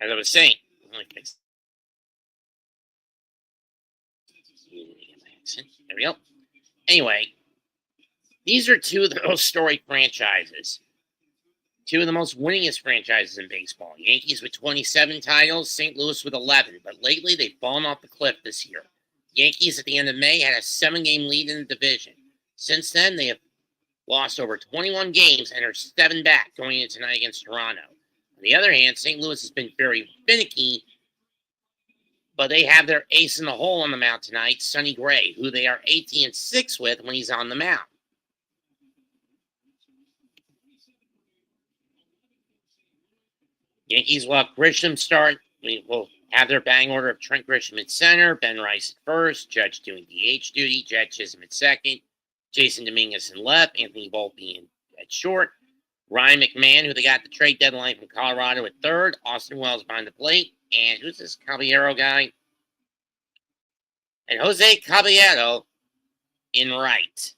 as I was saying, there we go. Anyway, these are two of the most storied franchises. Two of the most winningest franchises in baseball. Yankees with 27 titles, St. Louis with 11. But lately, they've fallen off the cliff this year. Yankees at the end of May had a 7-game lead in the division. Since then, they have lost over 21 games and are 7 back going into tonight against Toronto. On the other hand, St. Louis has been very finicky, but they have their ace in the hole on the mound tonight, Sonny Gray, who they are 18-6 with when he's on the mound. Yankees will have Grisham start. We will have their batting order of Trent Grisham at center, Ben Rice at first, Judge doing DH duty, Jed Chisholm at second, Jason Dominguez in left, Anthony Volpe at short, Ryan McMahon, who they got the trade deadline from Colorado, at third, Austin Wells behind the plate, and who's this Caballero guy? And Jose Caballero in right.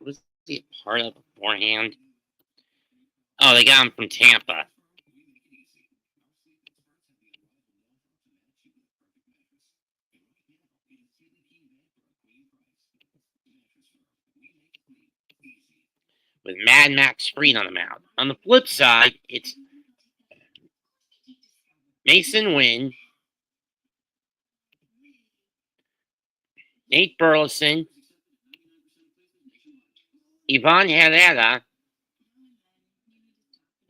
Was he part of beforehand? Oh, they got him from Tampa. With Mad Max Fried on the mound. On the flip side, it's Mason Wynn, Nate Burleson, Ivan Herrera,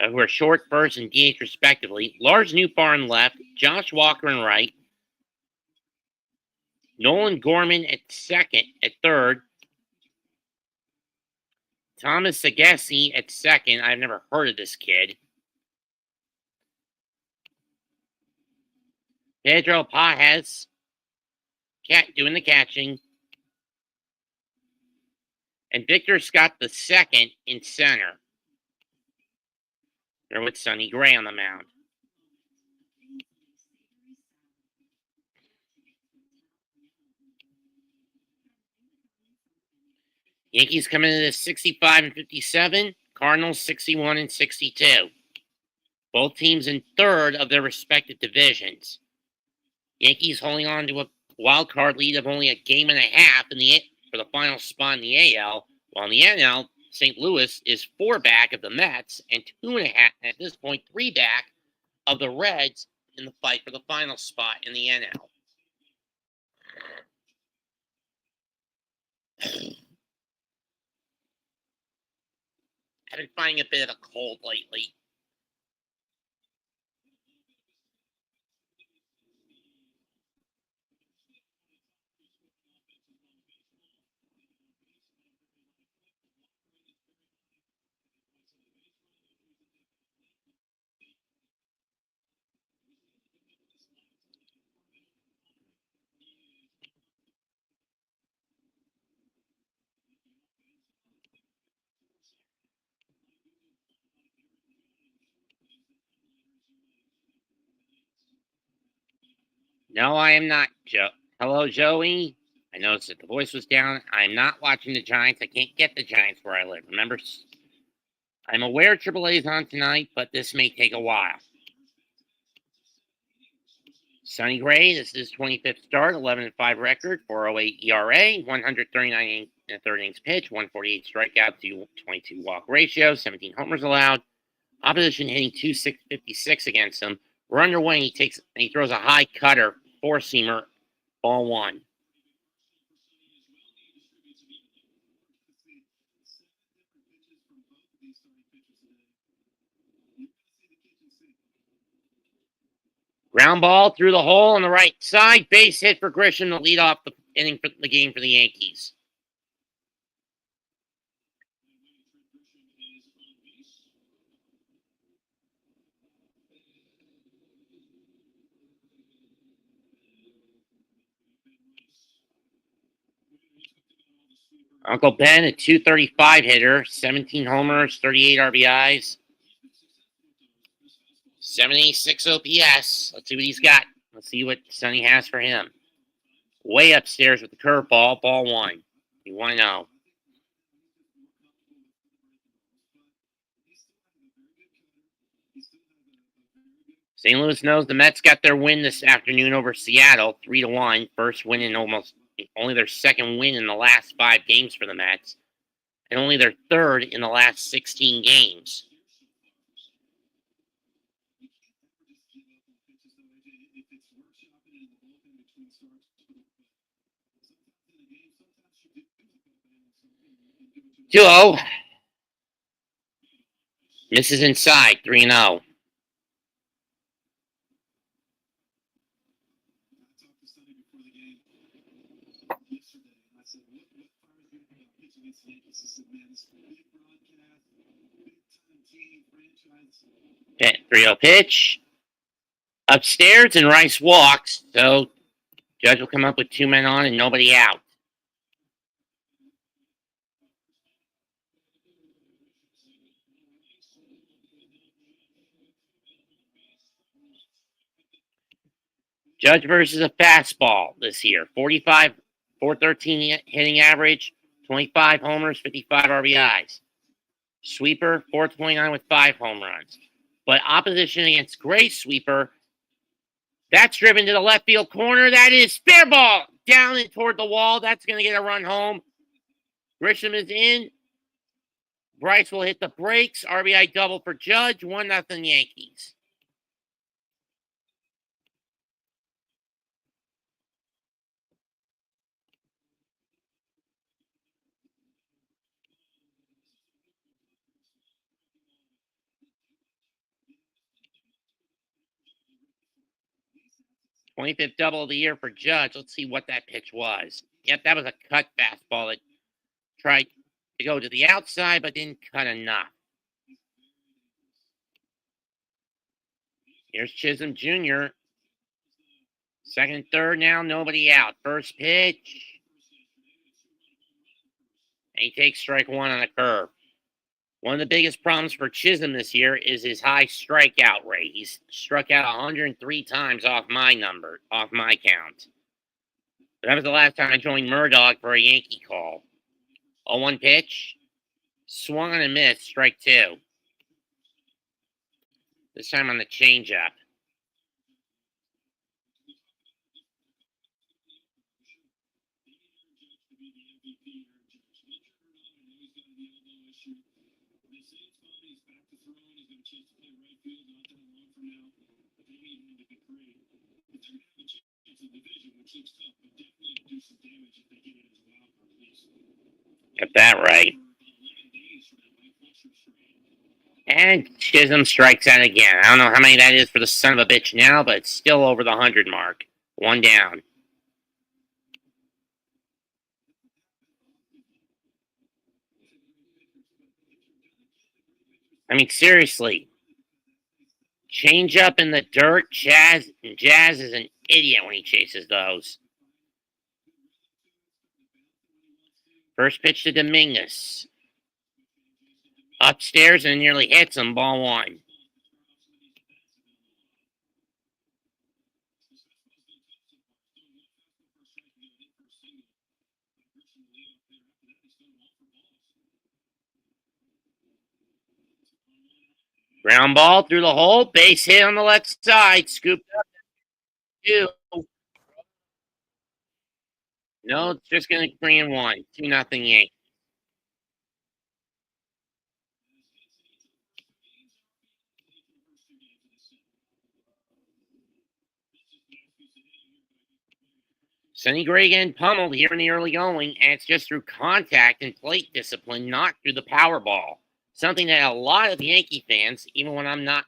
who are short, first, and DH respectively, Lars Nootbaar in left, Josh Walker in right, Nolan Gorman at third, Thomas Sagassi at second. I've never heard of this kid. Pedro Pajes doing the catching. And Victor Scott II in center. They're with Sonny Gray on the mound. Yankees come into this 65-57. Cardinals 61-62. Both teams in third of their respective divisions. Yankees holding on to a wild card lead of only a game and a half for the final spot in the AL, while in the NL, St. Louis is 4 back of the Mets and 2.5, at this point, 3 back of the Reds in the fight for the final spot in the NL. I've been finding a bit of a cold lately. No, I am not, Joe. Hello, Joey. I noticed that the voice was down. I'm not watching the Giants. I can't get the Giants where I live. Remember, I'm aware AAA is on tonight, but this may take a while. Sonny Gray, this is his 25th start, 11-5 record, 4.08 ERA, 139 and a third innings pitch, 148 strikeout to 22 walk ratio, 17 homers allowed. Opposition hitting 2.56 against him. We're underway, and he throws a high cutter, 4-seamer, ball 1. Ground ball through the hole on the right side. Base hit for Grisham to lead off the inning for the game for the Yankees. Uncle Ben, a .235 hitter, 17 homers, 38 RBIs, 786 OPS. Let's see what he's got Let's see what Sonny has for him. Way upstairs with the curveball. Ball 1. You 1-0. St. Louis knows the Mets got their win this afternoon over Seattle, 3-1. First win in only their second win in the last 5 games for the Mets, and only their third in the last 16 games. Duo misses inside, 3-0. Okay, 3-0 pitch. Upstairs, and Rice walks, so Judge will come up with 2 men on and nobody out. Judge versus a fastball this year. 45, 413 hitting average, 25 homers, 55 RBIs. Sweeper, 429 with 5 home runs. But opposition against Gray's sweeper, that's driven to the left field corner. That is fair ball down and toward the wall. That's going to get a run home. Grisham is in. Bryce will hit the brakes. RBI double for Judge. 1-0 Yankees. '25th double of the year for Judge. Let's see what that pitch was. Yep, that was a cut fastball that tried to go to the outside, but didn't cut enough. Here's Chisholm Jr. Second and third now, nobody out. First pitch. And he takes strike 1 on a curve. One of the biggest problems for Chisholm this year is his high strikeout rate. He's struck out 103 times off my count. But that was the last time I joined Murdoch for a Yankee call. 0-1 pitch. Swung on and missed, strike 2. This time on the changeup. Got that right. And Chisholm strikes out again. I don't know how many that is for the son of a bitch now, but it's still over the 100 mark. 1 down. I mean, seriously. Change up in the dirt. Jazz is an idiot when he chases those. First pitch to Dominguez. Upstairs and nearly hits him. Ball 1. Ground ball through the hole. Base hit on the left side. Scooped up. 2. No, it's just going to bring in 1. 2-0 Yankees. Sonny Gray getting pummeled here in the early going, and it's just through contact and plate discipline, not through the power ball. Something that a lot of Yankee fans, even when I'm not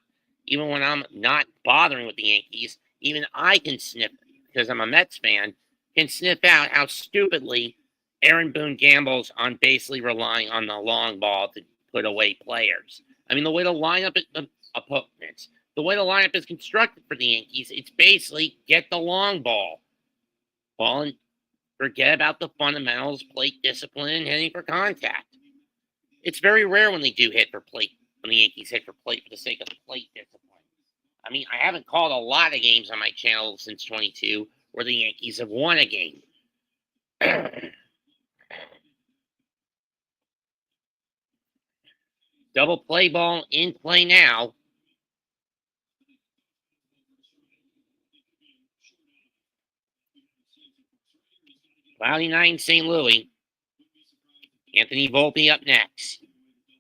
bothering with the Yankees, even I can sniff, because I'm a Mets fan, can sniff out how stupidly Aaron Boone gambles on basically relying on the long ball to put away players. I mean, the way the lineup is constructed for the Yankees, it's basically get the long ball. Ball and forget about the fundamentals, plate discipline, and hitting for contact. It's very rare when they do hit for plate, when the Yankees hit for plate for the sake of the plate discipline. I mean, I haven't called a lot of games on my channel since 22 where the Yankees have won a game. Double play ball in play now. Cloudy night in St. Louis. Anthony Volpe up next,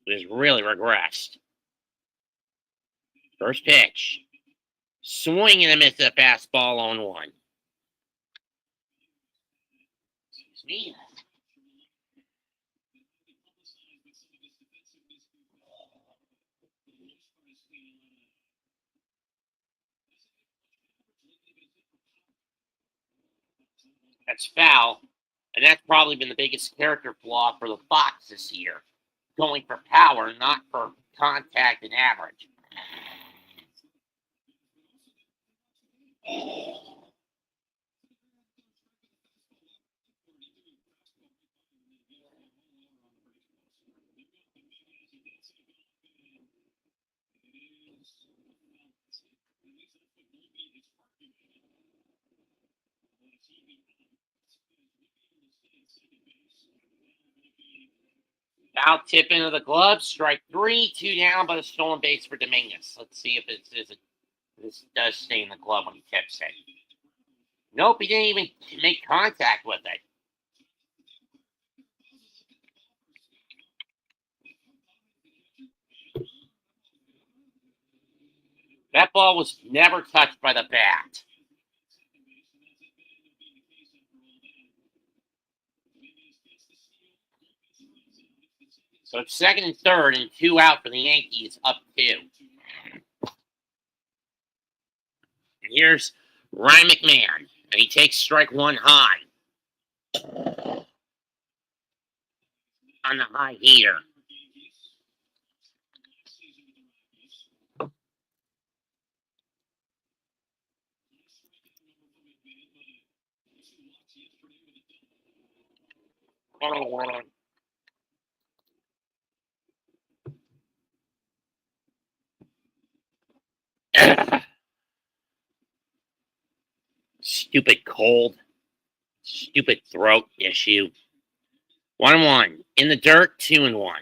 who has really regressed. First pitch. Swing and a miss at fastball on 1. Excuse me. That's foul. And that's probably been the biggest character flaw for the Fox this year. Going for power, not for contact and average. Foul tip into the glove. Strike 3. 2 down, but a stolen base for Dominguez. Let's see if this does stay in the glove when he tips it. Nope, he didn't even make contact with it. That ball was never touched by the bat. So it's second and third and 2 out for the Yankees, up 2. And here's Ryan McMahon, and he takes strike 1 high on the high heater. Stupid cold. Stupid throat issue. 1-1. In the dirt, 2-1.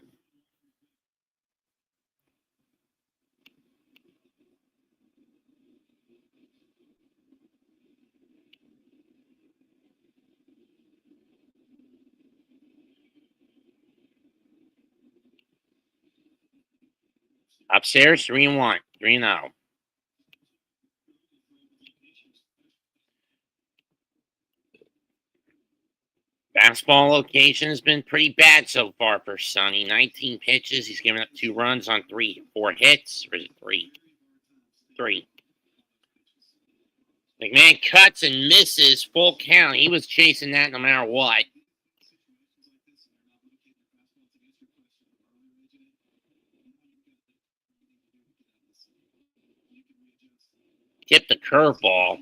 Upstairs, 3-1. 3-0. Fastball location has been pretty bad so far for Sonny. 19 pitches. He's given up 2 runs on 4 hits. Or is it 3? 3. McMahon cuts and misses. Full count. He was chasing that no matter what. Tipped the curveball.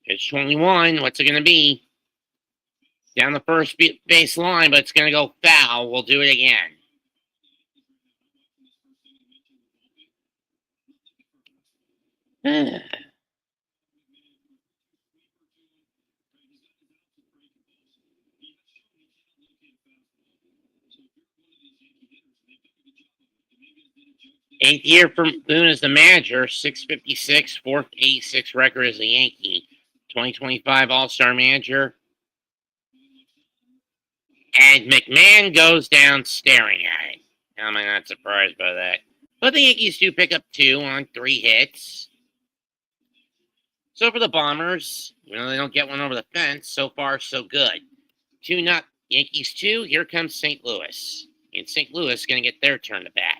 Pitch 21. What's it going to be? Down the first base line, but it's going to go foul. We'll do it again. Eighth year for Boone as the manager, 656, 486 record as a Yankee, 2025 All-Star manager. And McMahon goes down staring at it. How am I not surprised by that? But the Yankees do pick up 2 on 3 hits. So for the Bombers, they don't get one over the fence. So far, so good. 2-0. Yankees 2. Here comes St. Louis. And St. Louis is going to get their turn to bat.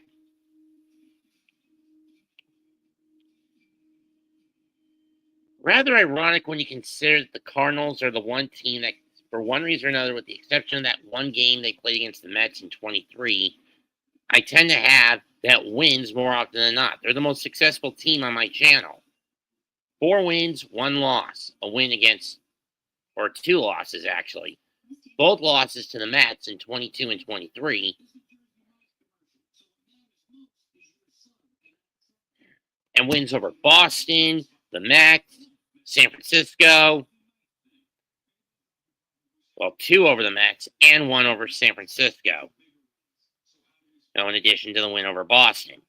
Rather ironic when you consider that the Cardinals are the one team that, for one reason or another, with the exception of that one game they played against the Mets in 23, I tend to have that wins more often than not. They're the most successful team on my channel. 4 wins, 1 loss. A win against, or 2 losses actually. Both losses to the Mets in 22 and 23. and wins over Boston, the Mets, San Francisco. Well, 2 over the Mets and 1 over San Francisco. In addition to the win over Boston.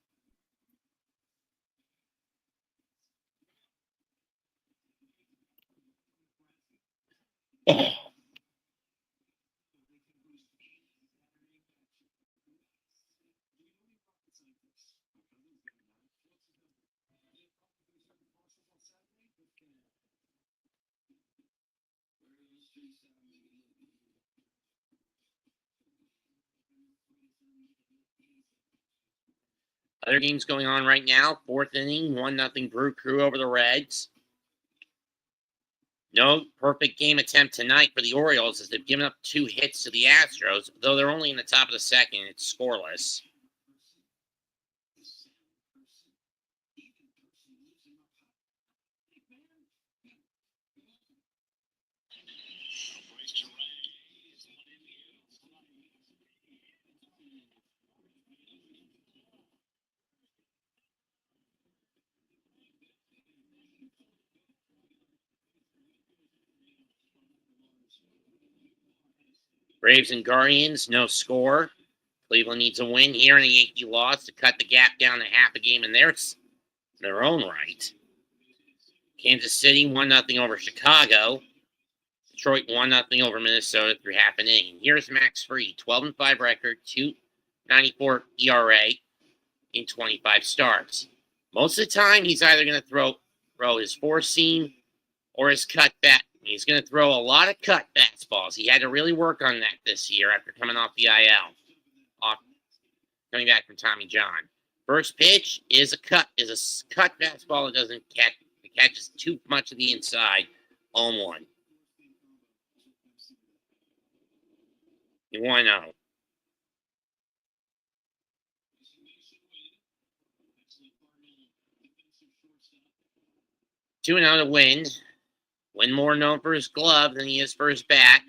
Other games going on right now. 4th inning, 1-0 Brew Crew over the Reds. No perfect game attempt tonight for the Orioles as they've given up 2 hits to the Astros. Though they're only in the top of the 2nd, it's scoreless. Braves and Guardians, no score. Cleveland needs a win here and a Yankee loss to cut the gap down to half a game in their own right. Kansas City 1-0 over Chicago. Detroit 1-0 over Minnesota through half an inning. Here's Max Fried, 12-5 record, 2.94 ERA in 25 starts. Most of the time, he's either going to throw his four-seam or his cut bat. He's going to throw a lot of cut fastballs. He had to really work on that this year after coming off the IL, coming back from Tommy John. First pitch is a cut fastball. It doesn't catch. It catches too much of the inside. 0-1. You want to know. Two and out to win. Win more known for his glove than he is for his bat.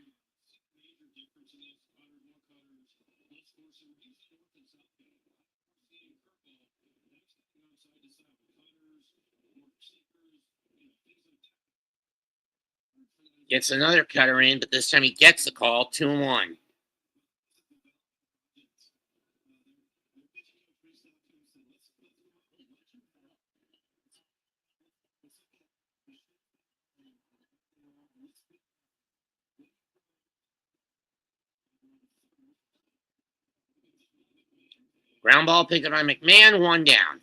Gets another cutter in, but this time he gets the call. 2-1. Ground ball picked up by McMahon, 1 down.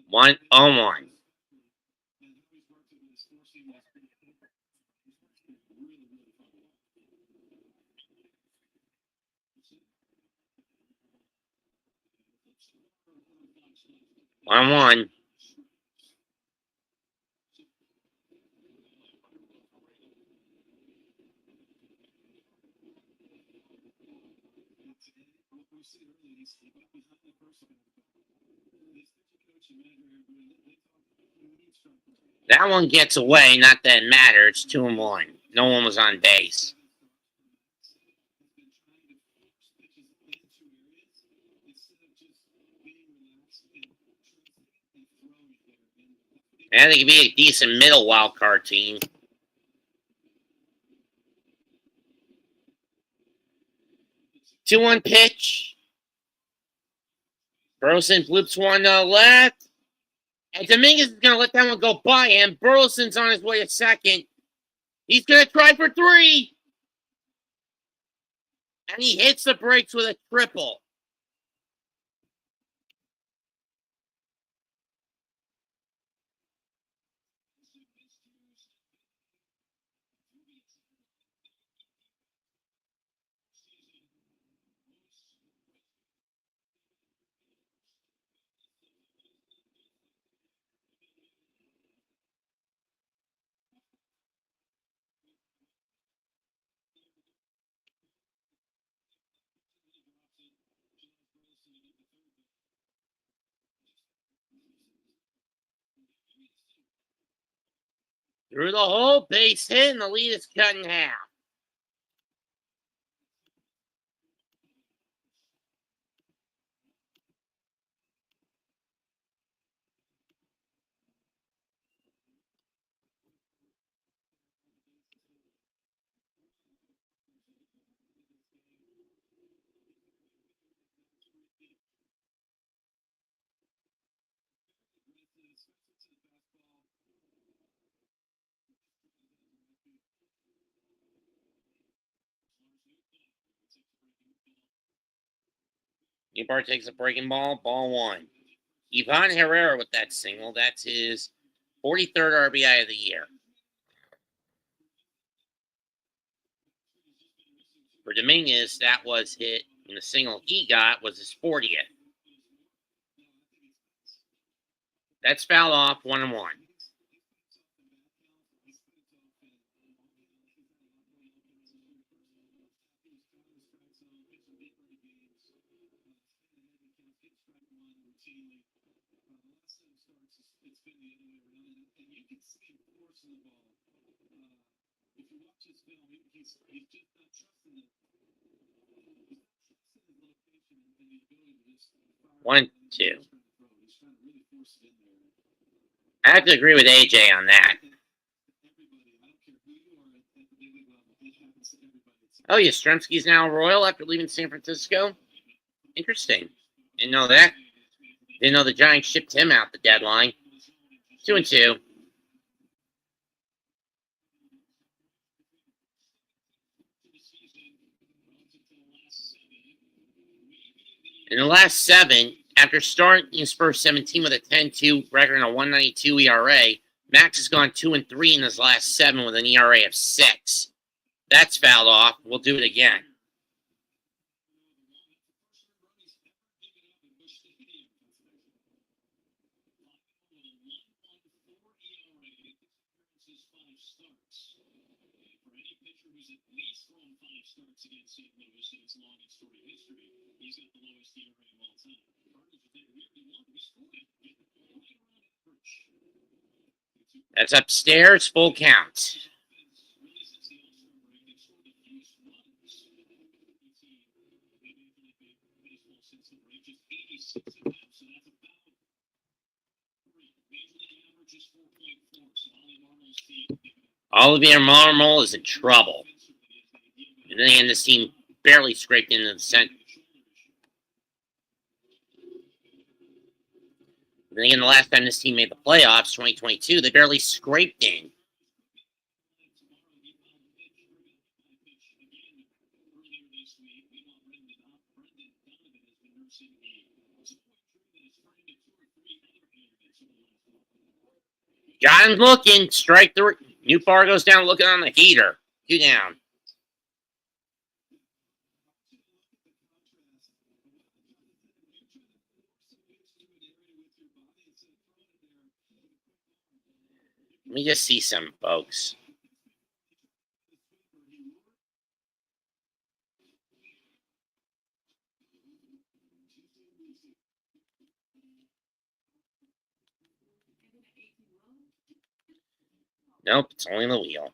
One on one. One. That one gets away, not that it matters. 2-1. No one was on base. And they could be a decent middle wild card team. 2-1 pitch. Burleson flips one to the left. And Dominguez is going to let that one go by him. Burleson's on his way to second. He's going to try for 3. And he hits the brakes with a triple. Through the hole, base hit, and the lead is cut in half. Newbar takes a breaking ball, ball one. Ivan Herrera with that single. That's his 43rd RBI of the year. For Dominguez, that was hit, and the single he got was his 40th. That's fouled off, 1-1. One, two. I have to agree with AJ on that. Oh, Yastrzemski's now a Royal after leaving San Francisco? Interesting. Didn't know that. Didn't know the Giants shipped him out the deadline. 2-2. In the last 7, after starting his first 17 with a 10-2 record and a 1.92 ERA, Max has gone 2-3 in his last 7 with an ERA of 6. That's fouled off. We'll do it again. That's upstairs, full count. Olivier Marmol is in trouble. And then this team barely scraped into the center. Then again, the last time this team made the playoffs, 2022, they barely scraped in. Got him looking. Strike 3. Newbar goes down looking on the heater. 2 down. Let me just see some, folks. Nope, it's only the wheel.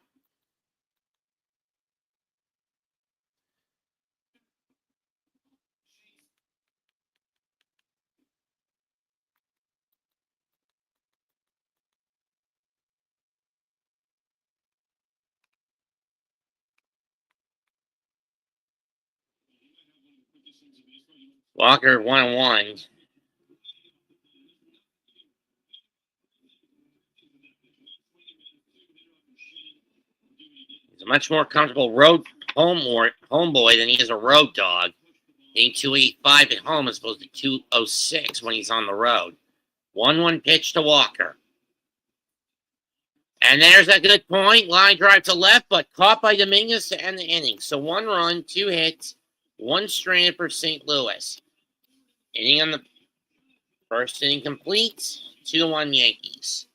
Walker 1-1. He's a much more comfortable road homeboy than he is a road dog. Hitting 285 at home as opposed to 206 when he's on the road. 1-1 pitch to Walker. And there's a good point. Line drive to left, but caught by Dominguez to end the inning. So 1 run, 2 hits, 1 stranded for St. Louis. Inning on the first inning complete. 2-1 Yankees.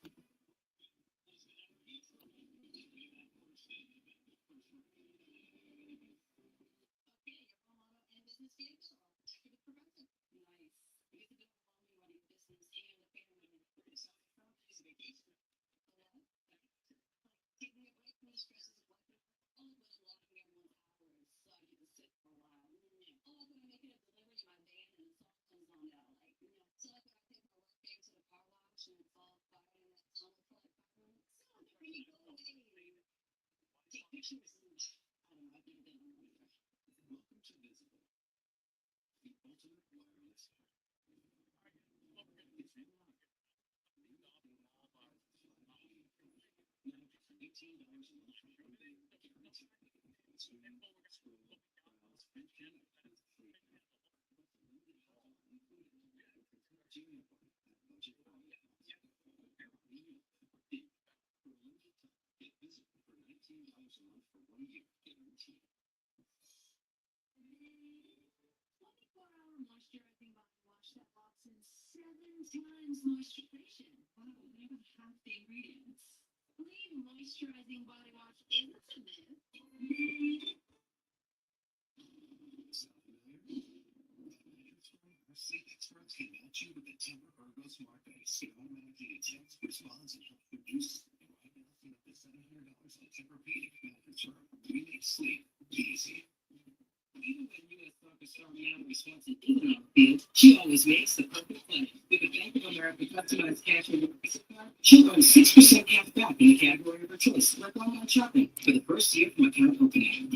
She always makes the perfect plan. With a Bank of America customized cash and card, she'll earn 6% cash back in the category of her choice, like online shopping, for the first year from account opening.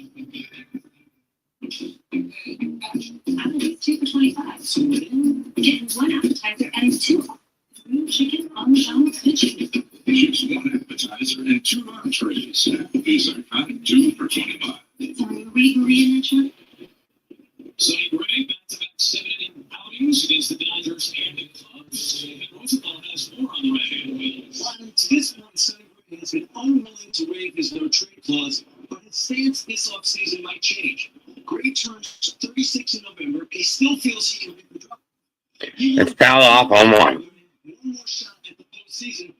I'm going to 2 for 25. Get one appetizer and 2 chicken on the bone good chicken. Here's one appetizer and 2 entrees. These are not 2 for 25. Sorry, were you reading that, Sean? Sonny Gray back-to-back 7-inning outings against the Dodgers and the Cubs. And Roosevelt has more on the right-hand wheels. To this point, Sonny Gray has been unwilling to waive his no-trade clause, but his stance this offseason might change. Gray turns 36 in November, but he still feels he can make the drop. Let's foul off on one. One more shot at the postseason.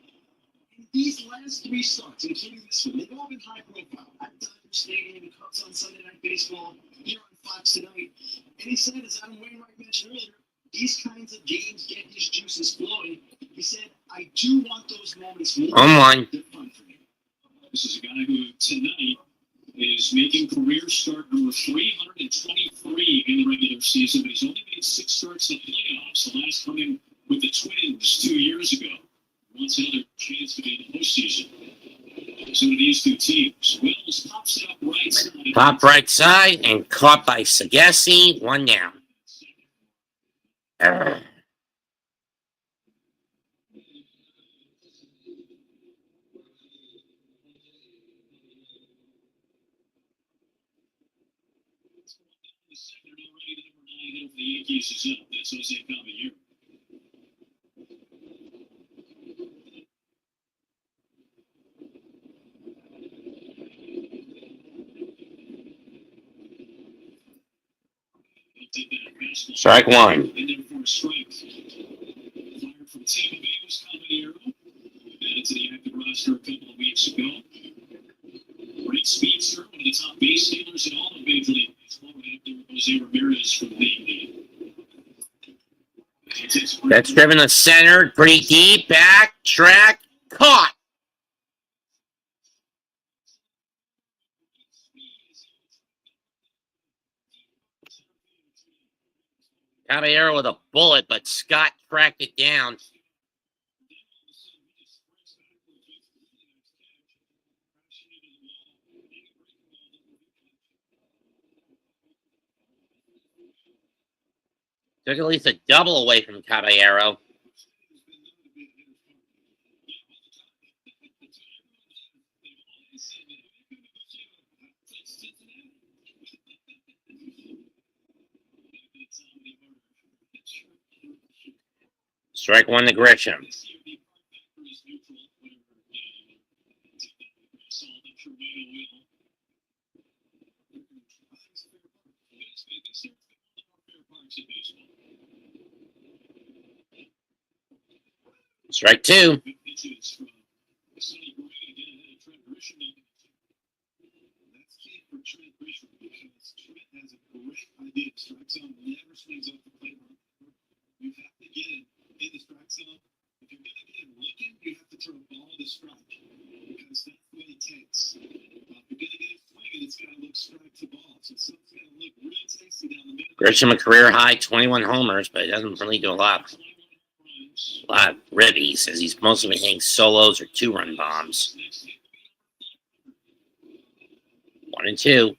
In these last 3 starts, including this one, they've all been high profile. At Dodger Stadium, the Cubs on Sunday Night Baseball, here on Fox tonight. And he said, as Adam Wainwright mentioned earlier, these kinds of games get his juices flowing. He said, I do want those moments more. On one. They're fun for me. This is a guy who tonight is making career start number 323 in the regular season, but he's only made 6 starts in the playoffs, the last coming with the Twins 2 years ago. Wants another chance to be in the postseason. So do these 2 teams. Wells pops it up right side. Top right side and caught by Sagesi. 1 down. Arrgh. The second already, number 9 for the Yankees is up. That's Jose Caballero. Strike 1. And then for a strike. Fired from Tampa Bay was Caballero. Added to the active roster a couple of weeks ago. Great speedster, one of the top base stealers in all of Major League Baseball. Right up there with Jose Ramirez from the league. That's driven to center. Pretty deep. Back. Track. Caught. Caballero with a bullet, but Scott tracked it down. Took at least a double away from Caballero. Strike 1 to Grisham. Strike 2. You have to get it in the strike zone. If you're going to get him looking, you have to throw a ball to strike because that's what it takes. If you're going to get it swinging, it's got to look strike to ball. So something's got to look real tasty down the middle. Grisham a career high 21 homers, but he doesn't really do a lot of ribbies, as he's mostly hitting solos or 2-run bombs. 1-2.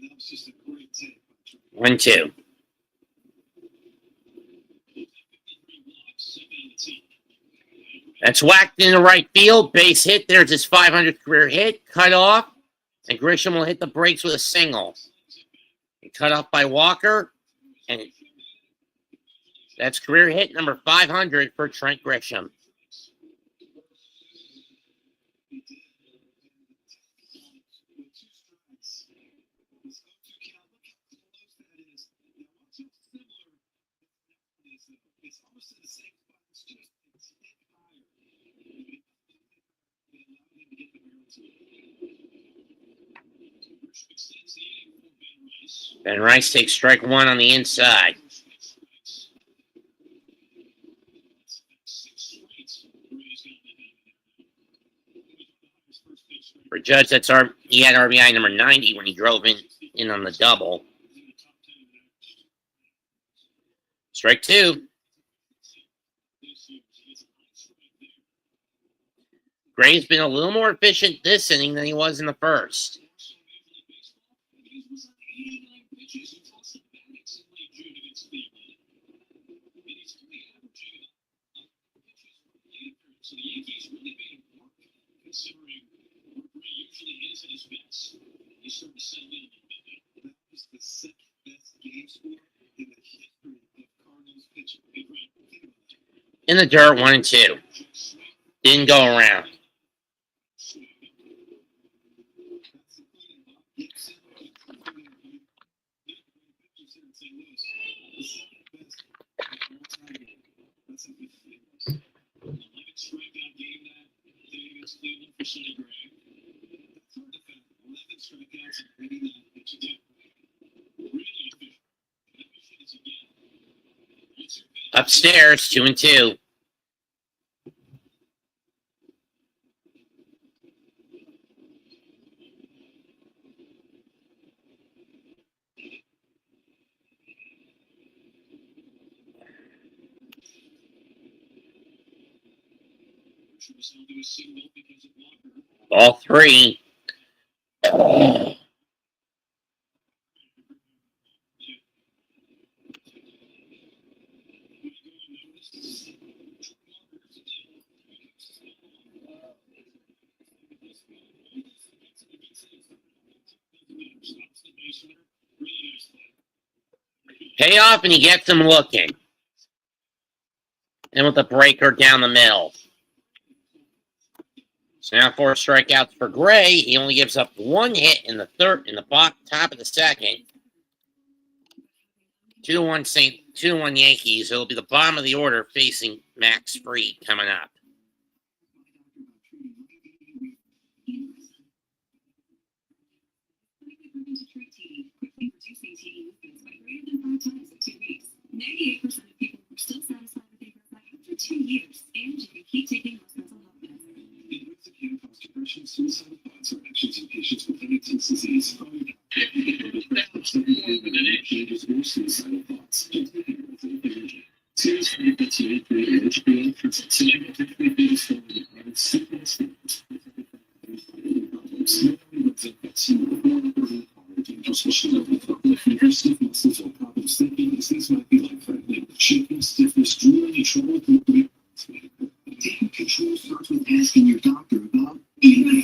That's just a great take. 1-2. That's whacked into right field. Base hit. There's his 500th career hit. Cut off. And Grisham will hit the brakes with a single. And cut off by Walker. And that's career hit number 500 for Trent Grisham. Ben Rice takes strike one on the inside. For Judge, he had RBI number 90 when he drove in on the double. Strike two. Gray's been a little more efficient this inning than he was in the first. So the Yankees really made him work, considering where Gray usually is at his best. He's starting to settle in a little bit now. That was the second best game score in the history of Cardinals pitching. In the dirt, 1-2. Didn't go around. Strikeout game that day against Cleveland for Sonny Gray. That's hard to find. 11 strikeouts and 89 pitches. Really efficient. Efficient as you get. Upstairs, 2-2. Ball three. Payoff, and he gets him looking. And with a breaker down the middle. So now 4 strikeouts for Gray. He only gives up 1 hit in the top of the second. 2-1 Yankees. It'll be the bottom of the order facing Max Fried coming up. of people were still satisfied with their haircut after 2 years, and you can keep taking those mental health medicine. It was can cause depression, suicidal thoughts, or actions in patients with Huntington's disease. Changes or suicidal thoughts. Serious negativity created HBO for significantly biggest and sickness. Muscles or problems thinking these might be life-threatening. Shaking, stiffness, drooling, and trouble with movement. Taking control starts with asking your doctor about eating.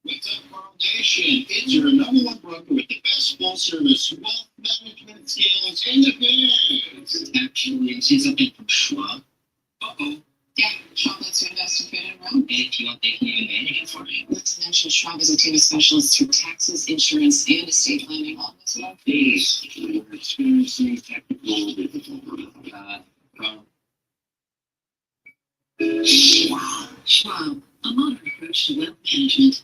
What's up, World Nation? It's your #1 broker with the best full-service wealth management skills in the biz. Actually, see something from Schwab. Uh-oh. Yeah, Schwab lets you invest in food and realm. If you want, they can even manage it for you. Not to mention, Schwab is a team of specialists for taxes, insurance, and estate planning all as well. Please, You're experiencing technical difficulty. Schwab, a modern approach to wealth management.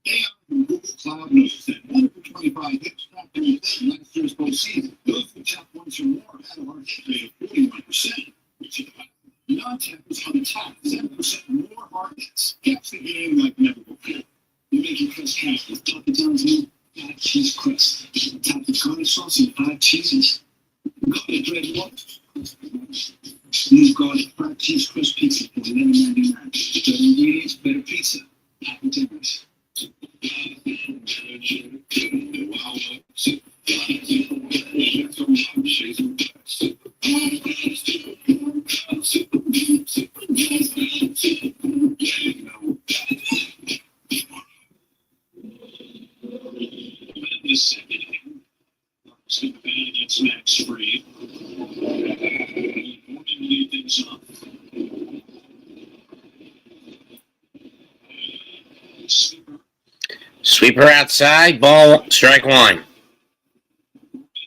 AI from Google Cloud knows that 1 for 25 hits dropped during last year's postseason. Those who tap once or more had a hard hit rate of 41%, which is high. Non-tappers on the top 7% more hard hits. Catch the game like never before. You make your crust half with Papa John's new 5 cheese crust. Top the garlic sauce and 5 cheeses. Garlic bread one. Smooth garlic fried cheese crust pizza for $11.99. Better ingredients, better pizza. Happy Timbers. The second inning, it's going to bat against Max Free. Norman will lead things off. Sweeper outside, ball, strike one.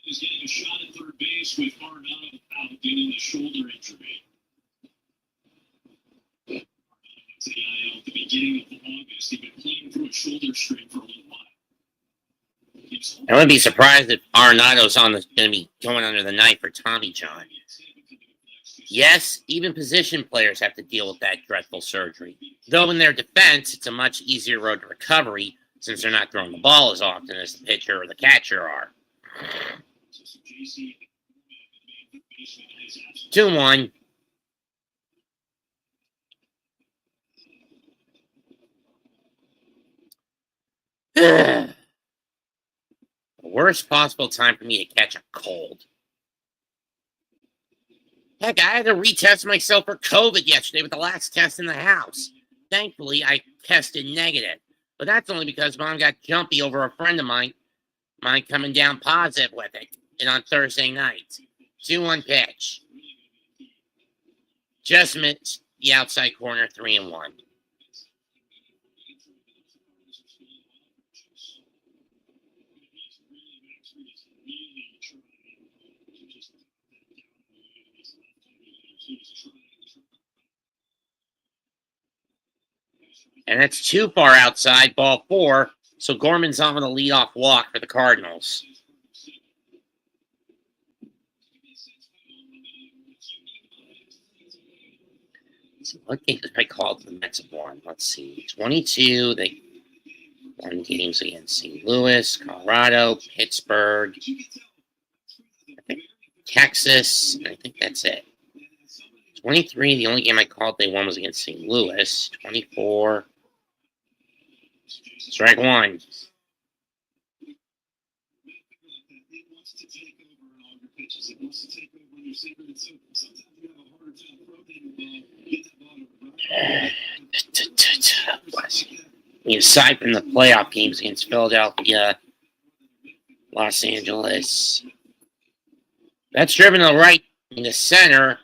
Is getting a shot at third base with Arenado out due to the shoulder injury. Arenado to the IL at the beginning of August. He'd been playing through a shoulder strain for a little while. I wouldn't be surprised if Arenado's going to be going under the knife for Tommy John. Yes, even position players have to deal with that dreadful surgery. Though in their defense, it's a much easier road to recovery since they're not throwing the ball as often as the pitcher or the catcher are. 2-1. The worst possible time for me to catch a cold. Heck, I had to retest myself for COVID yesterday with the last test in the house. Thankfully, I tested negative. But that's only because Mom got jumpy over a friend of mine coming down positive with it. And on Thursday night. 2-1 pitch. Just missed the outside corner, 3-1. And that's too far outside, ball 4. So Gorman's on with a leadoff walk for the Cardinals. So what games I called the Mets have won? Let's see. 22. They won games against St. Louis, Colorado, Pittsburgh, I think Texas. I think that's it. 23. The only game I called they won was against St. Louis. 24. Strike one. Aside from the playoff games against Philadelphia, Los Angeles, that's driven to right in the center.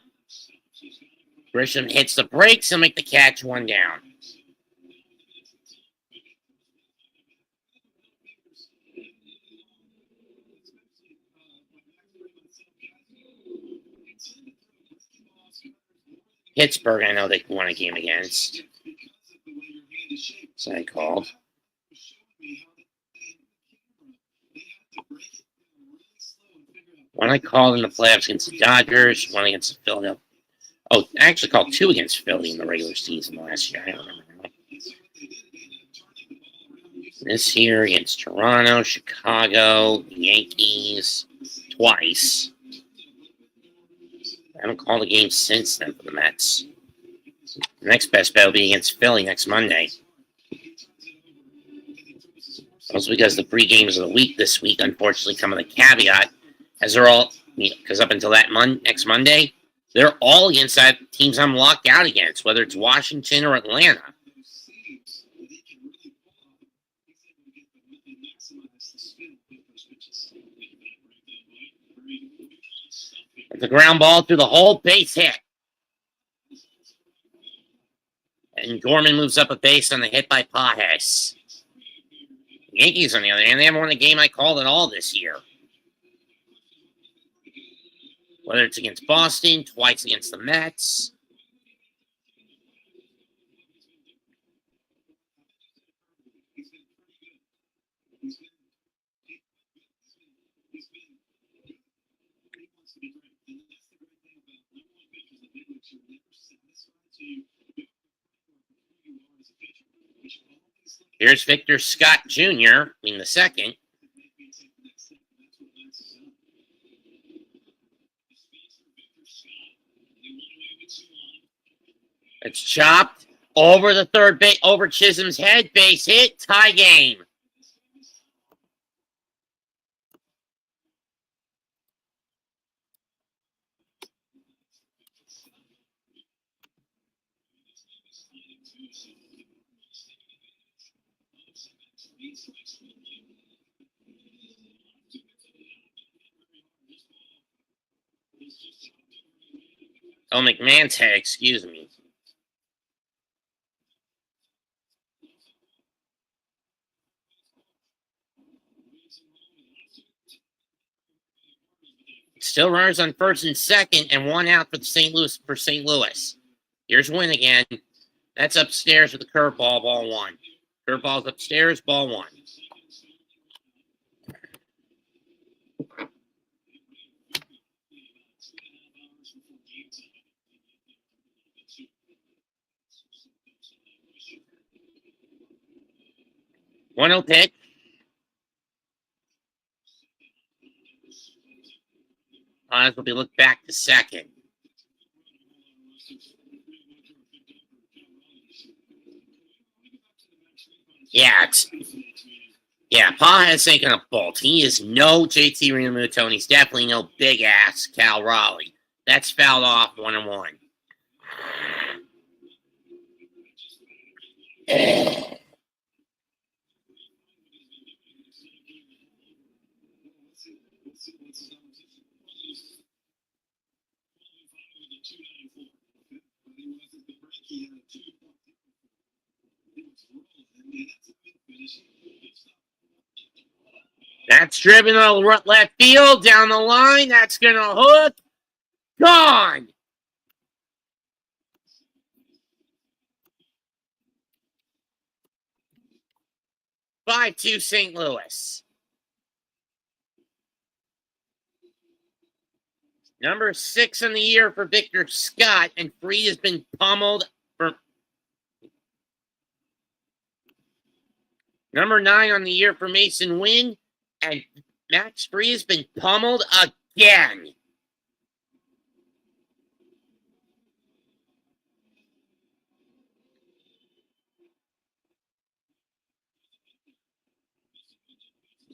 Grisham hits the brakes and make the catch, one down. Pittsburgh, I know they won a game against. So I called. One I called in the playoffs against the Dodgers, one against the Philadelphia. Oh, I actually called 2 against Philly in the regular season last year. I don't remember now. This year against Toronto, Chicago, Yankees, twice. I haven't called a game since then for the Mets. The next best bet will be against Philly next Monday. Also because the 3 games of the week this week, unfortunately, come with a caveat, as they're all, because up until that next Monday, they're all against that teams I'm locked out against, whether it's Washington or Atlanta. The ground ball through the hole, base hit. And Gorman moves up a base on the hit by Pajes. The Yankees, on the other hand, they haven't won a game I called at all this year. Whether it's against Boston, twice against the Mets. Here's Victor Scott Jr. in the second. It's chopped over the third base, over Chisholm's head. Base hit. Tie game. Oh, McMahon's head, excuse me. Still runners on first and second, and one out for St. Louis. Here's Wynn again. That's upstairs with the curveball, ball one. Curveball's upstairs, ball one. One will pitch. As will be looked back to second. Pa has taken a bolt. He is no JT Realmuto. He's definitely no big ass Cal Raleigh. That's fouled off 1-1. That's driven to left field, down the line. That's going to hook. Gone. Five 5-2 St. Louis. Number 6 in the year for Victor Scott, and Freed has been pummeled for number 9 on the year for Mason Wynn, and Max Freed has been pummeled again.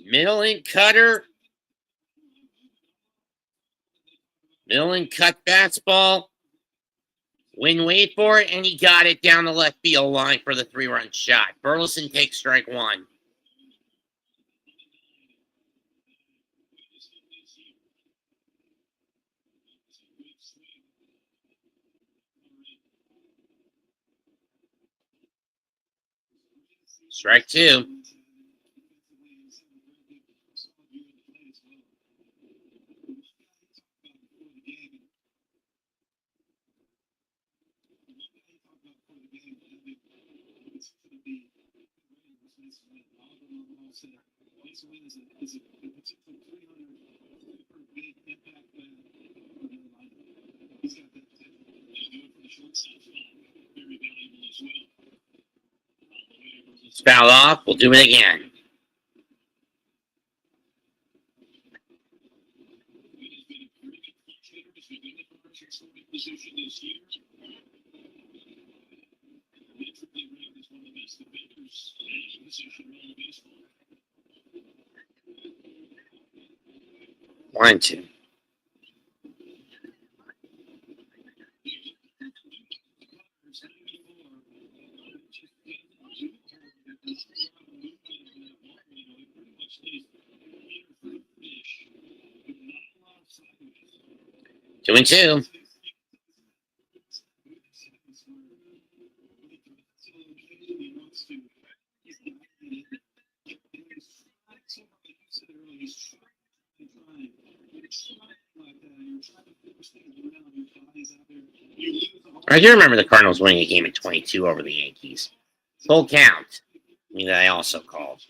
Middle and cutter. Middle and cut fastball. Wynn wait for it, and he got it down the left field line for the 3-run shot. Burleson takes strike one. Strike two. It's fouled off. We'll do it again. One, two. Two and two. I do remember the Cardinals winning a game at 22 over the Yankees. Full count. I mean, that I also called.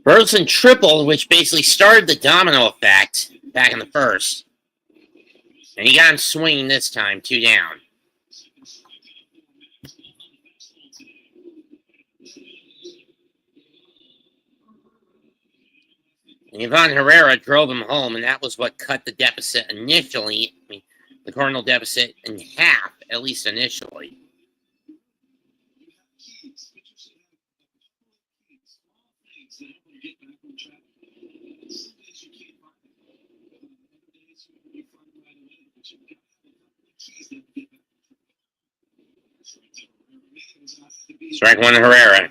Burleson tripled, which basically started the domino effect back in the first. And he got him swinging this time, 2 down. And Ivan Herrera drove him home, and that was what cut the deficit initially. I mean, the Cardinal deficit in half, at least initially. Strike one to Herrera.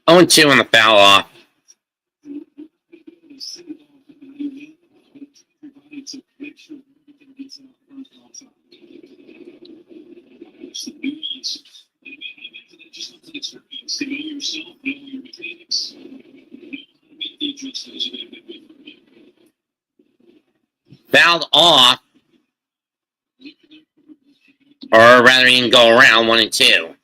Oh, and 2 on the foul off. Fouled off, or rather, he didn't go around 1 and 2.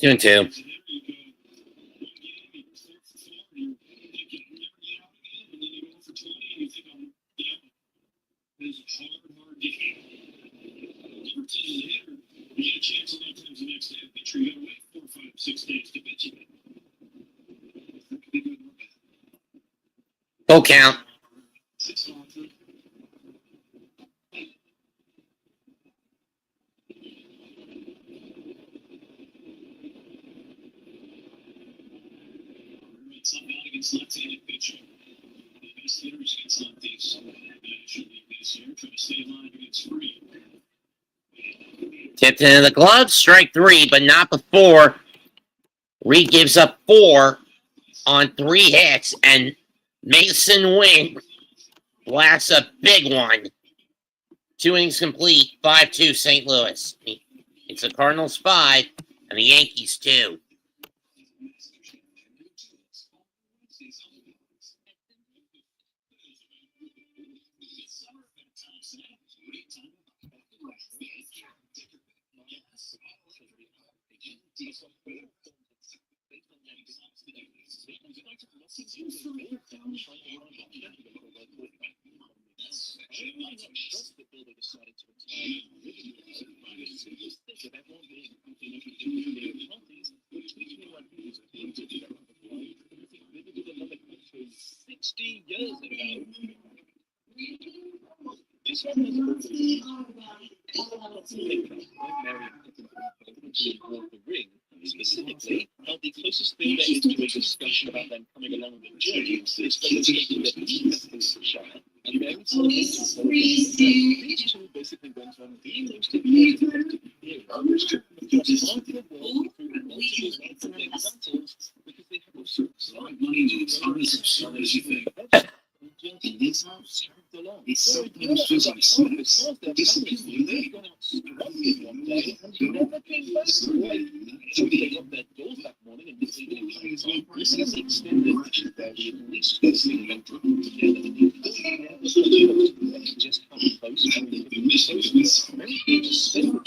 Two and 2. Full count. Tipped into the glove, strike 3, but not before Reed gives up 4 on 3 hits, and Mason Wynn blasts a big one. 2 innings complete, 5-2 St. Louis. It's the Cardinals 5 and the Yankees 2. Specifically, the closest thing there is to a discussion about them coming along with the journey is demonstrating that he Shire. And then these two basically went on the most important heroes to just the world through multiple examples because they have also money needs are as hard as you think. And this house it sometimes feels like snakes disappearing there. One day, and you never came back. So they got their doors that morning and this is extended at least listening together. Just how close and many people spend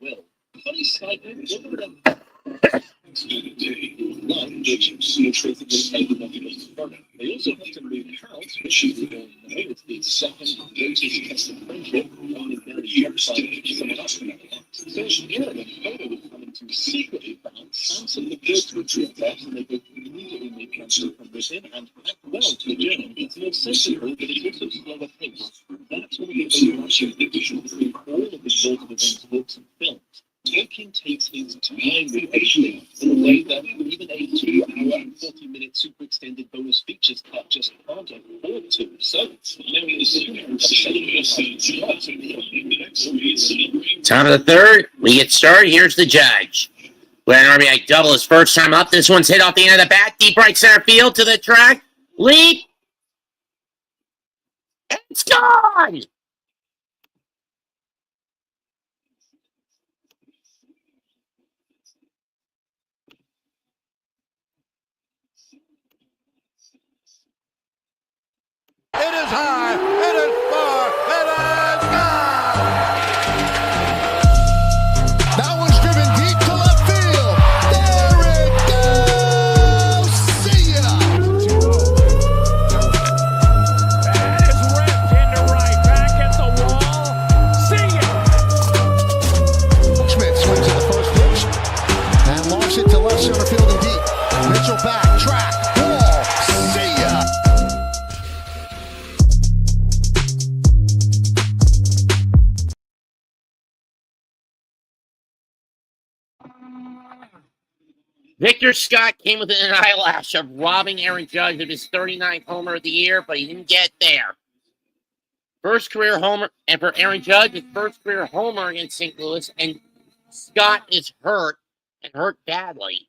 well. Funny side note, they also have to move house, which is the second greatest test of friendship, only very young side of someone else. So yeah, the photo was coming to secretly bounce, and so the girls would treat that, and they would immediately make transfer from within and act well to the journey. It's more sensible, but it's also slower pace. That's one of the overarching divisions between all of the Lord of the Rings books and films. Tolkien takes his time with everything in a way that even a 2-hour and 40-minute super extended bonus features cut just can't afford to. So, Top of the third, we get started. Here's the judge. With an RBI double his first time up. This one's hit off the end of the bat. Deep right center field to the track. Leap. It's gone! Mitchell back, track, ball, see ya. Victor Scott came within an eyelash of robbing Aaron Judge of his 39th homer of the year, but he didn't get there. First career homer, and for Aaron Judge, his first career homer against St. Louis, and Scott is hurt, and hurt badly.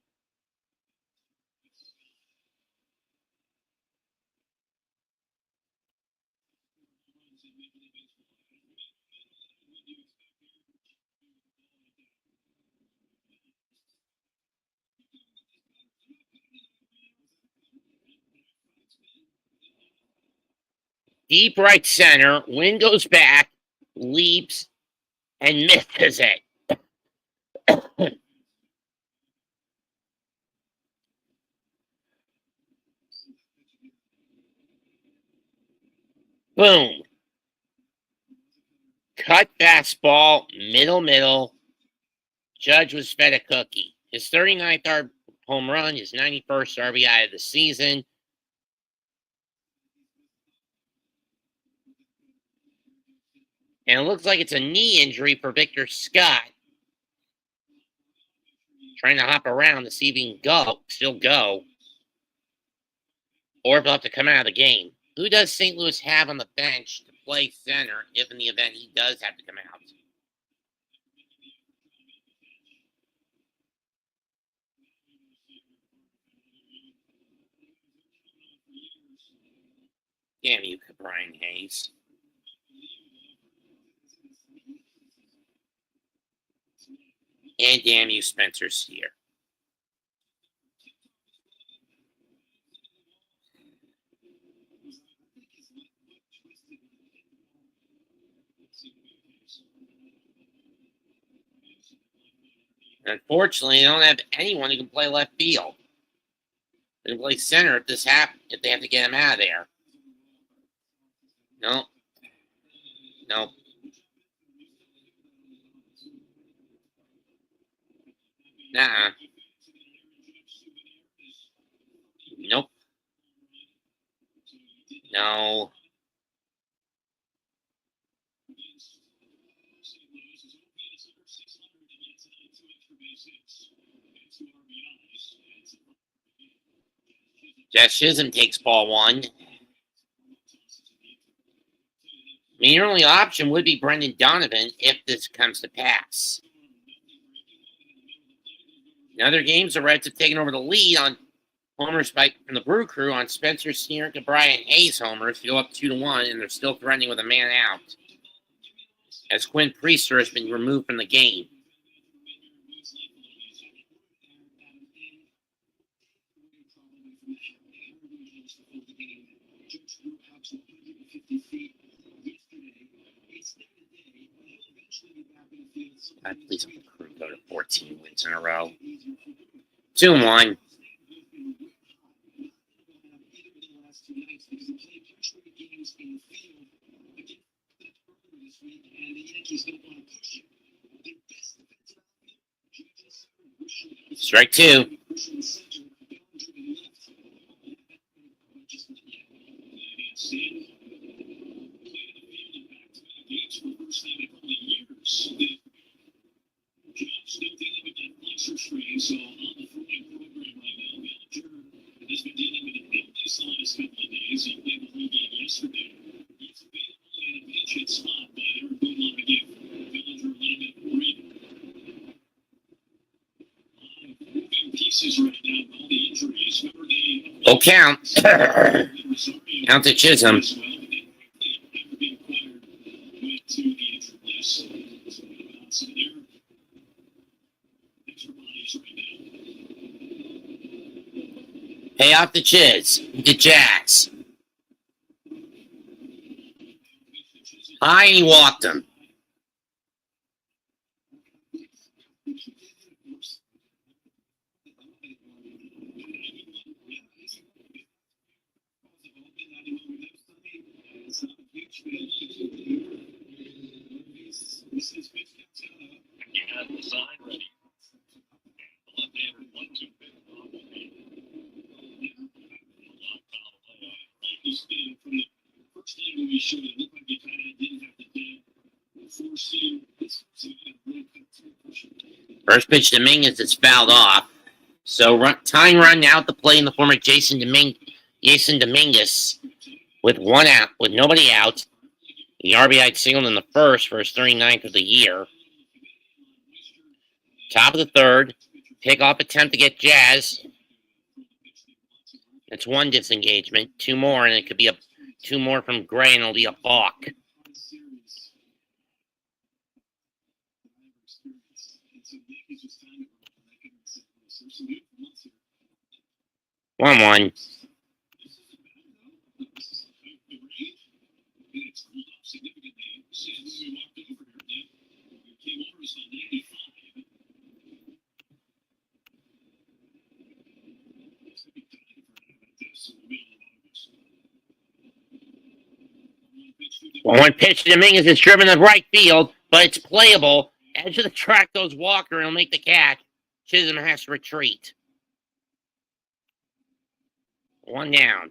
Deep right center, Wynn goes back, leaps, and misses it. Boom. Cut fastball, middle. Judge was fed a cookie. His 39th home run, his 91st RBI of the season. And it looks like it's a knee injury for Victor Scott. Trying to hop around to see if he can still go. Or if he'll have to come out of the game. Who does St. Louis have on the bench to play center if in the event he does have to come out? Damn you, Brian Hayes. And damn you, Spencer Steer. Unfortunately, they don't have anyone who can play left field. They can play center if this happens, if they have to get him out of there. No. Nuh-uh. Nope. No. Jeff Chisholm takes ball one. I mean, your only option would be Brendan Donovan if this comes to pass. In other games, the Reds have taken over the lead on homers from the Brew Crew on Spencer Steer to Brian Hayes homers to go up 2-1, and they're still threatening with a man out, as Quinn Priester has been removed from the game. Please let the Crew go to 14 wins in a row. 2-1. Strike two. Oh, count. Count to Chisholm. Pay off the Chiz. The Jacks. High, and he walked him. just did from the first angle we showed. It looked like he kind of didn't have the dead force in. First pitch, Dominguez is fouled off. So tying run now at the play in the form of Jason Dominguez with one out, with nobody out. The RBI singled in the first for his 39th of the year. Top of the third. Pickoff attempt to get Jazz. That's one disengagement. Two more, and it could be two more from Gray, and it'll be a balk. 1-1. One pitch to Dominguez is driven to right field, but it's playable. Edge of the track goes Walker, and he'll make the catch. Chisholm has to retreat. One down.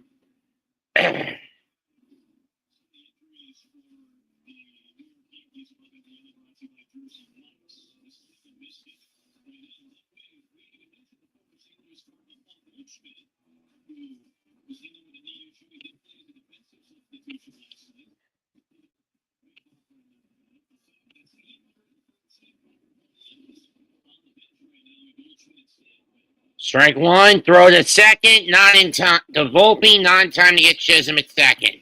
Strike one, throw to second, not in time. To Volpe, not in time to get Chisholm at second.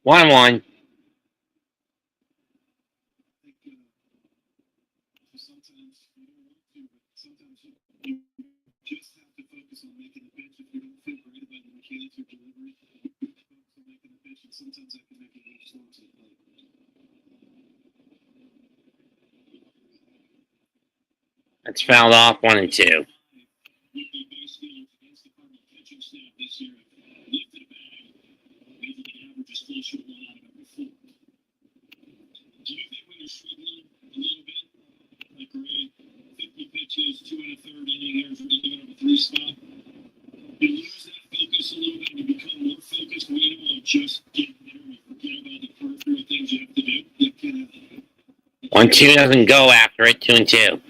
One. That's fouled off, 1-2. One, two doesn't go after it, 2-2.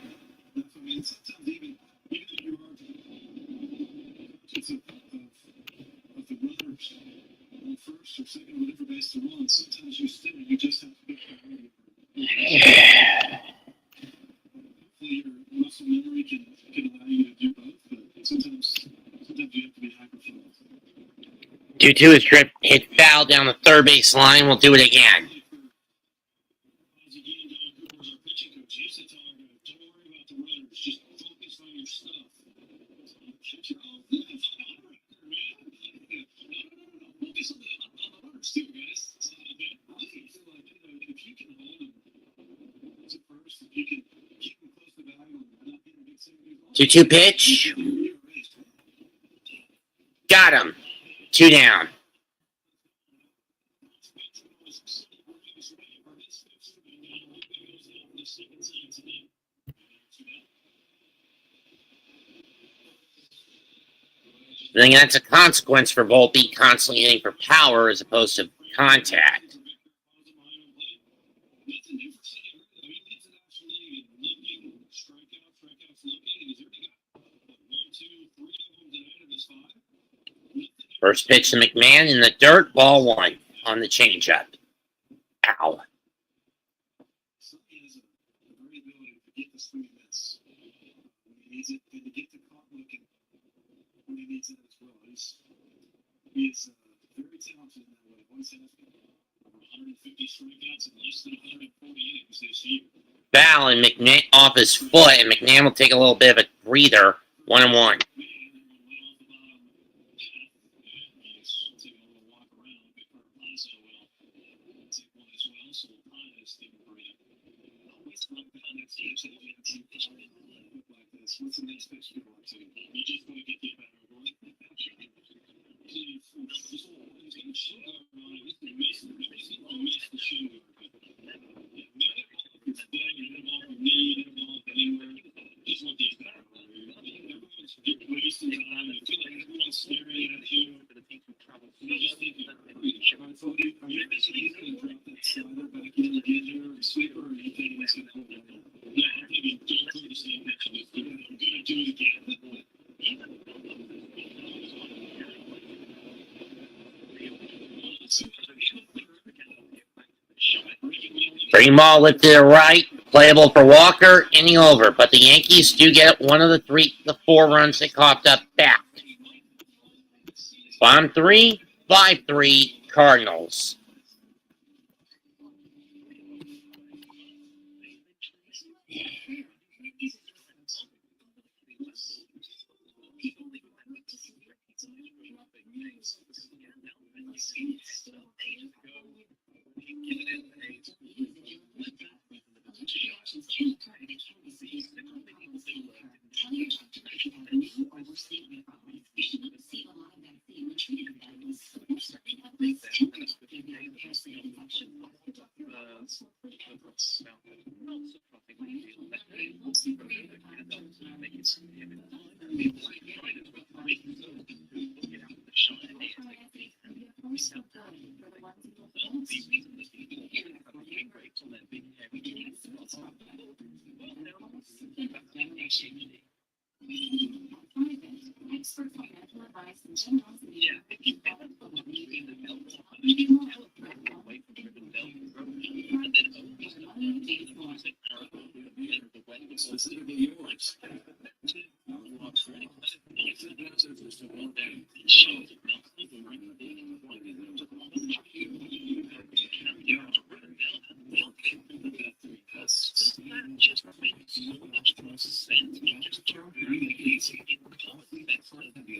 Two is tripped, hit foul down the third base line. We'll do it again. Two pitch. Got him. 2 down. I think that's a consequence for Volpe constantly hitting for power as opposed to contact. First pitch to McMahon in the dirt, ball 1 on the changeup. Ow. He's very talented in that way. Once has over 150 strikeouts and less than 140 innings this year. Foul and McMahon off his foot, and McMahon will take a little bit of a breather. 1-1. Breaking ball lifted to the right, playable for Walker, inning over. But the Yankees do get one of the 4 runs they coughed up back. Bottom 3, 5-3 Cardinals.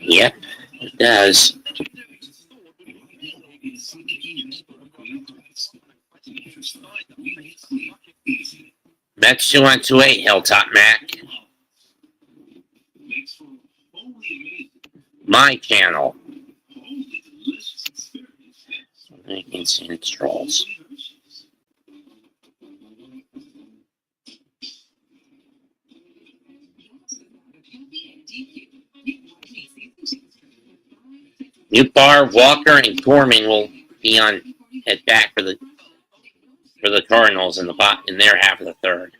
Yep, it does. Mets 2128 Hilltop Mac. My channel. Making Saints Trolls. Newbar, Walker, and Gorman will be on head back for the Cardinals in their half of the third.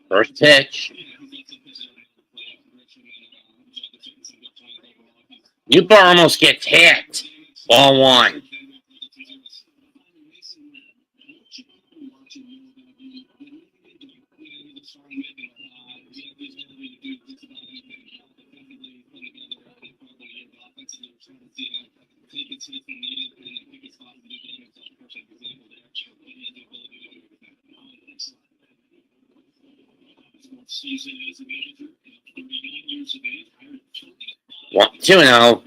First pitch. Newbar almost gets hit. Ball 1. One, 2-0.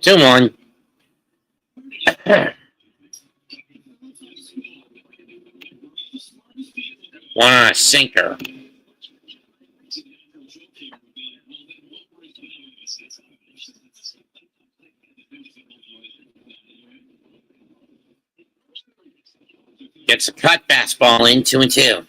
Two one. One on a sinker. Gets a cut fastball in 2-2.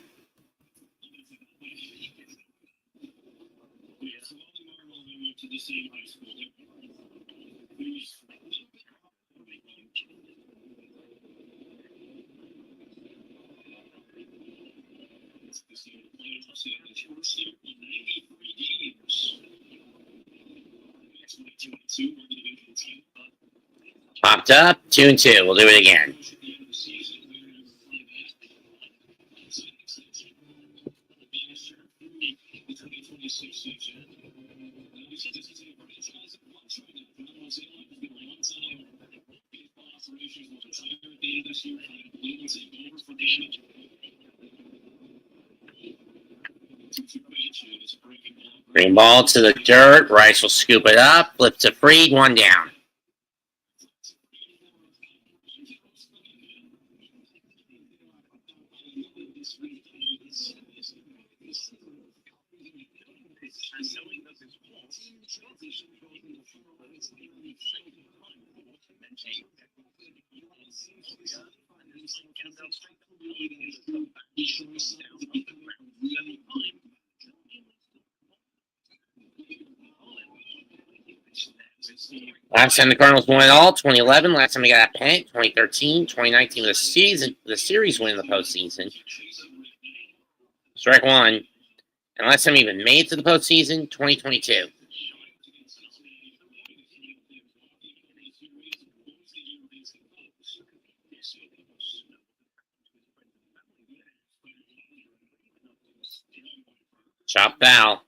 Popped up, 2-2. We'll do it again. Green ball to the dirt. Rice will scoop it up. Flip to Freed. 1 down. Last time the Cardinals won it all, 2011. Last time they got a pennant, 2013. 2019, the series win in the postseason. Strike one. And last time we even made it to the postseason, 2022. Chop foul.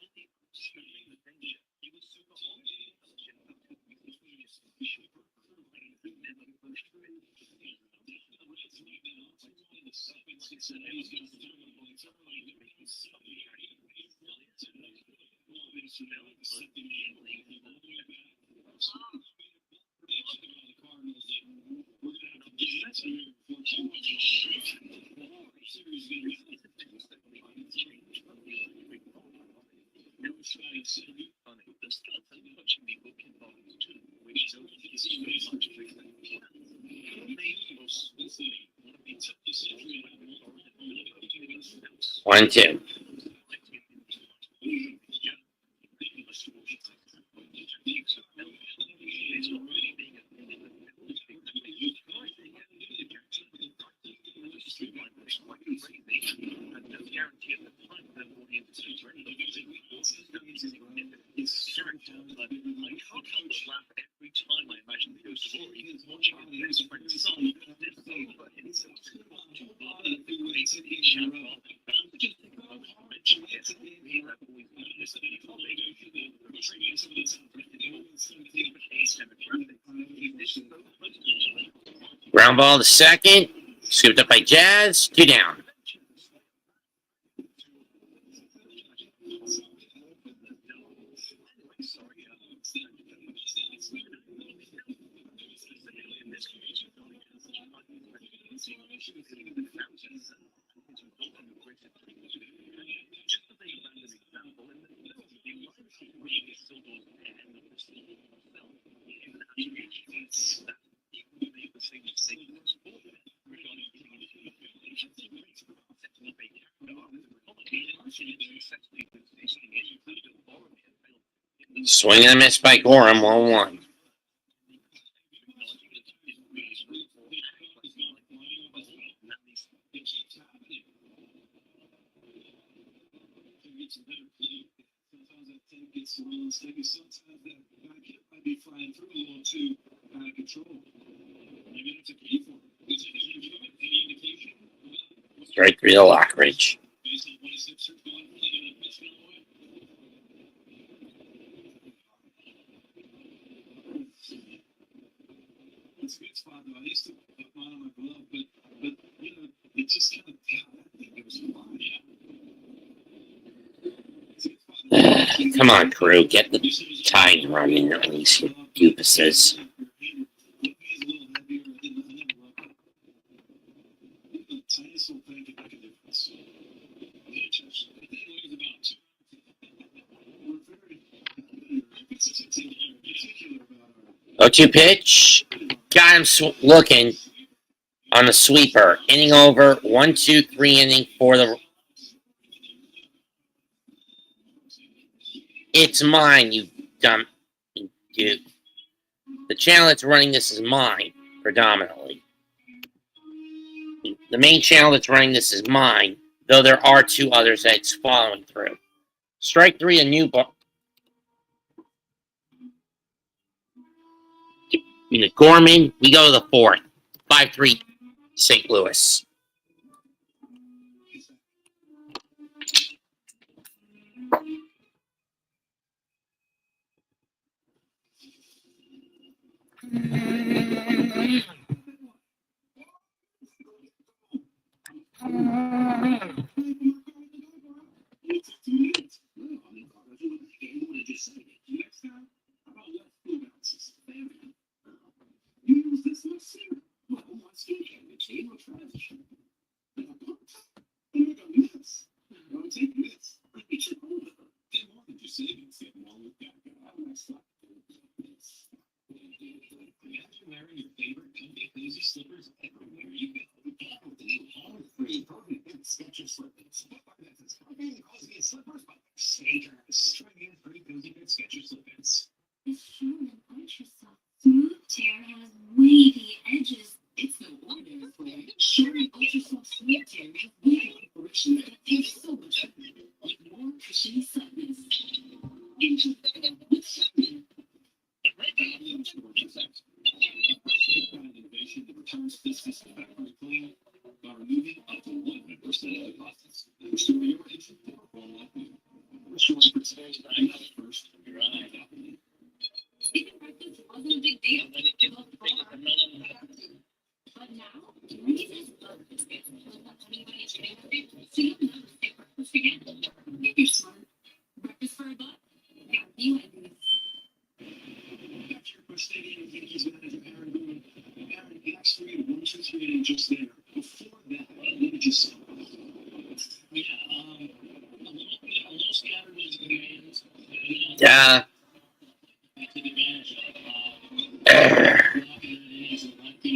One, two. Ground ball to second. Scooped up by Jazz. 2 down. Swing and a miss by Gorham. 1-1. Strike 3 to Lockridge. It's a good spot though. I used to put mine on my glove, but you know, it just kind of it was fine. Yeah. Come on, crew. Get the tide running on these goopuses. Oh, 2 pitch. Got him looking on the sweeper. Inning over. 1, 2, 3 inning for the. It's mine, you dumb dude. The channel that's running this is mine, predominantly. The main channel that's running this is mine. though there are two others that's following through. Strike three, a new ball. Gorman, we go to the fourth. 5-3, St. Louis. Wearing your favorite comfy, cozy slippers everywhere you go. With the new home-free Skechers slippers. Slippers by Sneakers. Try the free cozy fit Skechers slippers. This Sherman Ultra Soft Smooth Tear has wavy edges. It's no ordinary flare. Sherman Ultra Soft Smooth Tear has wavy friction that feels so much better, with more cushiony softness. Enjoy with Sherman. Innovation that returns business to factory clean by removing up to 100% of the costs. Restore your engine to perform like new. Restore for today's night first. Your eye company. Sleeping breakfast wasn't a big deal when it came up for but now, Reese's Bug Biscuits fill up anybody's favorite, so you'll never skip breakfast again. If you're smart, breakfast for a buck. Yeah, you had these. After your push stadium, Yankees manager Aaron Boone. Aaron, he asked for you to 1-2-3 and just there. Before that, what did you say? Yeah, a little scattered with his hands. Yeah. I took advantage of blocking that in as a lefty.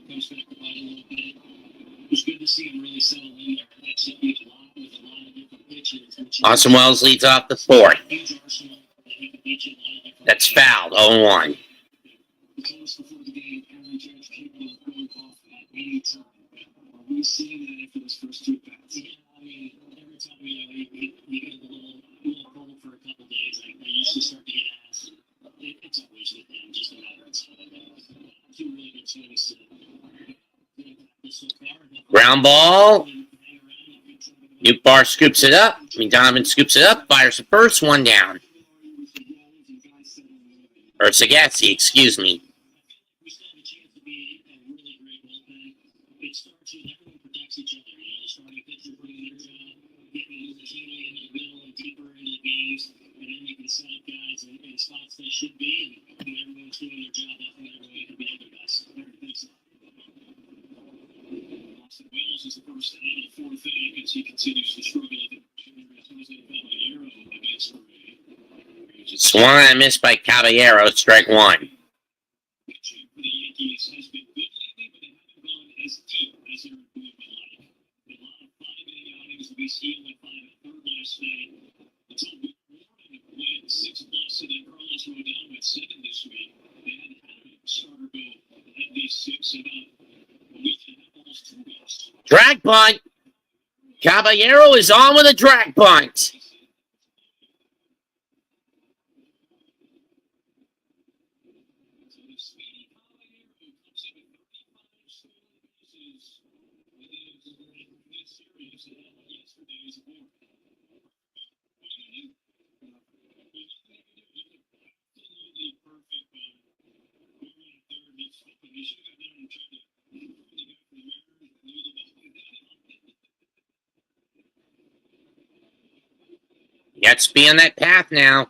Comes back to bite a little bit. It was good to see him really settle in there. Execute a lot with a lot of different pitches. Austin Wells leads off the fourth. Huge arsenal that he could beat you a lot of different That's fouled. 0-1. He told us before the game, Aaron Judge capable of going off at any time. Are we seeing that after those first two bats? Yeah, I mean, every time he get a little cold for a couple days, I used to start to get asked. It's always with him, just a matter of time. Two really good swings to so far. Ground ball. Newbar scoops it up. Donovan scoops it up. Fires the first one down. Or Sagatsi, excuse me. We still have a chance to be a really great bullpen. It starts with everyone protects each other. You know, the starting pitcher putting their job, getting the teammate into the middle and deeper into the games, and then you can set up guys in spots they should be, and when everyone's doing their job, I think everyone can be other guys. I think so. Austin Wells is the first out of the fourth inning as he continues to struggle at the Caballero against Ray. Swung and missed by Caballero. Strike one. Pitching for the Yankees has been good lately, but they haven't gone as deep as they would like. A lot of 5-inning outings. We see him at 5 and third last night. Until week morning, went 6+, and then Carlos Rodon went 7 this week. They hadn't had a starter go at least 6 in about a week and a half, almost 2 weeks. Drag bunt. Caballero is on with a drag bunt. Let's be on that path now.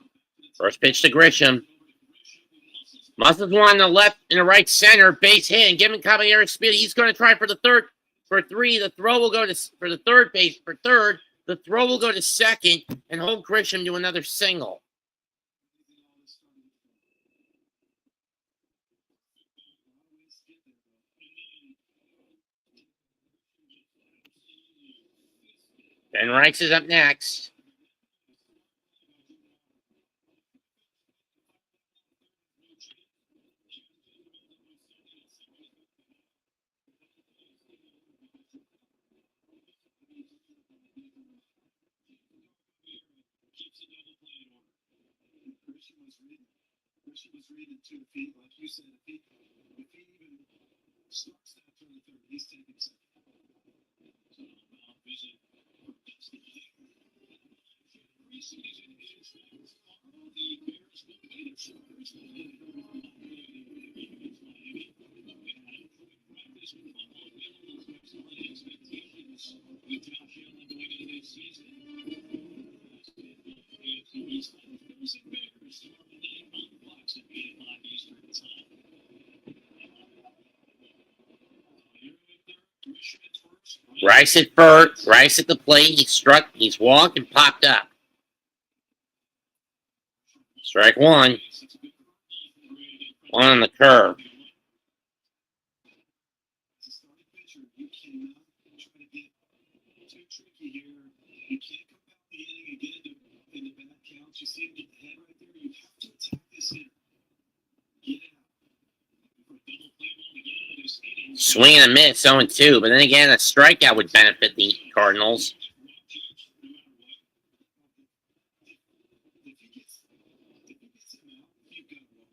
First pitch to Grisham. Muscles one on the left and the right center. Base hit and giving Caballero speed. He's going to try for the third. For 3, the throw will go to for the third base. For third, the throw will go to second and hold Grisham to another single. Ben Reichs is up next. traded to the feet, like you said, if he even starts that through the third, he's taking second. So now visit for Dusty. Preseason is tomorrow. The Bears will play their starters. Miami. Practice with football available to excellent expectations with Josh Allen going into this season. East Bears tomorrow night on Fox at 8 o'clock Eastern Time. Rice at first, Rice at the plate. He struck, he's walked and popped up. Strike one. On the curve. As a starting pitcher, you cannot try to get too tricky here. You can't come out the inning and get into bad counts. You see him get the head right there. You have to attack this hitter. Get out. Swing and a miss, 0-2. But then again, a strikeout would benefit the Cardinals. If he gets him out, you've got to walk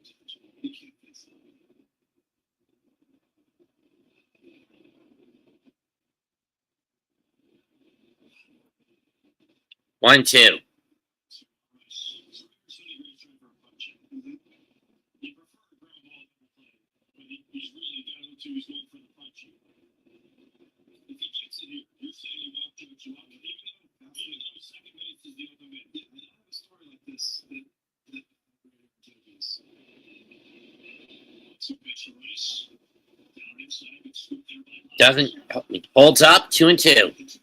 Judge. You can't face him. 1-2. Doesn't, holds up, 2-2.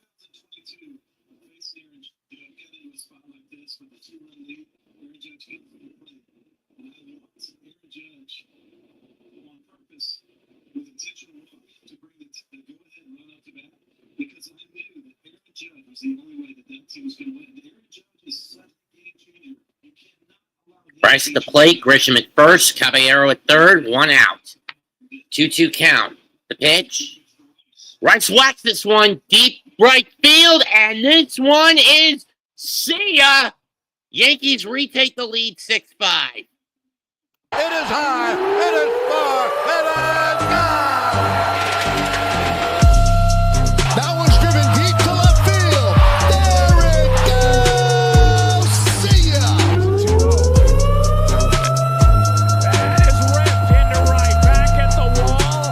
Rice at the plate, Grisham at first, Caballero at third, 1 out. 2-2 count. The pitch. Rice whacks this one deep right field, and this one is see ya. Yankees retake the lead 6-5. It is high, it is far, it is gone! That one's driven deep to left field. There it goes! See ya! That is ripped into right, back at the wall.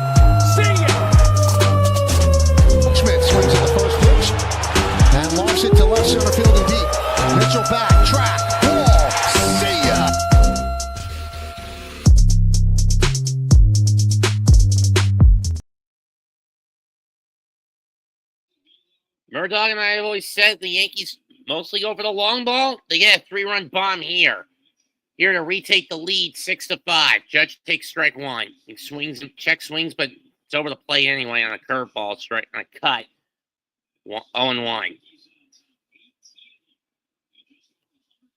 See ya! Schmidt swings at the first pitch and lofts it to left center field and deep. Mitchell back, track, ball, see ya! Murdoch and I have always said the Yankees mostly go for the long ball. They get a 3-run bomb here. Here to retake the lead 6-5. Judge takes strike one. He swings and check swings, but it's over the plate anyway on a curveball, strike on a cut. 0-1.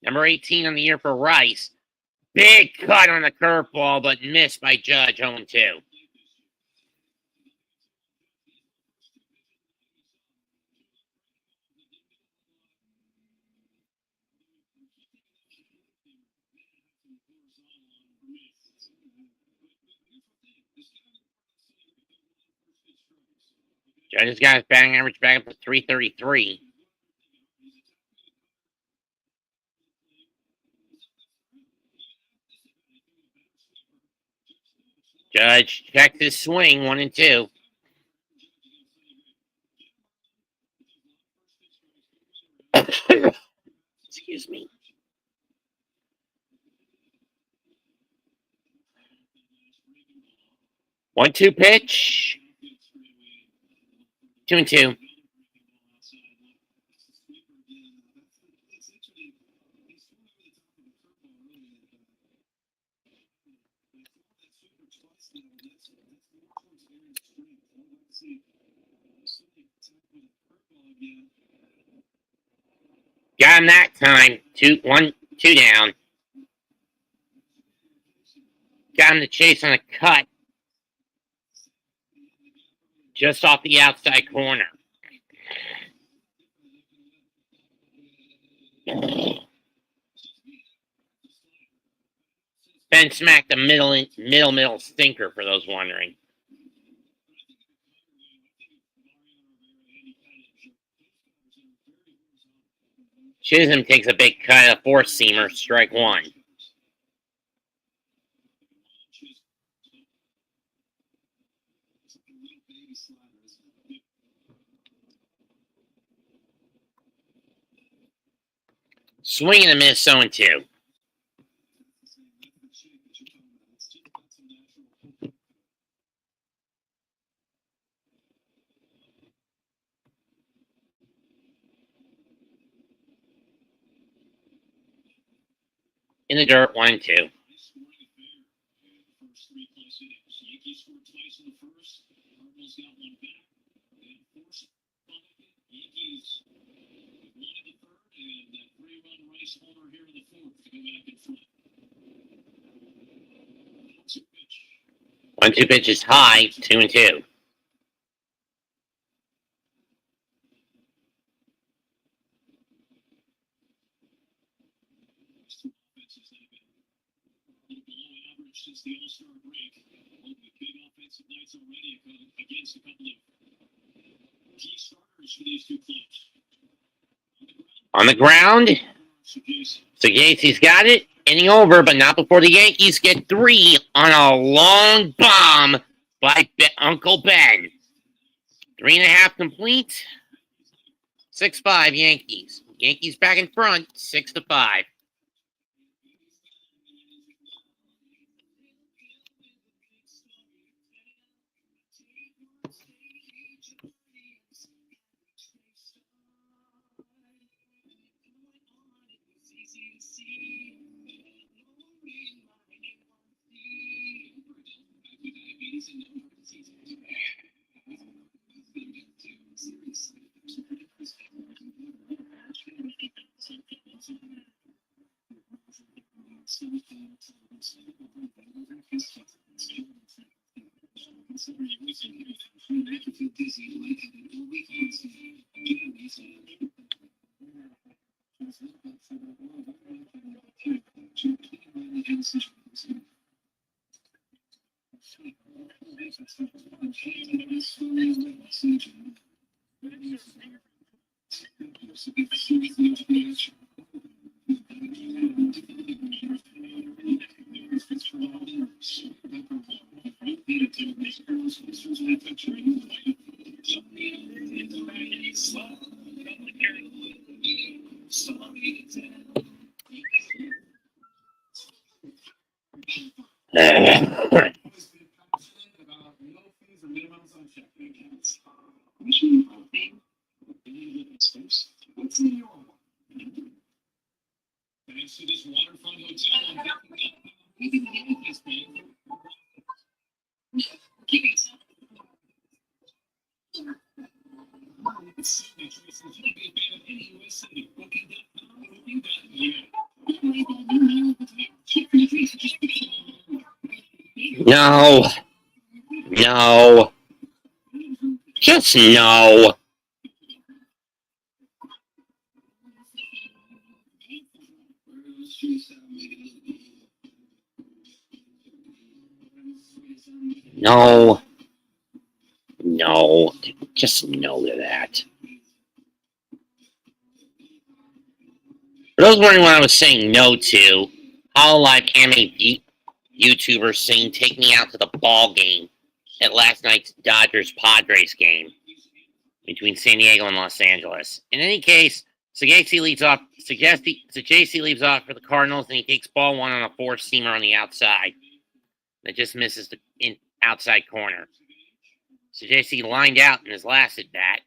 Number 18 on the year for Rice. Big cut on the curveball, but missed by Judge, 0-2. Judge has got his batting average back up to 333. Judge checks his swing, 1-2. Excuse me. One-two pitch. 2-2. Got him that time. 2 down. Got him to chase on a cut. Just off the outside corner. Ben smacked the middle stinker for those wondering. Chisholm takes a big cut of four-seamer, strike one. Swing and a miss, 0-2. In the dirt, 1-2. Yankees scored twice in the first. Cardinals got one back. And forced Yankees won in the third, and that 3-run Rice homer here in the fourth to go back in front. 1-2 pitch. 1-2 pitch is high, 2-2. Since the All-Star break, big offensive nights already against a couple of key starters for these two clubs. On the ground, Sagasi's got it. Inning over, but not before the Yankees get 3 on a long bomb by Uncle Ben. 3.5 complete. 6-5 Yankees. Yankees back in front, 6-5. Thanks to this waterfront hotel, No. No. Just no. No. No. Just no to that. For those wondering what I was saying no to, Hololive anime YouTubers saying take me out to the ball game at last night's Dodgers-Padres game between San Diego and Los Angeles. In any case, Sagasi leads off. Sagasi leads off for the Cardinals, and he takes ball one on a four-seamer on the outside that just misses the outside corner. Sagasi lined out in his last at bat.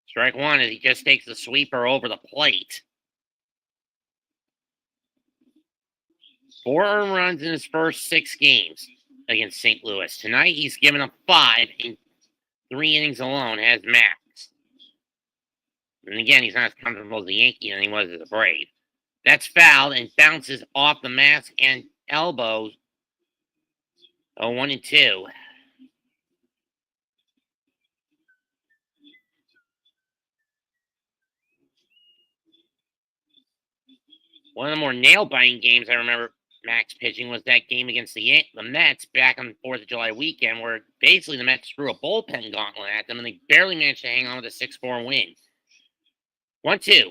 Strike one as he just takes the sweeper over the plate. 4 earned runs in his first 6 games against St. Louis. Tonight, he's given up 5 in 3 innings alone as Max. And again, he's not as comfortable as the Yankee than he was as a Brave. That's fouled and bounces off the mask and elbows. 1-2. One of the more nail-biting games I remember Max pitching was that game against the Mets back on the 4th of July weekend, where basically the Mets threw a bullpen gauntlet at them, and they barely managed to hang on with a 6-4 win. 1-2.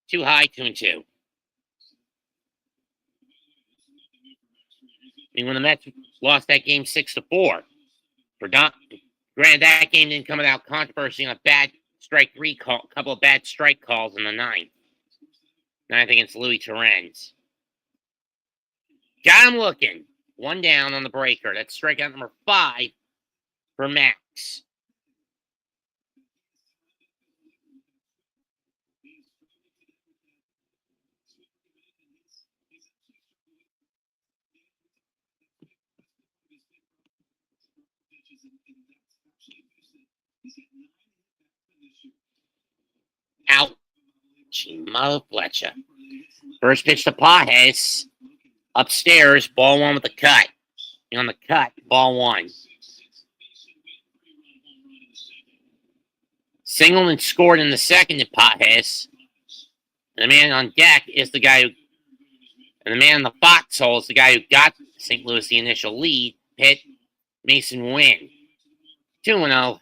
Too high, 2-2. I mean, when the Mets lost that game 6-4, granted, that game didn't come without controversy on a bad strike 3 call, a couple of bad strike calls in the ninth against Louis Torrens. Got him looking. 1 down on the breaker. That's strikeout number 5 for Max. Out. Mother Fletcher. First pitch to Pajes. Upstairs, ball 1 with the cut. And on the cut, ball 1. Singleton scored in the second to Pajes. And the man on deck is the guy who, and the man in the foxhole is the guy who got St. Louis the initial lead. Pitt, Mason Wynn. 2-0.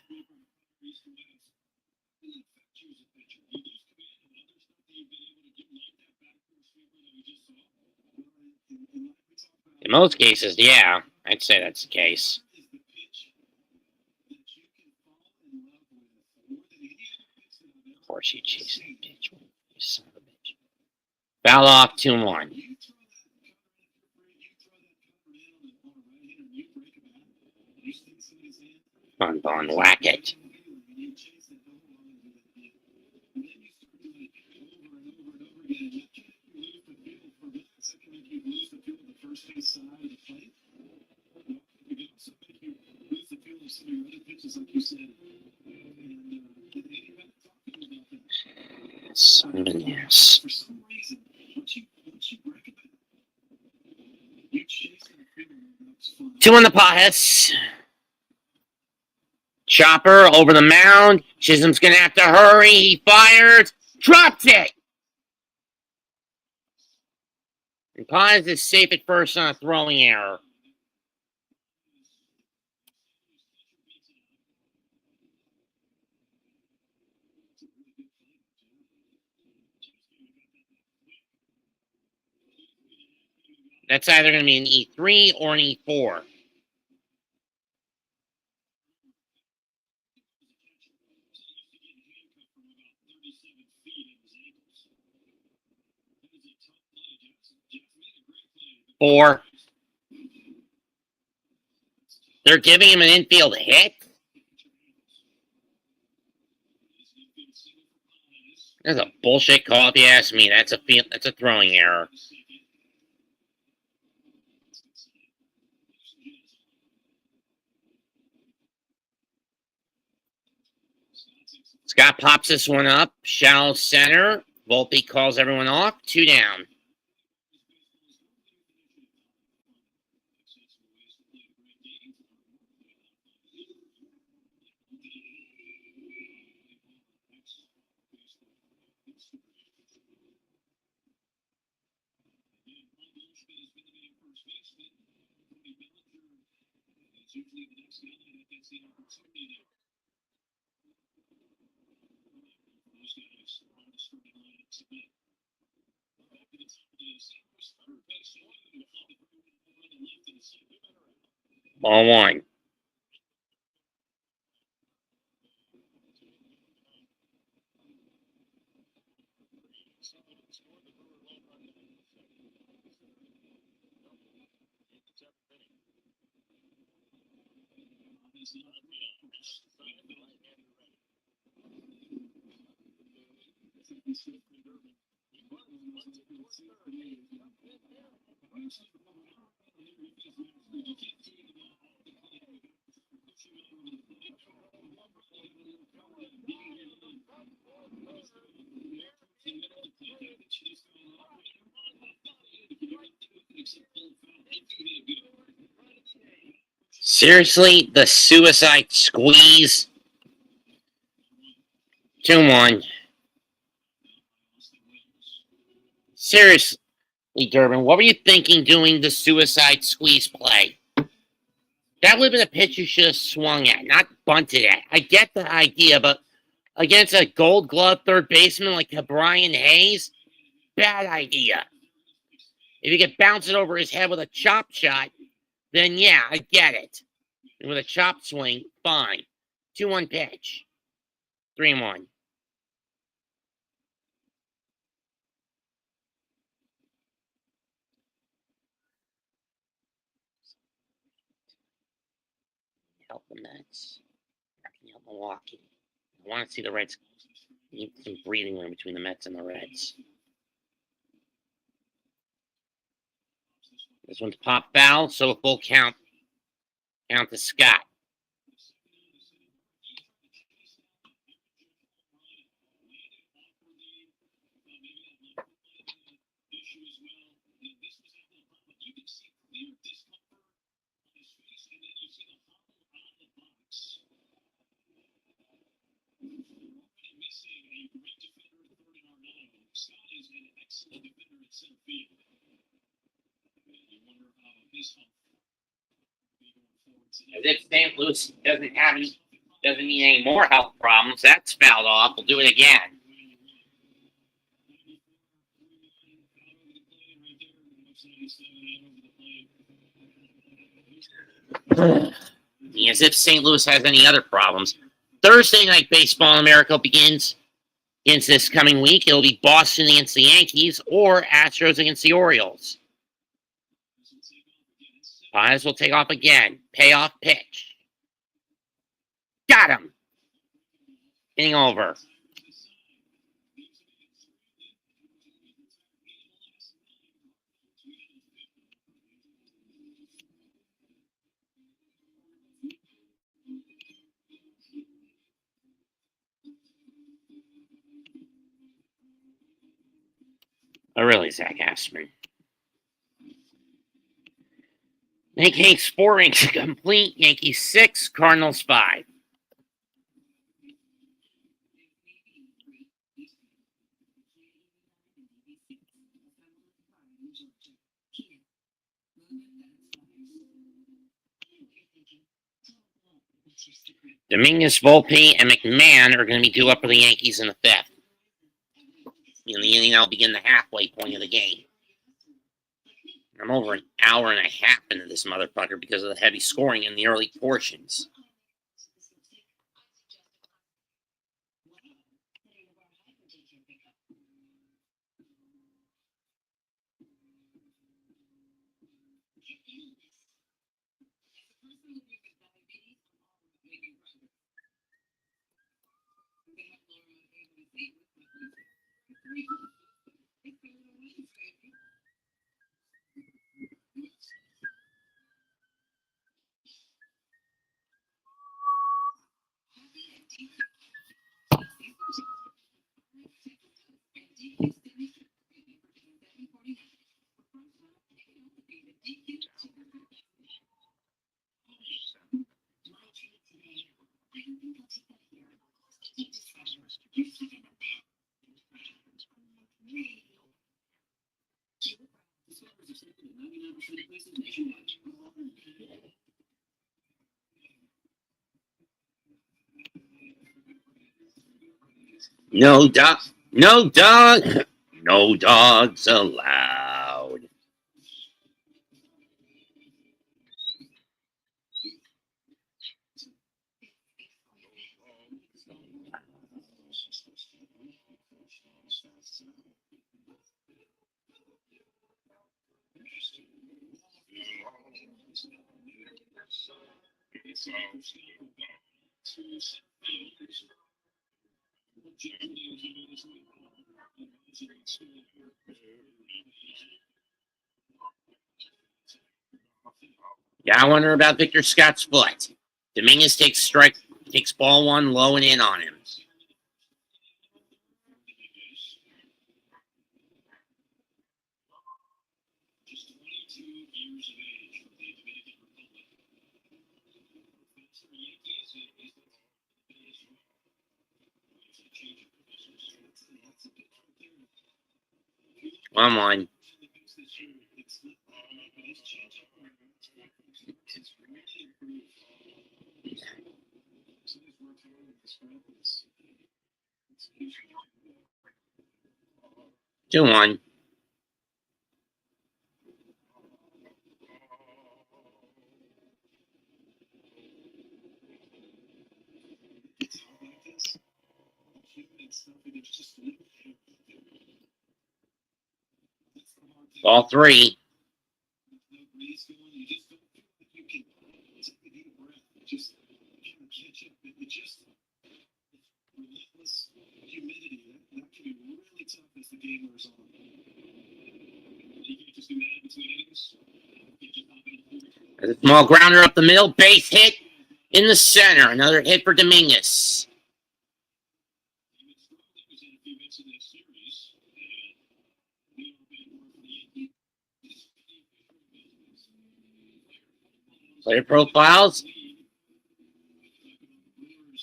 In most cases, yeah, I'd say that's the case. Of course, you chase that bitch. You son of a bitch. Foul off 2-1. Bon, whack it. Yes. 2 on the Pajes. Chopper over the mound. Chisholm's going to have to hurry. He fires. Drops it. And Pajes is safe at first on a throwing error. That's either going to be an E3 or an E4. Four. They're giving him an infield hit? That's a bullshit call if you ask me. That's a throwing error. Scott pops this one up. Shallow center. Volpe calls everyone off. 2 down. Ball 1. Seriously, the suicide squeeze. 2-1. Seriously, Durbin, what were you thinking doing the suicide squeeze play? That would have been a pitch you should have swung at, not bunted at. I get the idea, but against a Gold Glove third baseman like Brian Hayes, bad idea. If you could bounce it over his head with a chop shot, then yeah, I get it. And with a chop swing, fine. 2-1 pitch. 3-1. Help the Mets. Help Milwaukee. I want to see the Reds. Need some breathing room between the Mets and the Reds. This one's pop foul, so a full count. Count to Scott. As if St. Louis doesn't need any more health problems. That's fouled off. We'll do it again. As if St. Louis has any other problems. Thursday night baseball in America begins this coming week. It'll be Boston against the Yankees or Astros against the Orioles. Padres will take off again. Payoff pitch. Got him. Inning over. Oh, really, Zach Asman. Yankees 4 innings complete. Yankees 6, Cardinals 5. Dominguez, Volpe, and McMahon are going to be due up for the Yankees in the 5th. In the inning, that'll begin the halfway point of the game. I'm over an hour and a half into this motherfucker because of the heavy scoring in the early portions. No dogs allowed. Yeah, I wonder about Victor Scott's foot. Dominguez takes ball 1 low and in on him. 1-1. Two one. Ball 3. There's a small grounder up the middle. Base hit in the center. Another hit for Dominguez. Player profiles.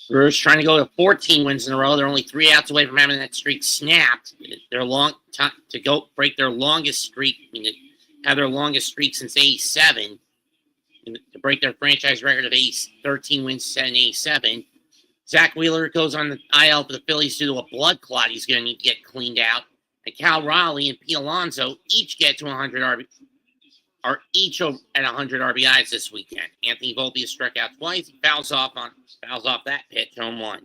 Brewers trying to go to 14 wins in a row. They're only 3 outs away from having that streak snapped. Their long time to go break their longest streak. Have their longest streak since '87. To break their franchise record of 13 wins set in '87. Zach Wheeler goes on the IL for the Phillies due to a blood clot. He's going to need to get cleaned out. And Cal Raleigh and Pete Alonso each get to 100 RBIs. Are each at 100 RBIs this weekend. Anthony Volpe has struck out twice. He fouls off that pitch, home run.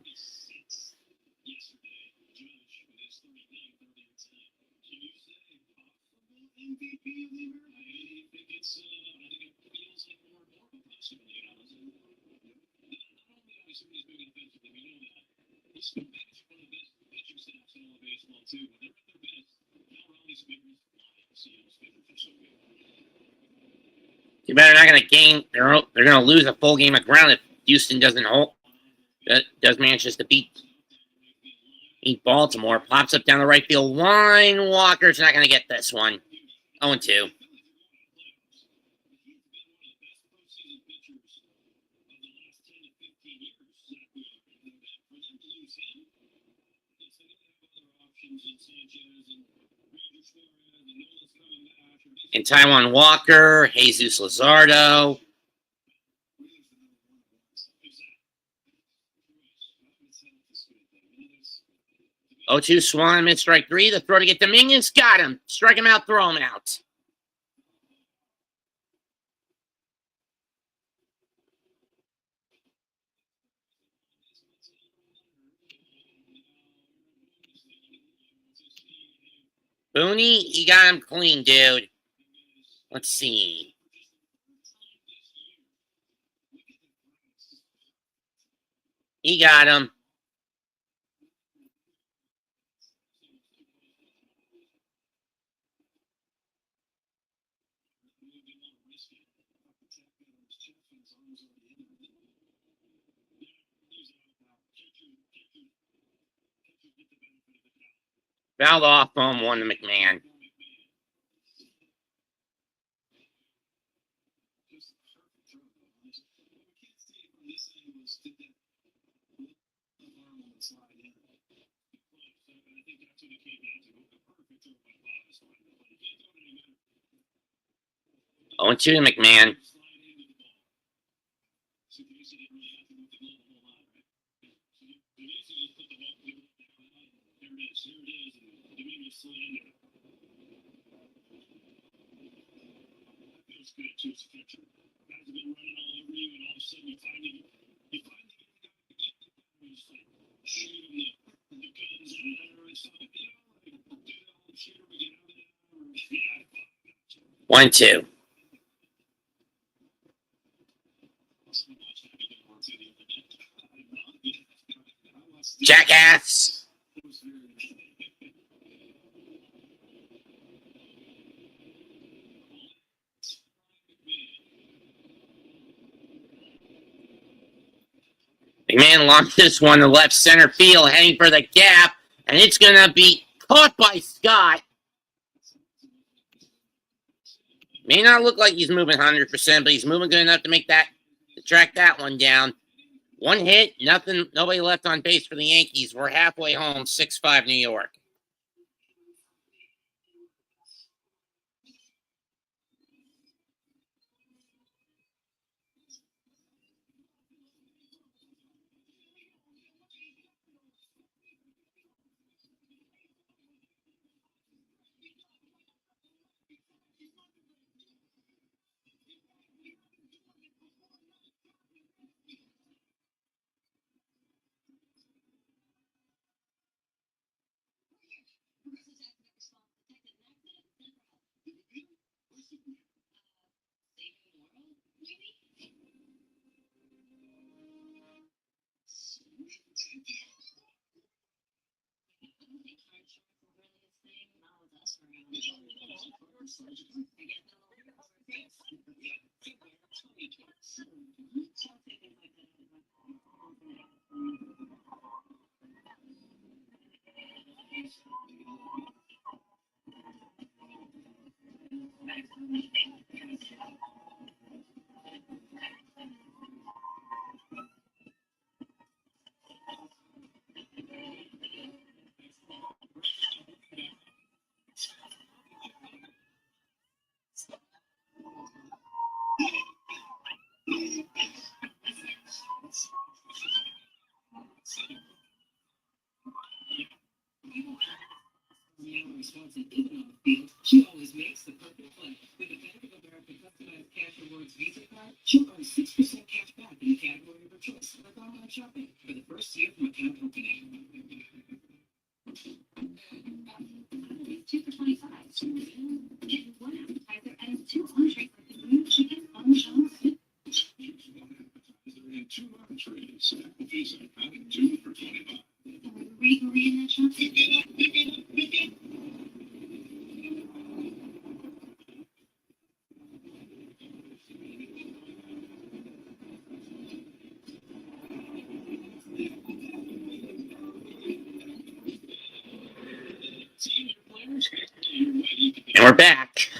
You better not going to gain. They're going to lose a full game of ground if Houston does manages to beat Baltimore. Pops up down the right field line. Walker's not going to get this one. 0-2. And Taiwan Walker, Jesus Luzardo. 0-2 Swan, mid strike 3. The throw to get Dominguez. Got him. Strike him out, throw him out. Booney, he got him clean, dude. Let's see. He got him. Fouled off home 1 to McMahon. Oh, 2 to McMahon. One, two. Jackass. McMahon launched this one to left center field, heading for the gap, and it's going to be caught by Scott. May not look like he's moving 100%, but he's moving good enough to track that one down. One hit, nothing, nobody left on base for the Yankees. We're halfway home, 6-5 New York. She always makes the perfect play. With the Bank of America customized cash rewards Visa card, she'll earn 6% cash back in the category of her choice, like online shopping, for the first year from account opening. 2 for 25. Get one appetizer and 2 entrees with the new chicken parmesan. And 2 entrees. Applebee's and 2 for 25. Gregory in that shop. And we're back.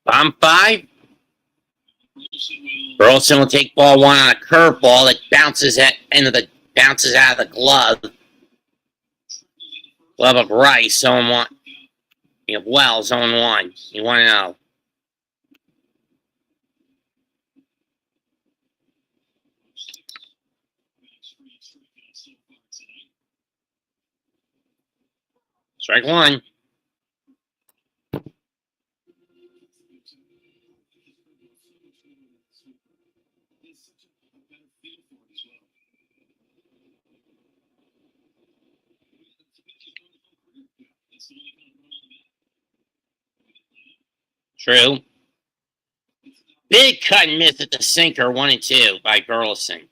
Bomb 5. Burleson will take ball 1 on a curveball that bounces out of the glove. Glove of Rice, 0-1. You have Wells, 0-1. You 1-0. Strike 1. True. Big cut and miss at the sinker, 1-2 by Burleson.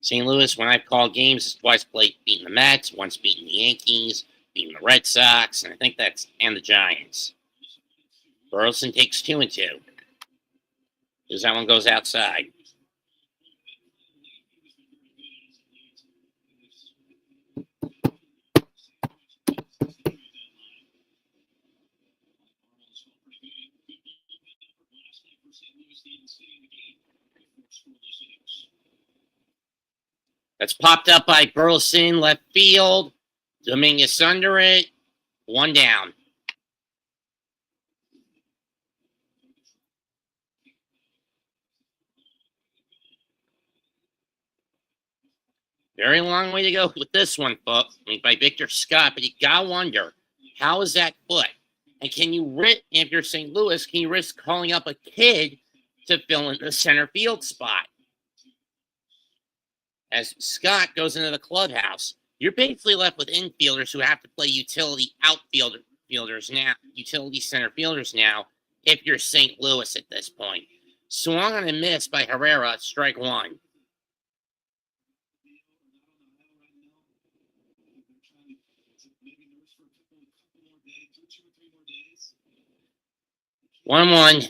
St. Louis, when I've called games, has twice beaten the Mets, once beaten the Yankees, beaten the Red Sox, and I think and the Giants. Burleson takes 2-2. Because that one goes outside. That's popped up by Burleson, left field. Dominguez under it. 1 down. Very long way to go with this one, folks. By Victor Scott, but you gotta wonder, how is that foot? And can you risk, if you're St. Louis, can you risk calling up a kid to fill in the center field spot? As Scott goes into the clubhouse, you're basically left with infielders who have to play utility outfielders now, utility center fielders now, if you're St. Louis at this point. Swung on a miss by Herrera, strike 1. One.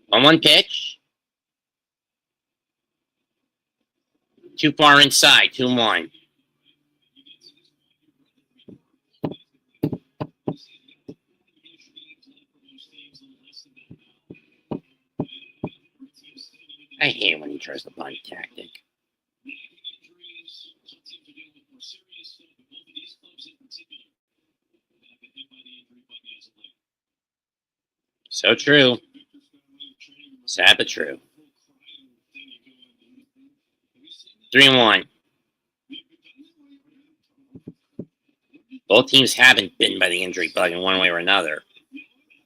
One pitch. Too far inside, 2-1. I hate when he tries the bunt tactic. So true. Sad but true. 3-1. Both teams haven't been by the injury bug in one way or another.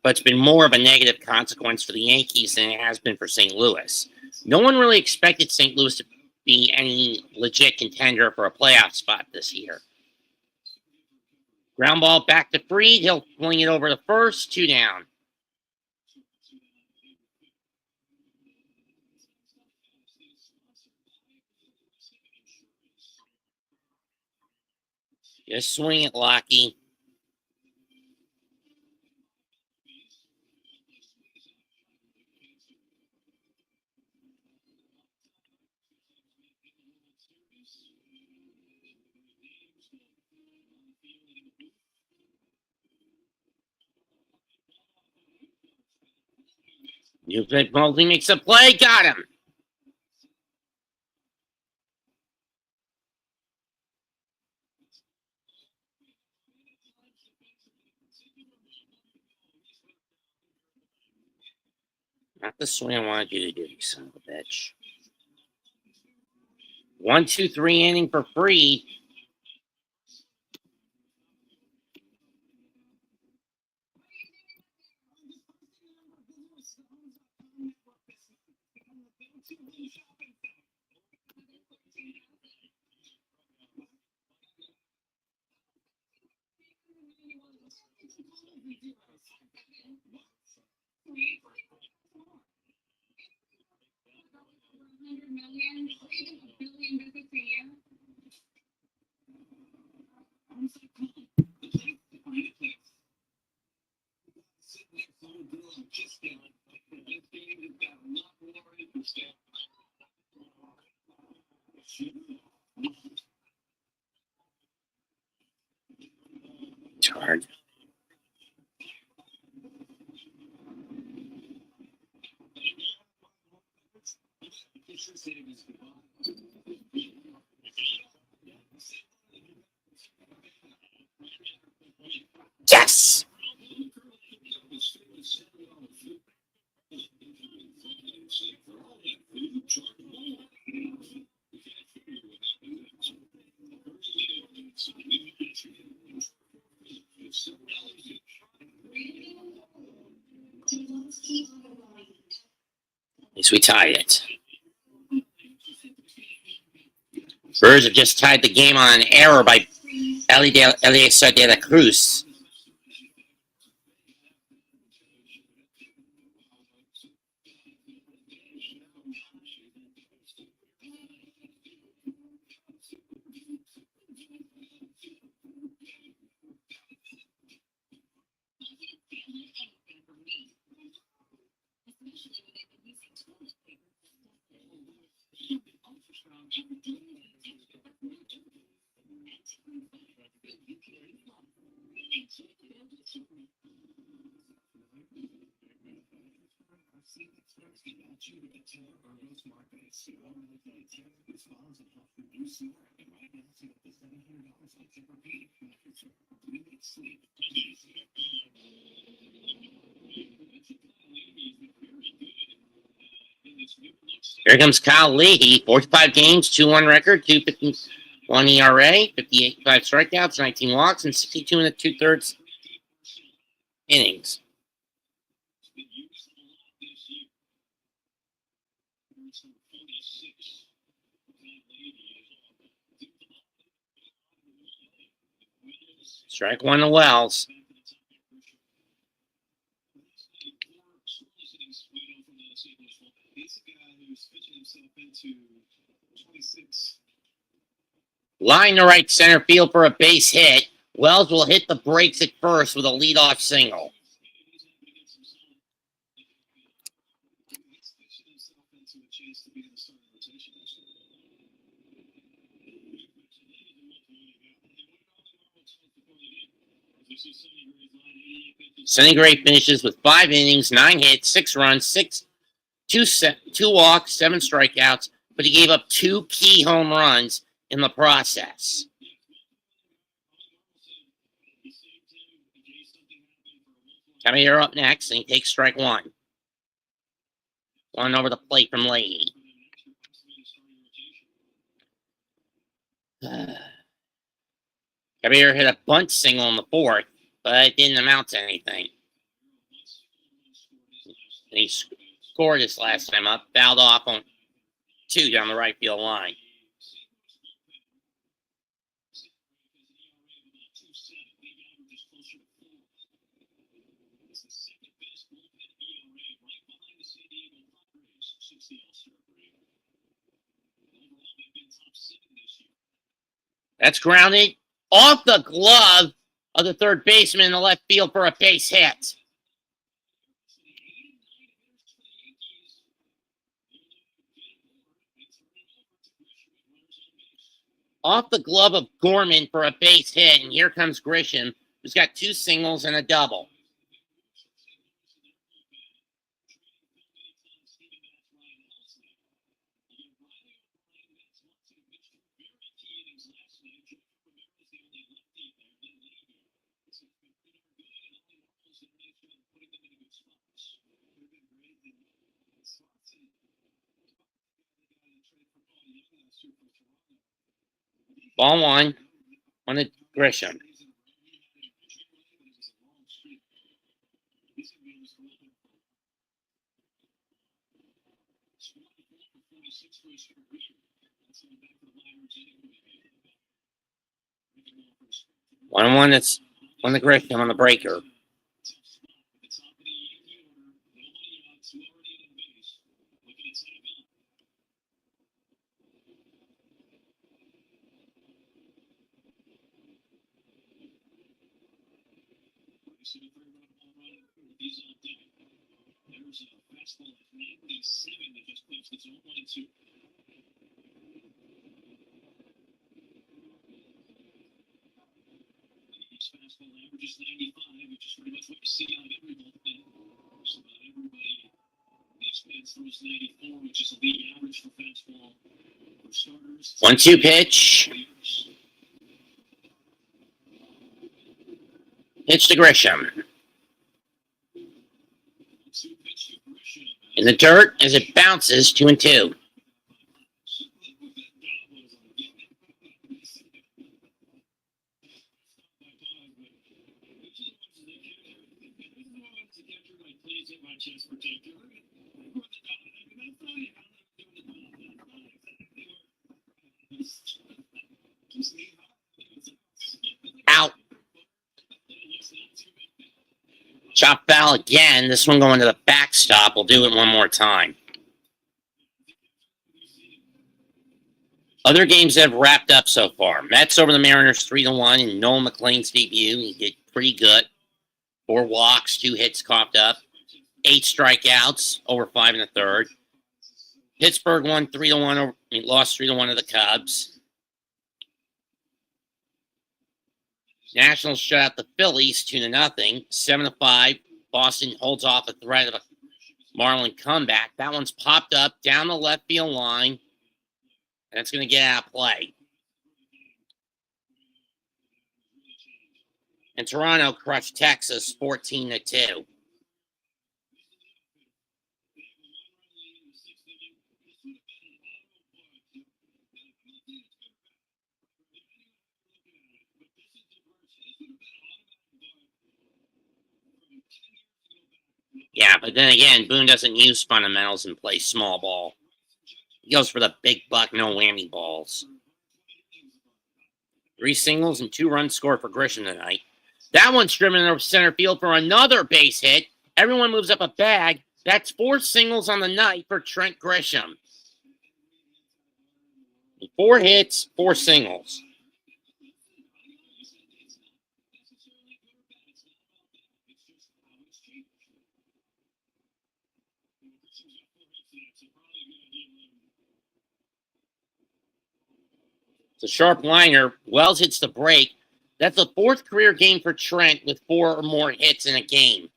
but it's been more of a negative consequence for the Yankees than it has been for St. Louis. No one really expected St. Louis to be any legit contender for a playoff spot this year. Ground ball back to Fried. He'll fling it over the first, 2 down. Just swing it, Lockie. New Flip Mosley makes a play. Got him. Not the swing I wanted you to do, you son of a bitch. 1, 2, 3 inning for free. It's hard. Yes! Yes, we tied it. Brewers have just tied the game on an error by Eliezer de la Cruz. Here comes Kyle Leahy, 45 games, 2-1 record, 2.51 ERA, 58 5 strikeouts, 19 walks, and 62 and 2/3 innings. Strike 1 to Wells. Line to right center field for a base hit. Wells will hit the brakes at first with a leadoff single. Sonny Gray finishes with 5 innings, 9 hits, 6 runs, 2 walks, 7 strikeouts, but he gave up 2 key home runs in the process. Caballero up next, and he takes strike 1. 1 over the plate from Leahy. Caballero hit a bunt single in the 4th, but it didn't amount to anything. And he scored his last time up, fouled off on 2 down the right field line. That's grounded off the glove of the third baseman in the left field for a base hit. Off the glove of Gorman for a base hit, and here comes Grisham, who's got 2 singles and a double. Ball 1 on the Grisham. One one that's on the Grisham on the breaker. One two pitch. Pitch to Grisham. In the dirt as it bounces 2-2. Out. Chop foul again. This one going to the backstop. We'll do it one more time. Other games that have wrapped up so far. Mets over the Mariners 3-1 in Noel McLean's debut. He did pretty good. 4 walks, 2 hits coughed up. 8 strikeouts, over 5 in the third. Pittsburgh won 3-1. Lost 3-1 to the Cubs. Nationals shut out the Phillies 2-0, 7-5. Boston holds off a threat of a Marlin comeback. That one's popped up down the left field line, and it's going to get out of play. And Toronto crushed Texas 14-2. Yeah, but then again, Boone doesn't use fundamentals and plays small ball. He goes for the big buck, no whammy balls. 3 singles and 2 runs scored for Grisham tonight. That one's driven over center field for another base hit. Everyone moves up a bag. That's 4 singles on the night for Trent Grisham. 4 hits, 4 singles. It's a sharp liner. Wells hits the break. That's the 4th career game for Trent with 4 or more hits in a game.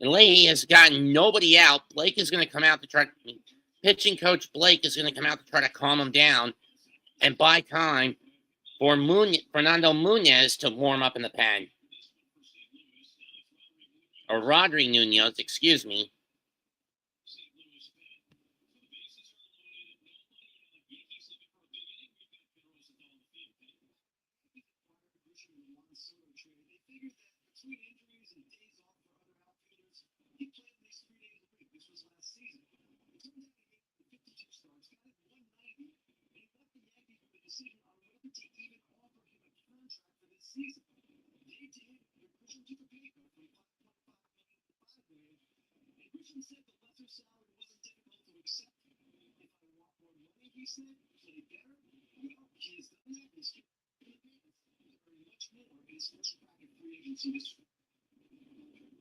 And Leahy has gotten nobody out. Blake is going to come out to try. Pitching coach Blake is going to come out to try to calm him down and buy time for Fernando Munoz to warm up in the pen. Or Rodri Munoz, excuse me. season. They did. Grisham took a pay cut from $5.5 million to $5 million. And Grisham said the lesser salary wasn't difficult to accept. If I want more money, he said, play better. Well, he has done that. He's given advance. Very much more in his first crack at free agency this year.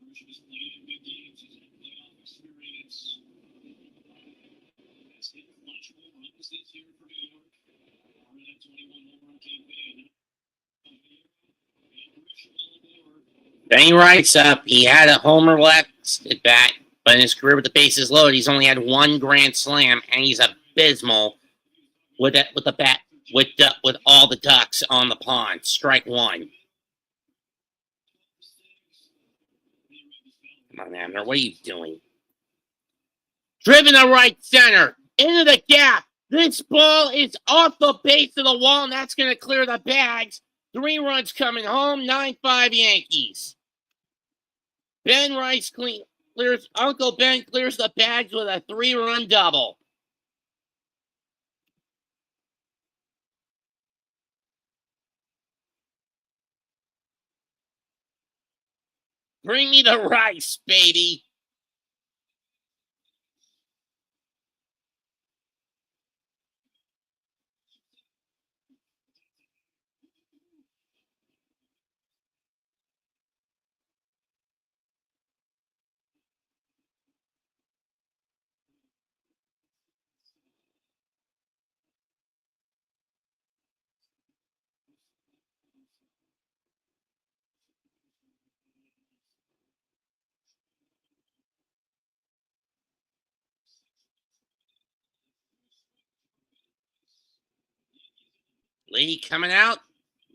Grisham has played in big games. He's had playoff experience. Has hit much more runs this year for New York. Part of that 21 home run campaign. Then he writes up, he had a homer left at bat, but in his career with the bases loaded, he's only had one grand slam, and he's abysmal with the bat with all the ducks on the pond. Strike one. Come on, Abner, what are you doing? Driven to right center, into the gap. This ball is off the base of the wall, and that's going to clear the bags. 3 runs coming home, 9-5 Yankees. Ben Rice clears. Uncle Ben clears the bags with a 3-run double. Bring me the rice, baby. Lee coming out.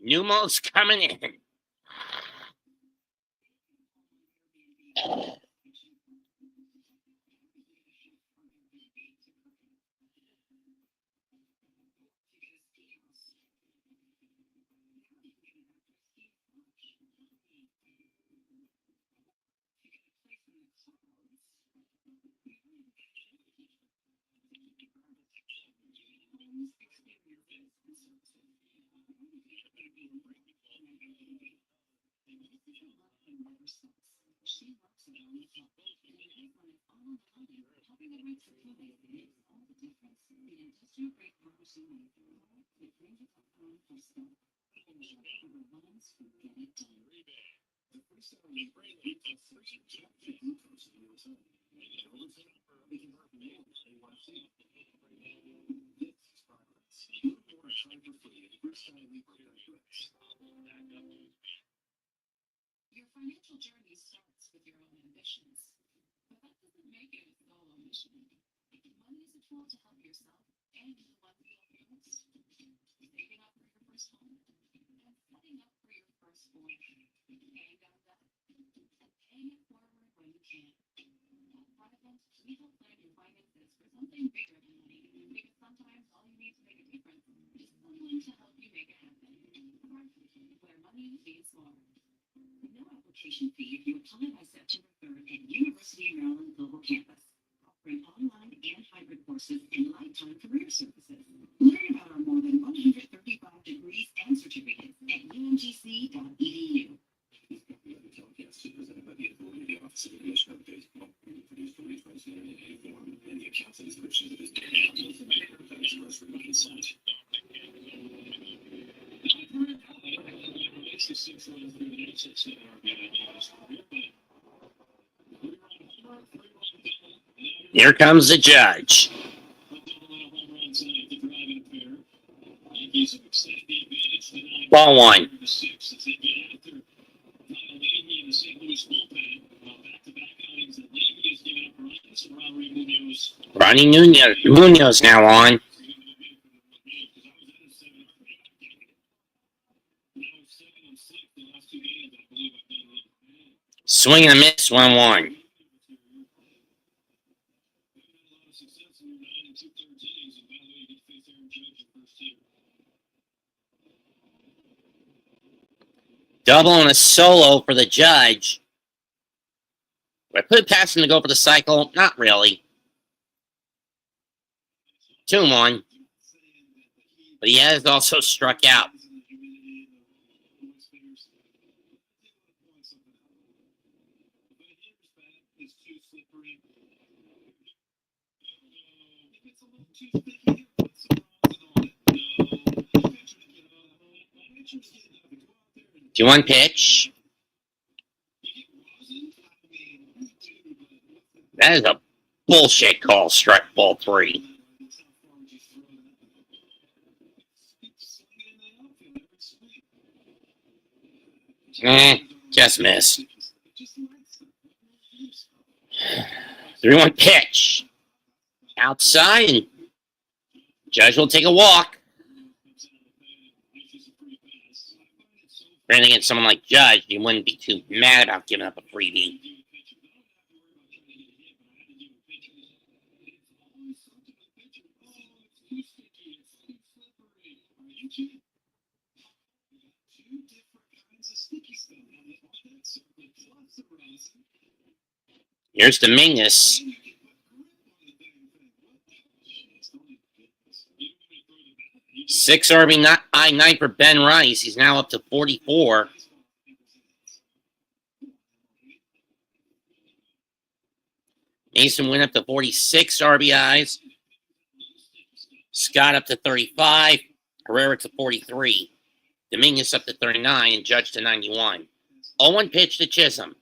Numo's coming in. Your financial journey starts with your own ambitions, but that doesn't make it a solo mission. Money is a tool to help yourself and the ones you love most. Saving up for your first home and setting up for your first born. Paying down debt and paying it forward when you can. At Private, we help plan your finances for something bigger than money, because sometimes all you need to make a difference is someone to help you make it happen. Where money means more. No application fee if you apply by September 3rd at University of Maryland Global Campus, offering online and hybrid courses and lifetime career services. Learn about our more than 135 degrees and certificates at umgc.edu. Telecast is presented by the authority of the Office of Commissioner of Baseball, and produced for retransmitted in any form, and the accounts and descriptions of this consent. Here comes the judge. Ball one. Ronnie Munoz now on. Swing and a miss, 1-1. Double and a solo for the judge. I put it past him to go for the cycle. Not really. 2-1. But he has also struck out. something out. But here's bad. It's too slippery. If it's a little too sticky, put some rosin on it. No. Pitchers get out. Go out there and Do you want pitch? you get rosin. I mean, you do, but what's the That is a bullshit call. Strike ball 3. that's how far would you throw that? Keep swinging in the outfield every swing. Just missed. Just likes it. 3-1 pitch. Outside, and Judge will take a walk. Ran against someone like Judge, you wouldn't be too mad about giving up a freebie. Here's Dominguez. 6 RBI 9 for Ben Rice. He's now up to 44. Mason went up to 46 RBIs. Scott up to 35. Herrera to 43. Dominguez up to 39 and Judge to 91. 0-1 pitch to Chisholm.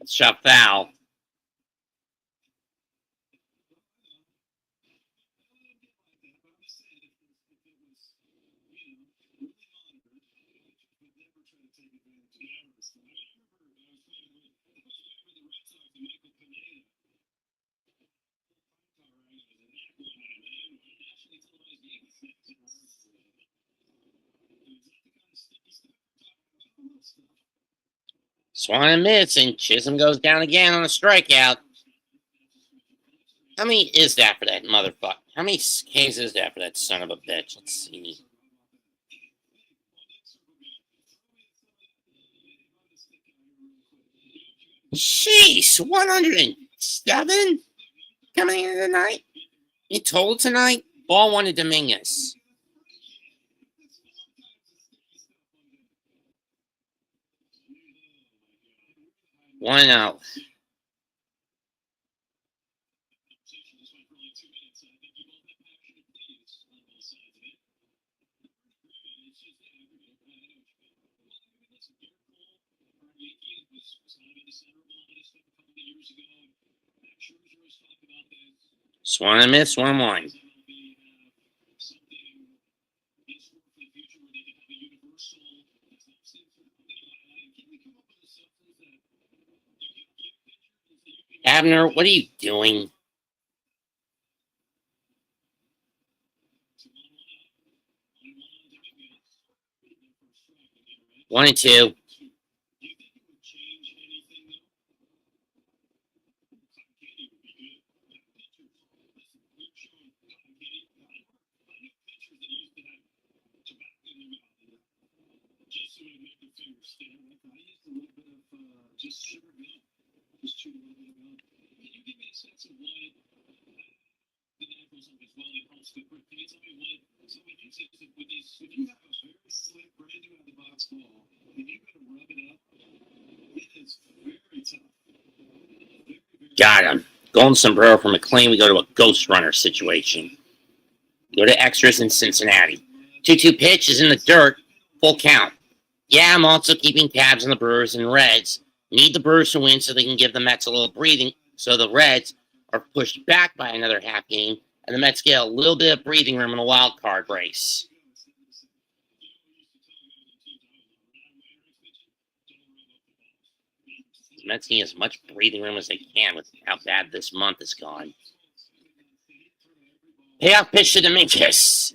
Let's shot foul. Swan admits, and Chisholm goes down again on a strikeout. How many is that for that motherfucker? How many Ks is that for that son of a bitch? Let's see. Jeez, 107 coming into the night. You told tonight. Ball 1 to Dominguez. 1-0. Swan and miss, 1-1. Abner, what are you doing? 1-2. Got him. Golden sombrero for McLean. We go to a ghost runner situation. Go to extras in Cincinnati. 2-2 pitch is in the dirt. Full count. Yeah, I'm also keeping tabs on the Brewers and Reds. Need the Brewers to win so they can give the Mets a little breathing. So the Reds are pushed back by another half game, and the Mets get a little bit of breathing room in a wild card race. The Mets need as much breathing room as they can with how bad this month has gone. Payoff pitch to Dominguez.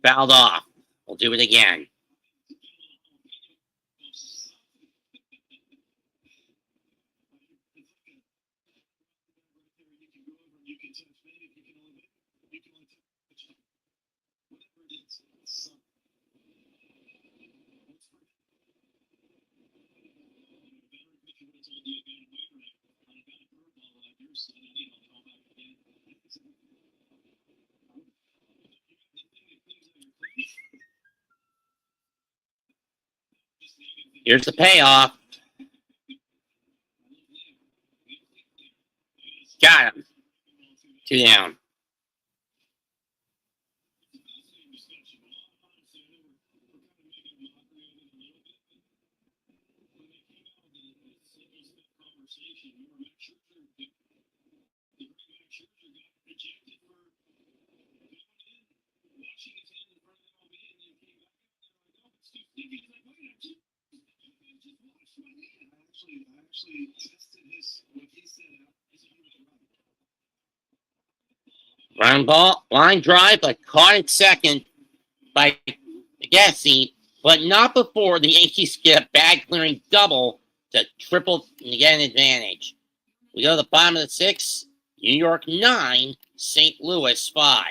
Fouled off. We'll do it again. Here's the payoff. Got him. 2 down. I actually tested what he said out. Round ball, line drive, but caught it second by Agassi, but not before the Yankees get a bag clearing double to triple and get an advantage. We go to the bottom of the 6th. New York 9, St. Louis 5.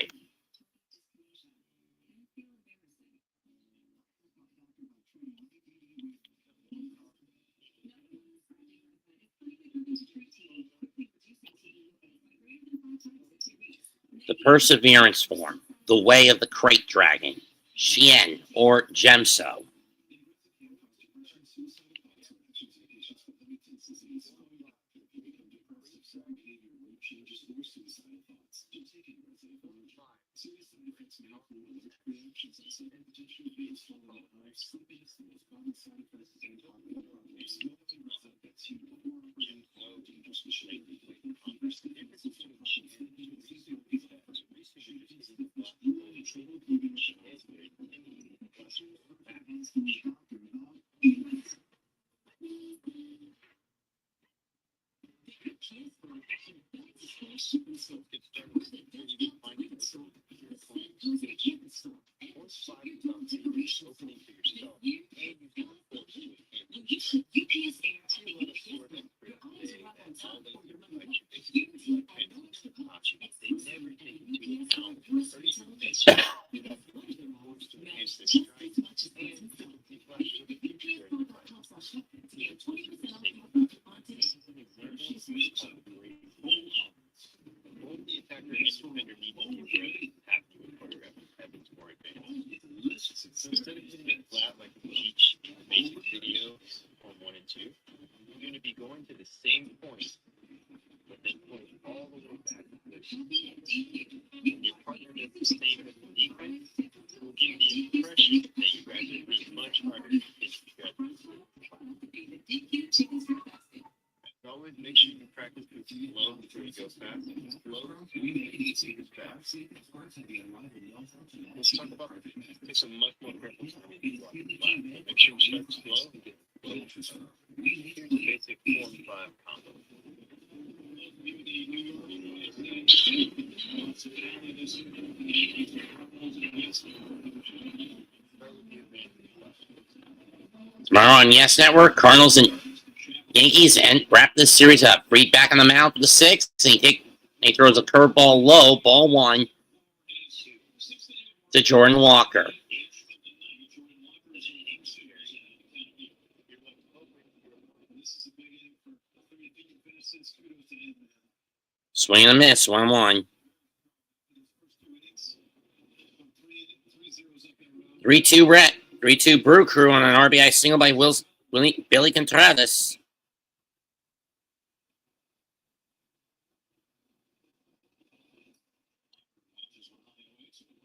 The Perseverance form, the way of the crate dragon, Shien or Gemso. Instead of hitting it flat like each basic video on 1 and 2, you're going to be going to the same point, but then pulling all the way back to the your partner does the same with the defense. It will give the impression that you guys are really much harder than you guys. Always make sure you practice with slow before you go fast. Slow, it's fast. Let's talk about it's a much more careful time. Make sure you start slow and get slow. Here's the basic 4 and 5 combo. Tomorrow on Yes Network, Cardinals and Yankees and wrap this series up. Reed back on the mound for the 6th. He throws a curveball low, ball 1 to Jordan Walker. Swing and a miss, 1-1. 3-2 Rhett. 3-2 Brew Crew on an RBI single by Billy Contreras.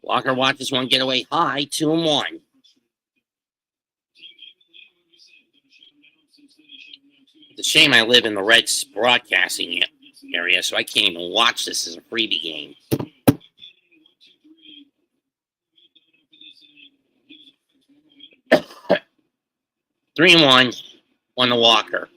Walker watches one get away high, 2-1. It's a shame I live in the Reds broadcasting area, so I can't even watch this as a freebie game. Three and one to Walker.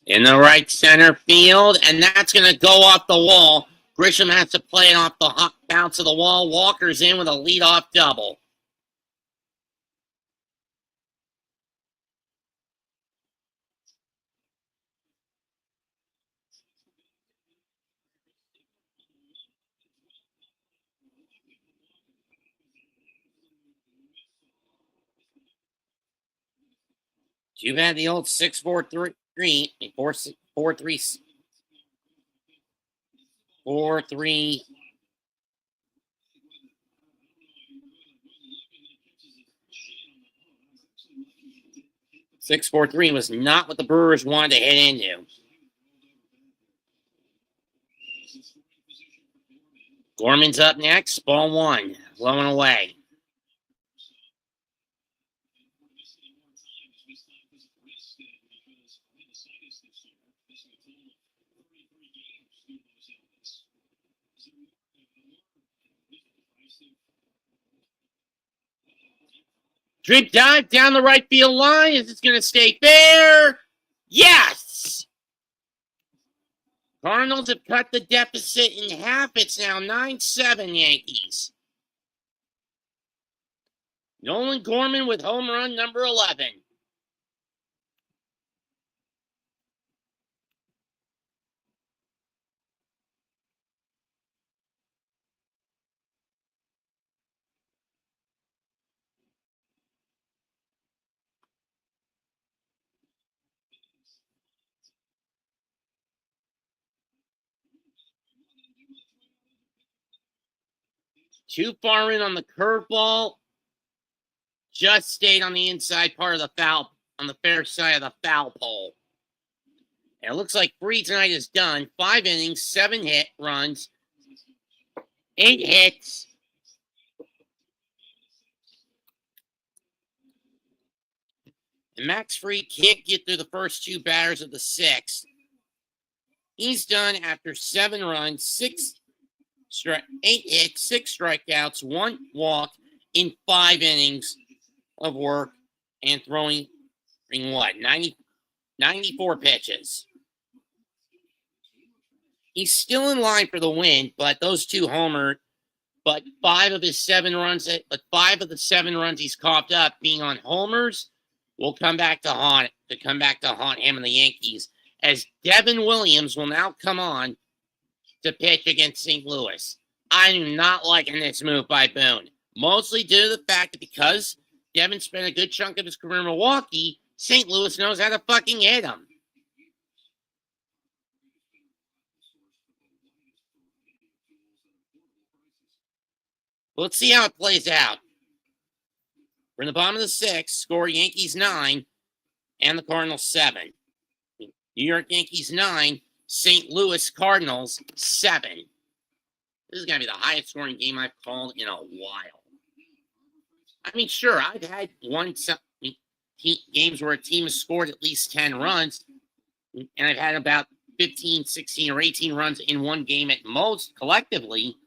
In the right center field, and that's going to go off the wall. Grisham has to play it off the bounce of the wall. Walker's in with a leadoff double. Too bad the old 6-4-3 4-3 6-4-3 was not what the Brewers wanted to hit into. Gorman's up next. Ball one. Low and away. Drip dive down the right field line. Is it going to stay fair? Yes! Cardinals have cut the deficit in half. It's now 9-7 Yankees. Nolan Gorman with home run number 11. Too far in on the curveball. Just stayed on the inside part of the foul, on the fair side of the foul pole. And it looks like Free tonight is done. 5 innings, 7 hit runs, 8 hits. And Max Free can't get through the first 2 batters of the 6th. He's done after 7 runs, 8 hits, 6 strikeouts, 1 walk in 5 innings of work and throwing 94 pitches. He's still in line for the win, but those 2 homered. But 5 of the 7 runs he's coughed up being on homers will come back to haunt him and the Yankees, as Devin Williams will now come on to pitch against St. Louis. I do not like this move by Boone, mostly due to the fact that because Devin spent a good chunk of his career in Milwaukee, St. Louis knows how to fucking hit him. Let's see how it plays out. We're in the bottom of the 6th, score Yankees 9 and the Cardinals 7. New York Yankees 9, St. Louis Cardinals 7. This is going to be the highest scoring game I've called in a while. I mean, sure, I've had games where a team has scored at least 10 runs, and I've had about 15, 16, or 18 runs in one game at most collectively.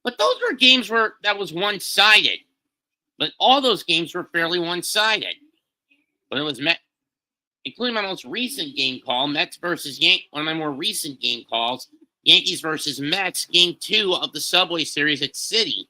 But those were games where that was one-sided. But all those games were fairly one-sided. But it was including my most recent game call, Mets versus one of my more recent game calls, Yankees versus Mets, Game 2 of the Subway Series at Citi.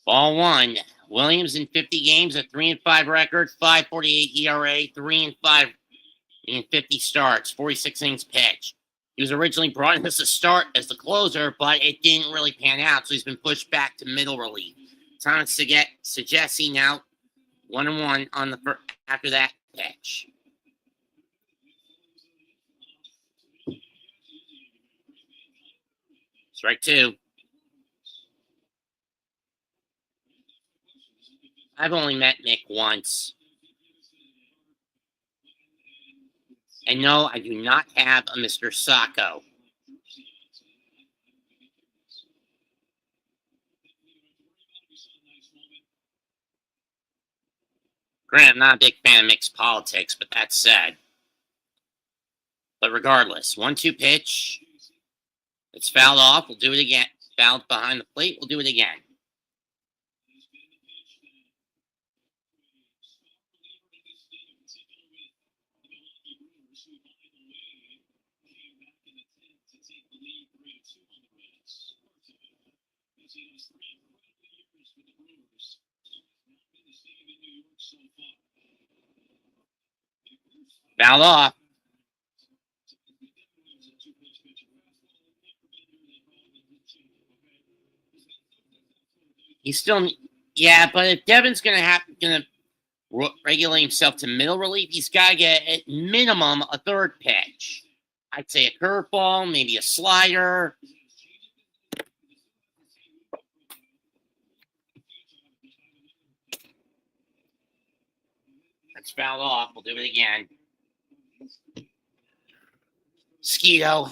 Ball one. Williams in 50 games, a 3-5 record, 5.48 ERA, 3-5 in 50 starts, 46 innings pitched. He was originally brought in as the closer, but it didn't really pan out, so he's been pushed back to middle relief. Thomas Sagesi now 1-1 on the after that pitch. Strike 2. I've only met Mick once. And no, I do not have a Mr. Sacco. Granted, I'm not a big fan of mixed politics, but that said. But regardless, 1-2 pitch. It's fouled off. We'll do it again. Fouled behind the plate. We'll do it again. Fouled off. He's still, yeah, but if Devin's gonna regulate himself to middle relief, he's gotta get at minimum a third pitch. I'd say a curveball, maybe a slider. That's fouled off. We'll do it again. Skeeto.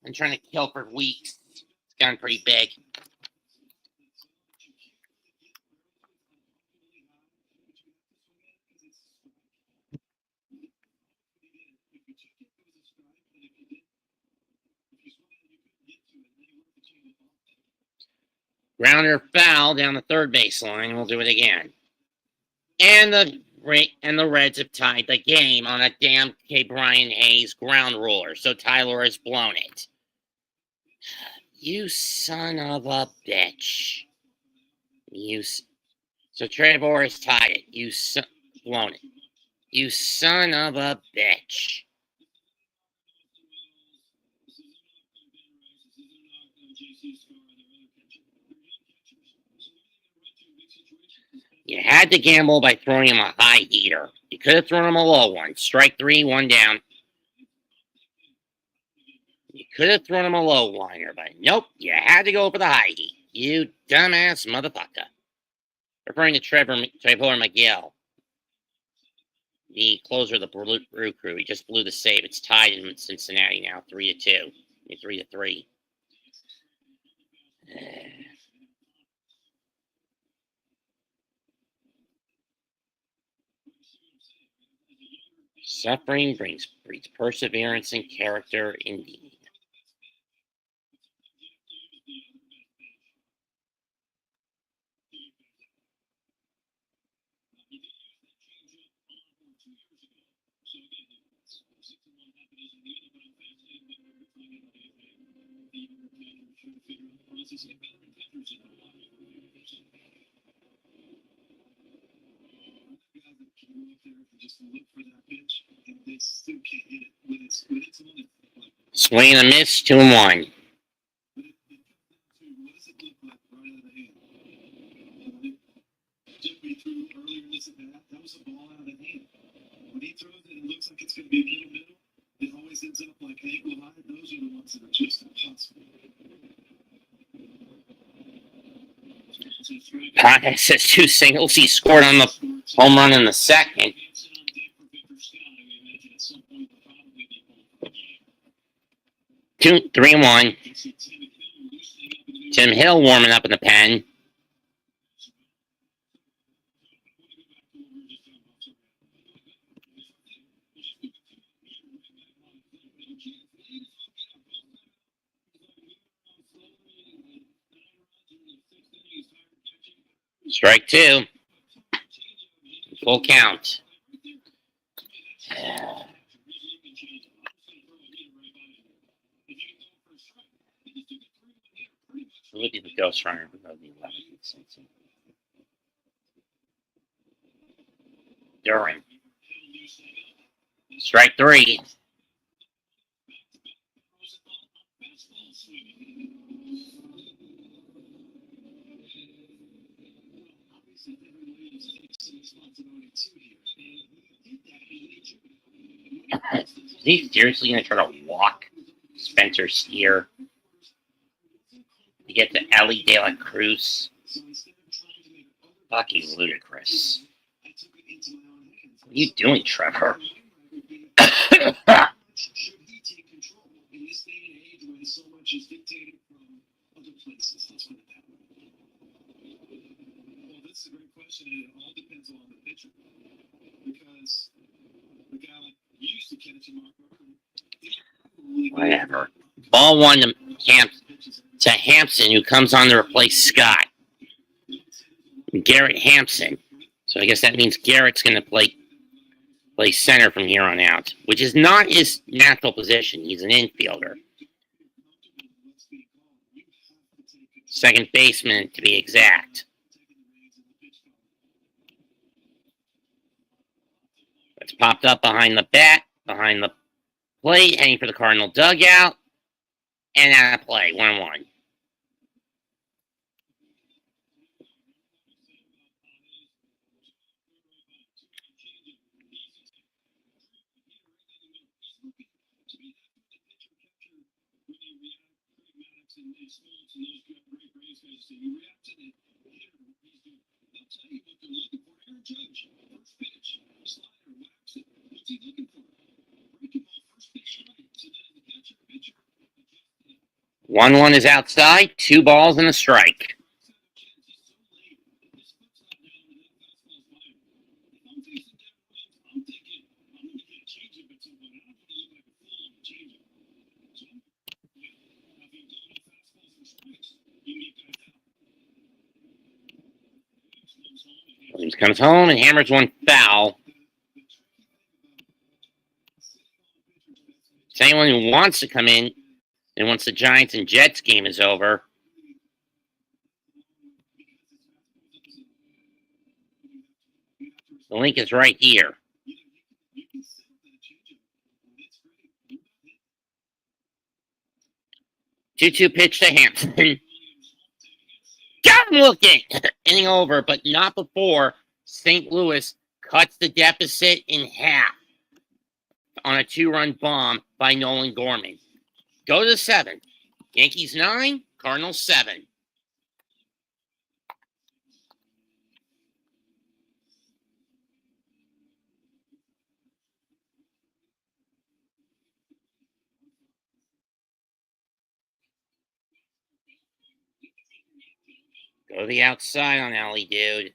Been trying to kill for weeks. It's gotten pretty big. Grounder foul down the third baseline. We'll do it again. And the Reds have tied the game on a damn K. Brian Hayes ground ruler. So Tyler has blown it. You son of a bitch. So Trevor has tied it. Blown it. You son of a bitch. You had to gamble by throwing him a high heater. You could have thrown him a low one. Strike 3, 1 down. You could have thrown him a low liner, but nope. You had to go for the high heat. You dumbass motherfucker. Referring to Trevor McGill, the closer of the Brew Crew. He just blew the save. It's tied in Cincinnati now, 3-2. 3-3. Suffering breeds perseverance and character indeed. Swing and a miss, 2-1. That was a ball out of the hand. When he throws it, it looks like it's going to be middle. It always ends up like ankle high. Those are the ones that are just impossible. It says 2 singles. He scored on the home run in the second. Two, 3-1. Tim Hill warming up in the pen. Strike 2. Full count. Look at the Ghost Runner. Duran. Strike 3. Is he seriously going to try to walk Spencer Steer to get to Ellie De La Cruz? Fucking ludicrous. What are you doing, Trevor? Should he take control in this day and age when so much is dictated from other places? Let's put it that way. question, and it all depends on the pitcher. Because the guy like used to catch him off. Whatever. Ball one to Hampson, who comes on to replace Scott. Garrett Hampson. So I guess that means Garrett's going to play center from here on out, which is not his natural position. He's an infielder. Second baseman, to be exact. It's popped up behind the bat, behind the plate, heading for the Cardinal dugout, and out of play, 1-1. One is outside, 2 balls and a strike. Williams comes home and hammers one foul. To anyone who wants to come in and once the Giants and Jets game is over, the link is right here. 2-2 pitch to Hampson. Got him looking! Inning over, but not before St. Louis cuts the deficit in half on a 2-run bomb by Nolan Gorman. Go to the 7th. Yankees 9, Cardinals 7. Go to the outside on Alley, dude.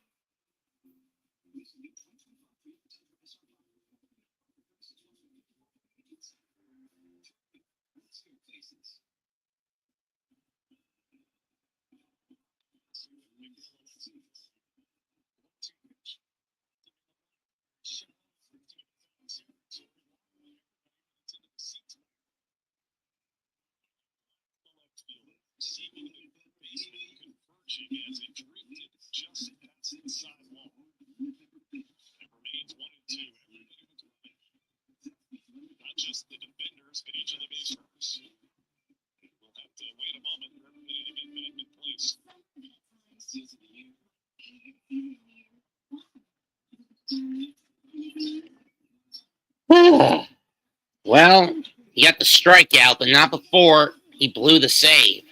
Well, he got the strikeout, but not before he blew the save.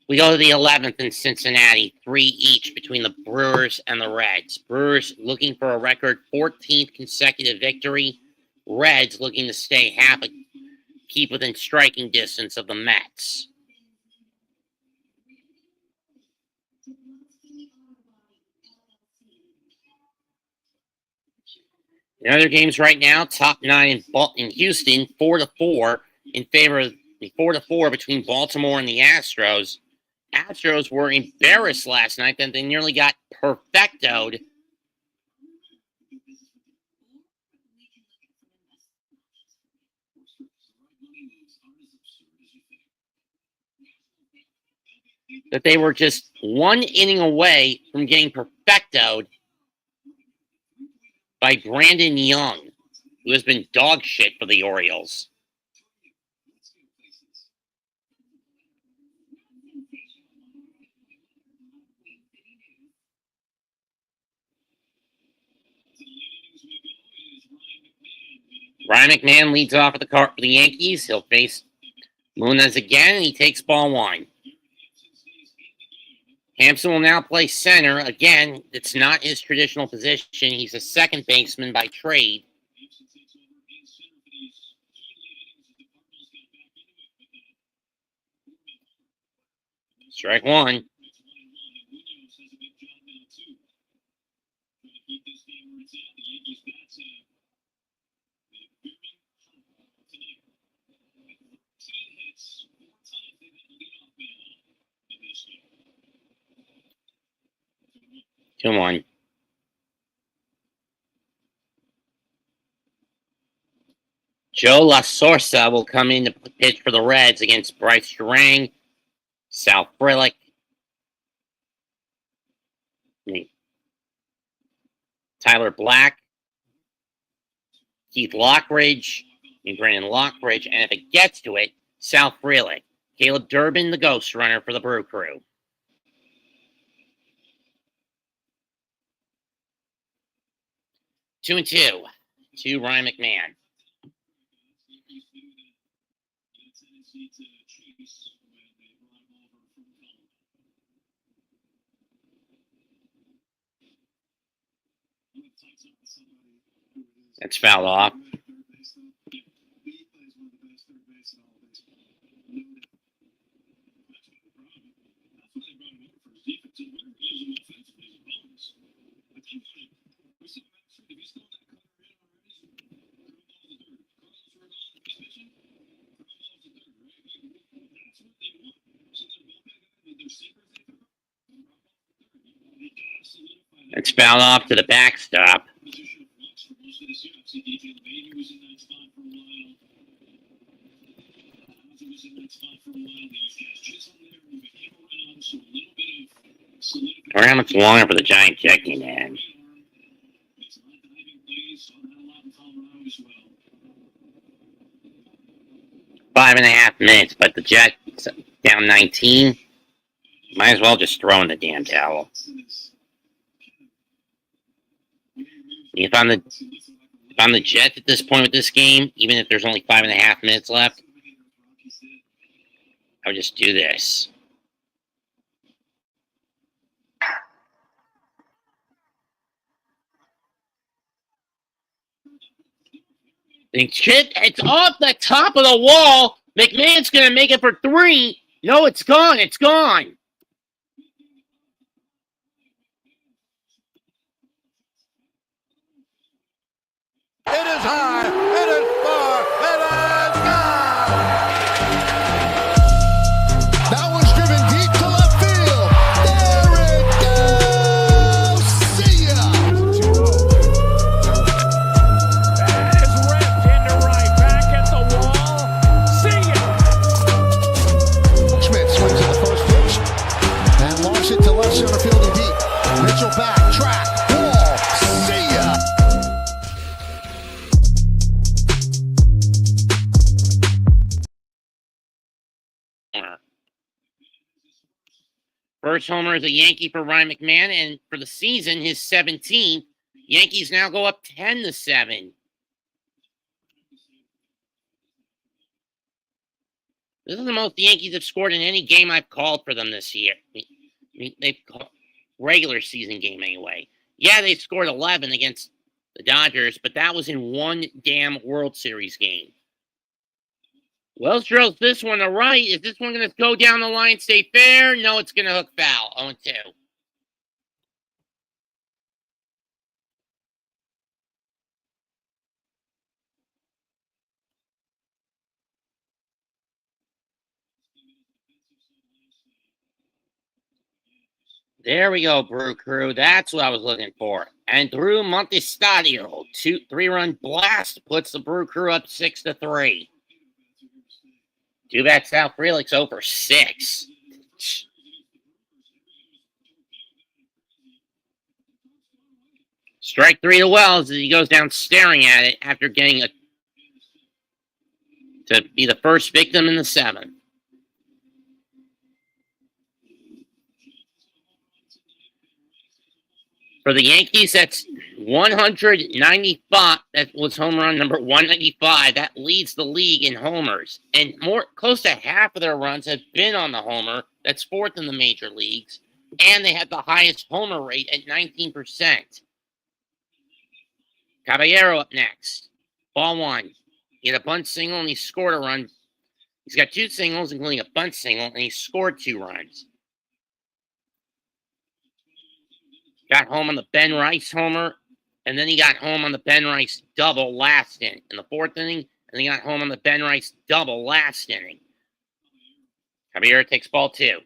We go to the 11th in Cincinnati, 3 each between the Brewers and the Reds. Brewers looking for a record 14th consecutive victory. Reds looking to stay keep within striking distance of the Mets. In other games right now, top 9 in Houston, 4-4 in favor of the 4-4 between Baltimore and the Astros. Astros were embarrassed last night, then they nearly got perfectoed. That they were just 1 inning away from getting perfectoed by Brandon Young, who has been dog shit for the Orioles. Ryan McMahon leads off for the Yankees. He'll face Munez again, and he takes ball 1. Hampson will now play center. Again, it's not his traditional position. He's a second baseman by trade. Strike 1. points out, the Yankees bats very hot tonight. 13 hits, 4 times they've hit the leadoff man in this game. 2-1. Joe La Sorsa will come in to pitch for the Reds against Bryce Durang, Sal Frelick, Tyler Black, Keith Lockridge, and Brandon Lockridge, and if it gets to it, Sal Frelick, Caleb Durbin, the ghost runner for the Brew Crew. Two and two to Ryan McMahon. Yankees knew that he had a tendency to chase when they brought him over from Colorado. I'm going to tights up with somebody who is. That's fouled off. Third base, though. Yeah. He plays one of the best third base in all of baseball. No doubt. That's what they brought him. That's why they brought him over for his defense. And we're going to use him offensively as a bonus. But you want to. We said last week, if he's throwing that cutter in already, throw the ball to the third. Cardinals were on, if he's pitching, throw the ball to the third, right? That's what they want. So their bullpen guy, with their seekers they throw, throw the ball to the third. They gotta solidify that. It's fouled off to the backstop. Position of flux for most of this year. See, DJ LeMahieu was in that spot for a while. Townsend was in that spot for a while. They used Cash Chisholm there, moving him around, so a little bit of solidification. Or how much longer for the Giant checking in? It's not diving plays, saw that a lot in Colorado as well. 5.5 minutes, but the Jets down 19. Might as well just throw in the damn towel. If I'm the Jets at this point with this game, even if there's only 5.5 minutes left, I would just do this. It's off the top of the wall. McMahon's going to make it for 3. No, it's gone. It's gone. It is high, it is far, it is gone! That one's driven deep to left field. There it goes. See ya. That is ripped into right, back at the wall. See ya! Schmidt swings at the first pitch and launches it to left center field and deep. Mitchell back, track, wall. See ya. First homer is a Yankee for Ryan McMahon, and for the season, his 17th. Yankees now go up 10-7. This is the most the Yankees have scored in any game I've called for them this year. They've called regular season game anyway. Yeah, they scored 11 against the Dodgers, but that was in one damn World Series game. Wells drills this one to right. Is this one going to go down the line, stay fair? No, it's going to hook foul. 0-2. There we go, Brew Crew. That's what I was looking for. And Drew Montestadio, 3-run blast, puts the Brew Crew up 6-3. Too bad Sal Frelick's over 6. Strike 3 to Wells as he goes down staring at it after getting to be the first victim in the 7th. For the Yankees, that's 195. That was home run number 195. That leads the league in homers. And close to half of their runs have been on the homer. That's 4th in the major leagues. And they had the highest homer rate at 19%. Caballero up next. Ball 1. He had a bunt single and he scored a run. He's got 2 singles, including a bunt single, and he scored 2 runs. Got home on the Ben Rice homer And then he got home on the Ben Rice double last inning in the 4th inning. And he got home on the Ben Rice double last inning. Caballero takes ball 2.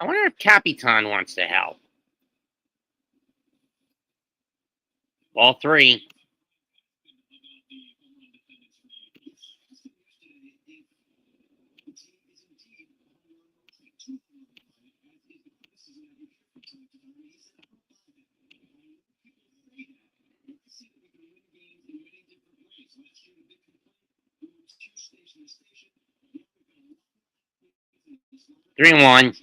I wonder if Capitan wants to help. Ball 3. Three and 1.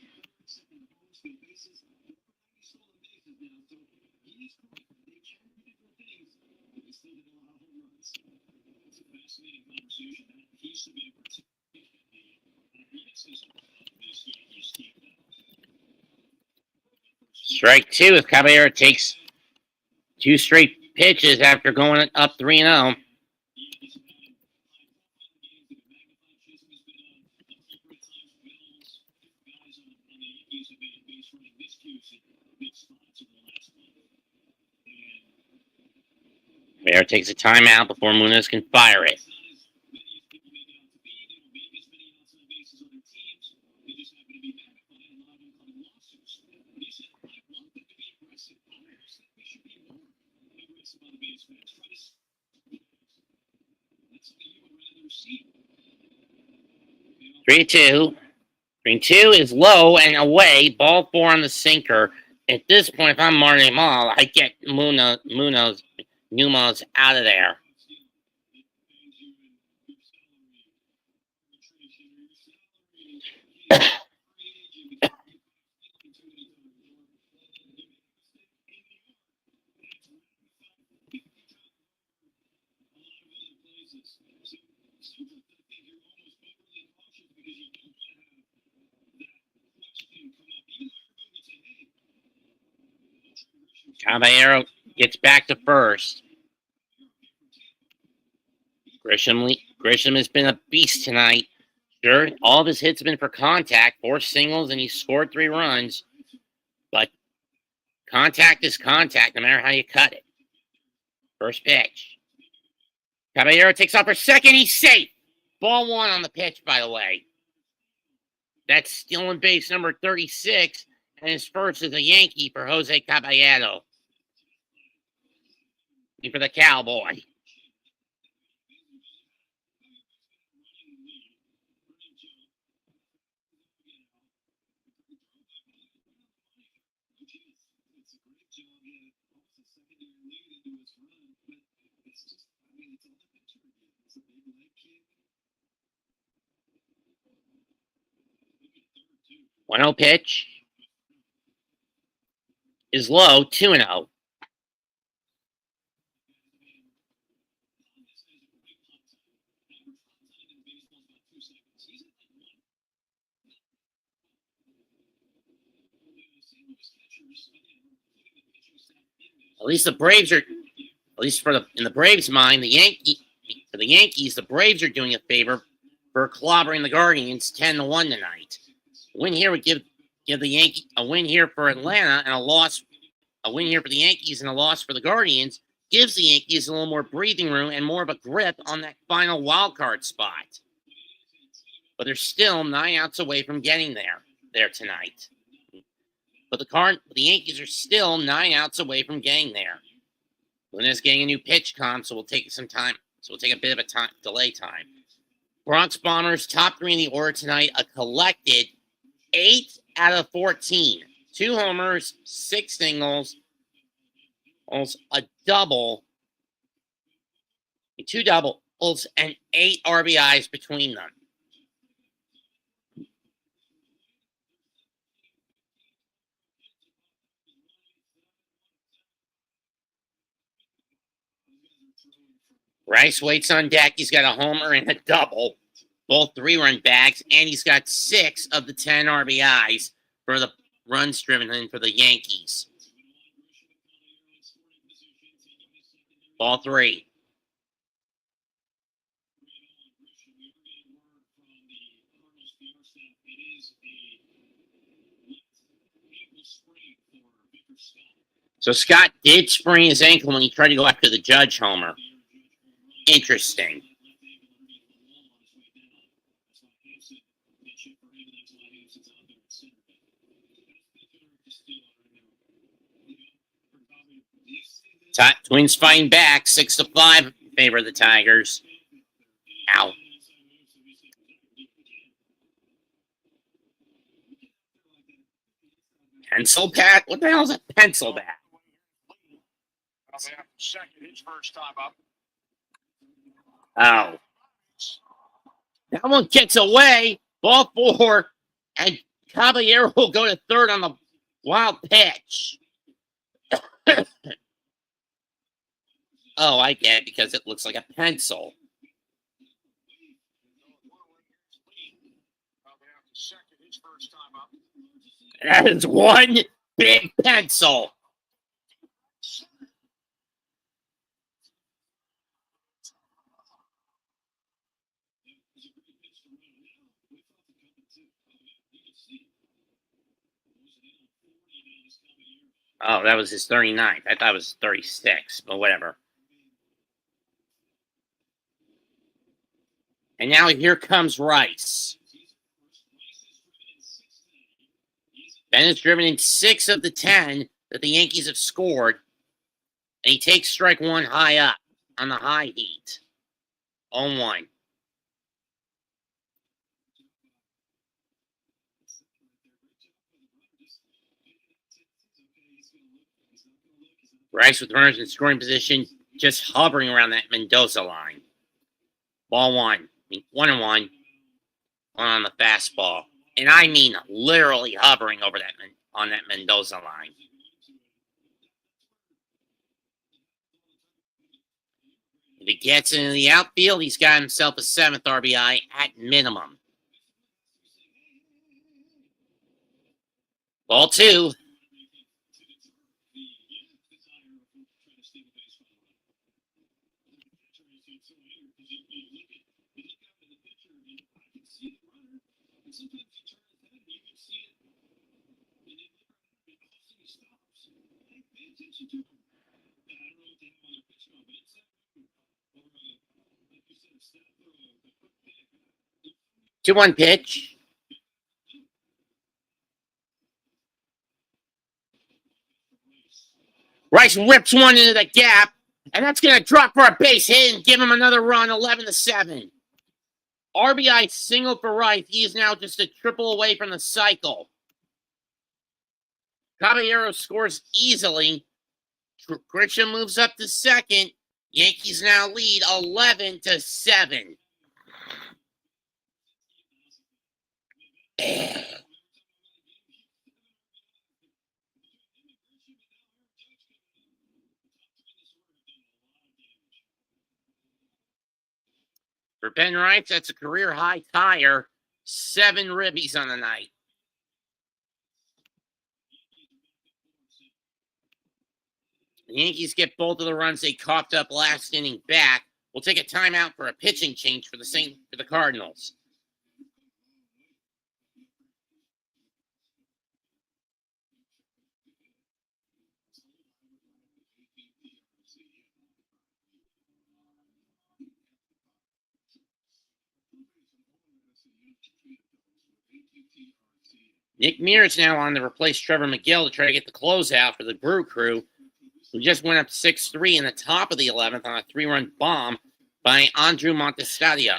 Strike 2 if Caballero takes 2 straight pitches after going up 3-0. Caballero takes a timeout before Munoz can fire it. Three two. 3-2 is low and away. Ball 4 on the sinker. At this point, if I'm Marty Mall, I get Numos out of there. Caballero gets back to first. Grisham has been a beast tonight. Sure, all of his hits have been for contact, 4 singles, and he scored 3 runs. But contact is contact, no matter how you cut it. First pitch. Caballero takes off for second. He's safe. Ball 1 on the pitch, by the way. That's stealing base number 36, and his first is a Yankee for Jose Caballero. For the Cowboy. One-0 pitch is low, 2-0. At least the Braves are, at least in the Braves' mind, for the Yankees, the Braves are doing a favor for clobbering the Guardians 10-1 tonight. A win here would give the Yankees a win here for Atlanta and a win here for the Yankees and a loss for the Guardians gives the Yankees a little more breathing room and more of a grip on that final wild card spot. But they're still 9 outs away from getting there tonight. But the Yankees are still 9 outs away from getting there. Luna's getting a new pitch comp, so we'll take some time. So we'll take a bit of a delay time. Bronx Bombers top 3 in the order tonight, a collected 8 out of 14. 2 homers, 6 singles, almost a double, 2 doubles, and 8 RBIs between them. Rice waits on deck. He's got a homer and a double, both 3-run bags, and he's got 6 of the 10 RBIs for the runs driven in for the Yankees. Ball 3. So Scott did sprain his ankle when he tried to go after the Judge homer. Interesting. Twins fighting back, 6-5 in favor of the Tigers. Ow. Pencil bat? What the hell is a pencil bat? Oh. That one gets away. Ball 4. And Caballero will go to third on the wild pitch. Oh, I get it, because it looks like a pencil. That is one big pencil. Oh, that was his 39th. I thought it was 36, but whatever. And now here comes Rice. Ben has driven in 6 of the 10 that the Yankees have scored. And he takes strike 1 high up on the high heat. 0-1. Rice with runners in scoring position, just hovering around that Mendoza line. Ball 1. 1-1. 1 on the fastball. And I mean literally hovering over that on that Mendoza line. If he gets into the outfield, he's got himself a 7th RBI at minimum. Ball 2. Two 1 pitch. Rice rips one into the gap, and that's going to drop for a base hit and give him another run, 11-7. RBI single for Rice. He is now just a triple away from the cycle. Caballero scores easily. Grisham moves up to second. Yankees now lead 11-7. For Ben Rice, that's a career-high tire. 7 ribbies on the night. The Yankees get both of the runs they coughed up last inning back. We'll take a timeout for a pitching change for the Cardinals. Nick Muir is now on to replace Trevor McGill to try to get the closeout for the Brew Crew, who just went up 6-3 in the top of the 11th on a 3-run bomb by Andrew Montestadio.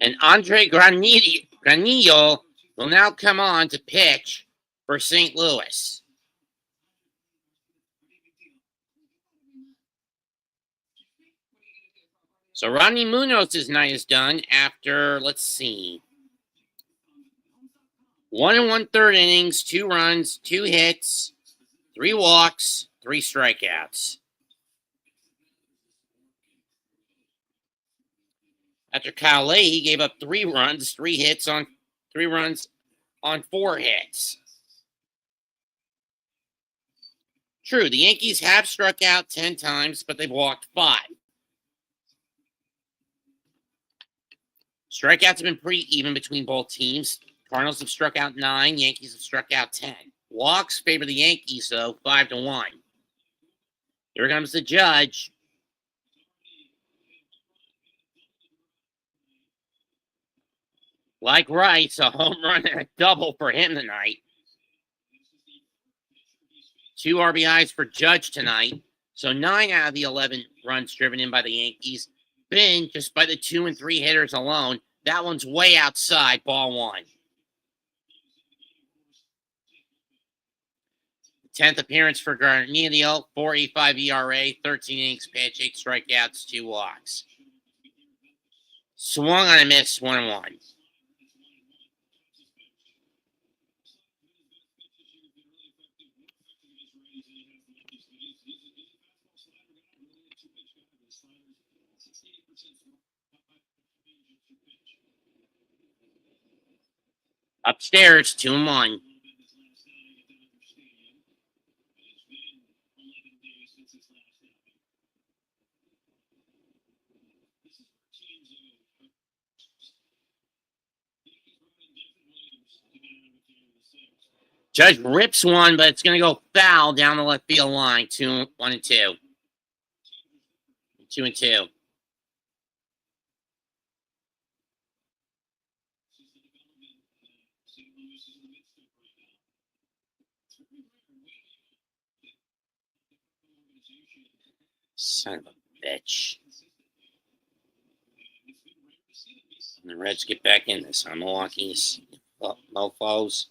And Andre Granillo will now come on to pitch for St. Louis. So Rodney Munoz's night is done after, let's see, 1 1/3 innings, 2 runs, 2 hits, 3 walks, 3 strikeouts. After Kyle Leahy gave up 3 runs, 3 runs on 4 hits. True, the Yankees have struck out 10 times, but they've walked 5. Strikeouts have been pretty even between both teams. Cardinals have struck out 9, Yankees have struck out 10. Walks favor the Yankees, though, 5-1. Here comes the judge. Like Rice, a home run and a double for him tonight. 2 RBIs for Judge tonight. So 9 out of the 11 runs driven in by the Yankees been just by the 2 and 3 hitters alone. That one's way outside, ball 1. 10th appearance for Garnino, 4.85 ERA, 13 innings pitched, 8 strikeouts, 2 walks. Swung on a miss, 1-1. Upstairs, 2-1. Judge rips one, but it's going to go foul down the left field line. 1-2. 2-2. Son of a bitch. And the Reds get back in this on Milwaukee's mofos.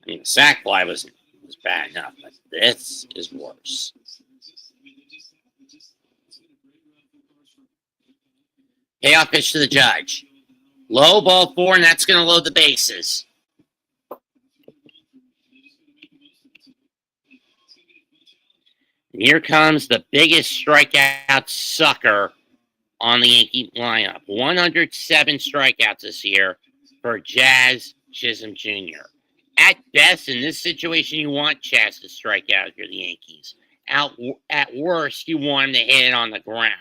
I mean, the sack fly was bad enough, but this is worse. Payoff pitch to the Judge. Low, ball 4, and that's going to load the bases. And here comes the biggest strikeout sucker on the Yankee lineup. 107 strikeouts this year for Jazz Chisholm Jr. At best, in this situation, you want Chaz to strike out if you're the Yankees. At worst, you want him to hit it on the ground.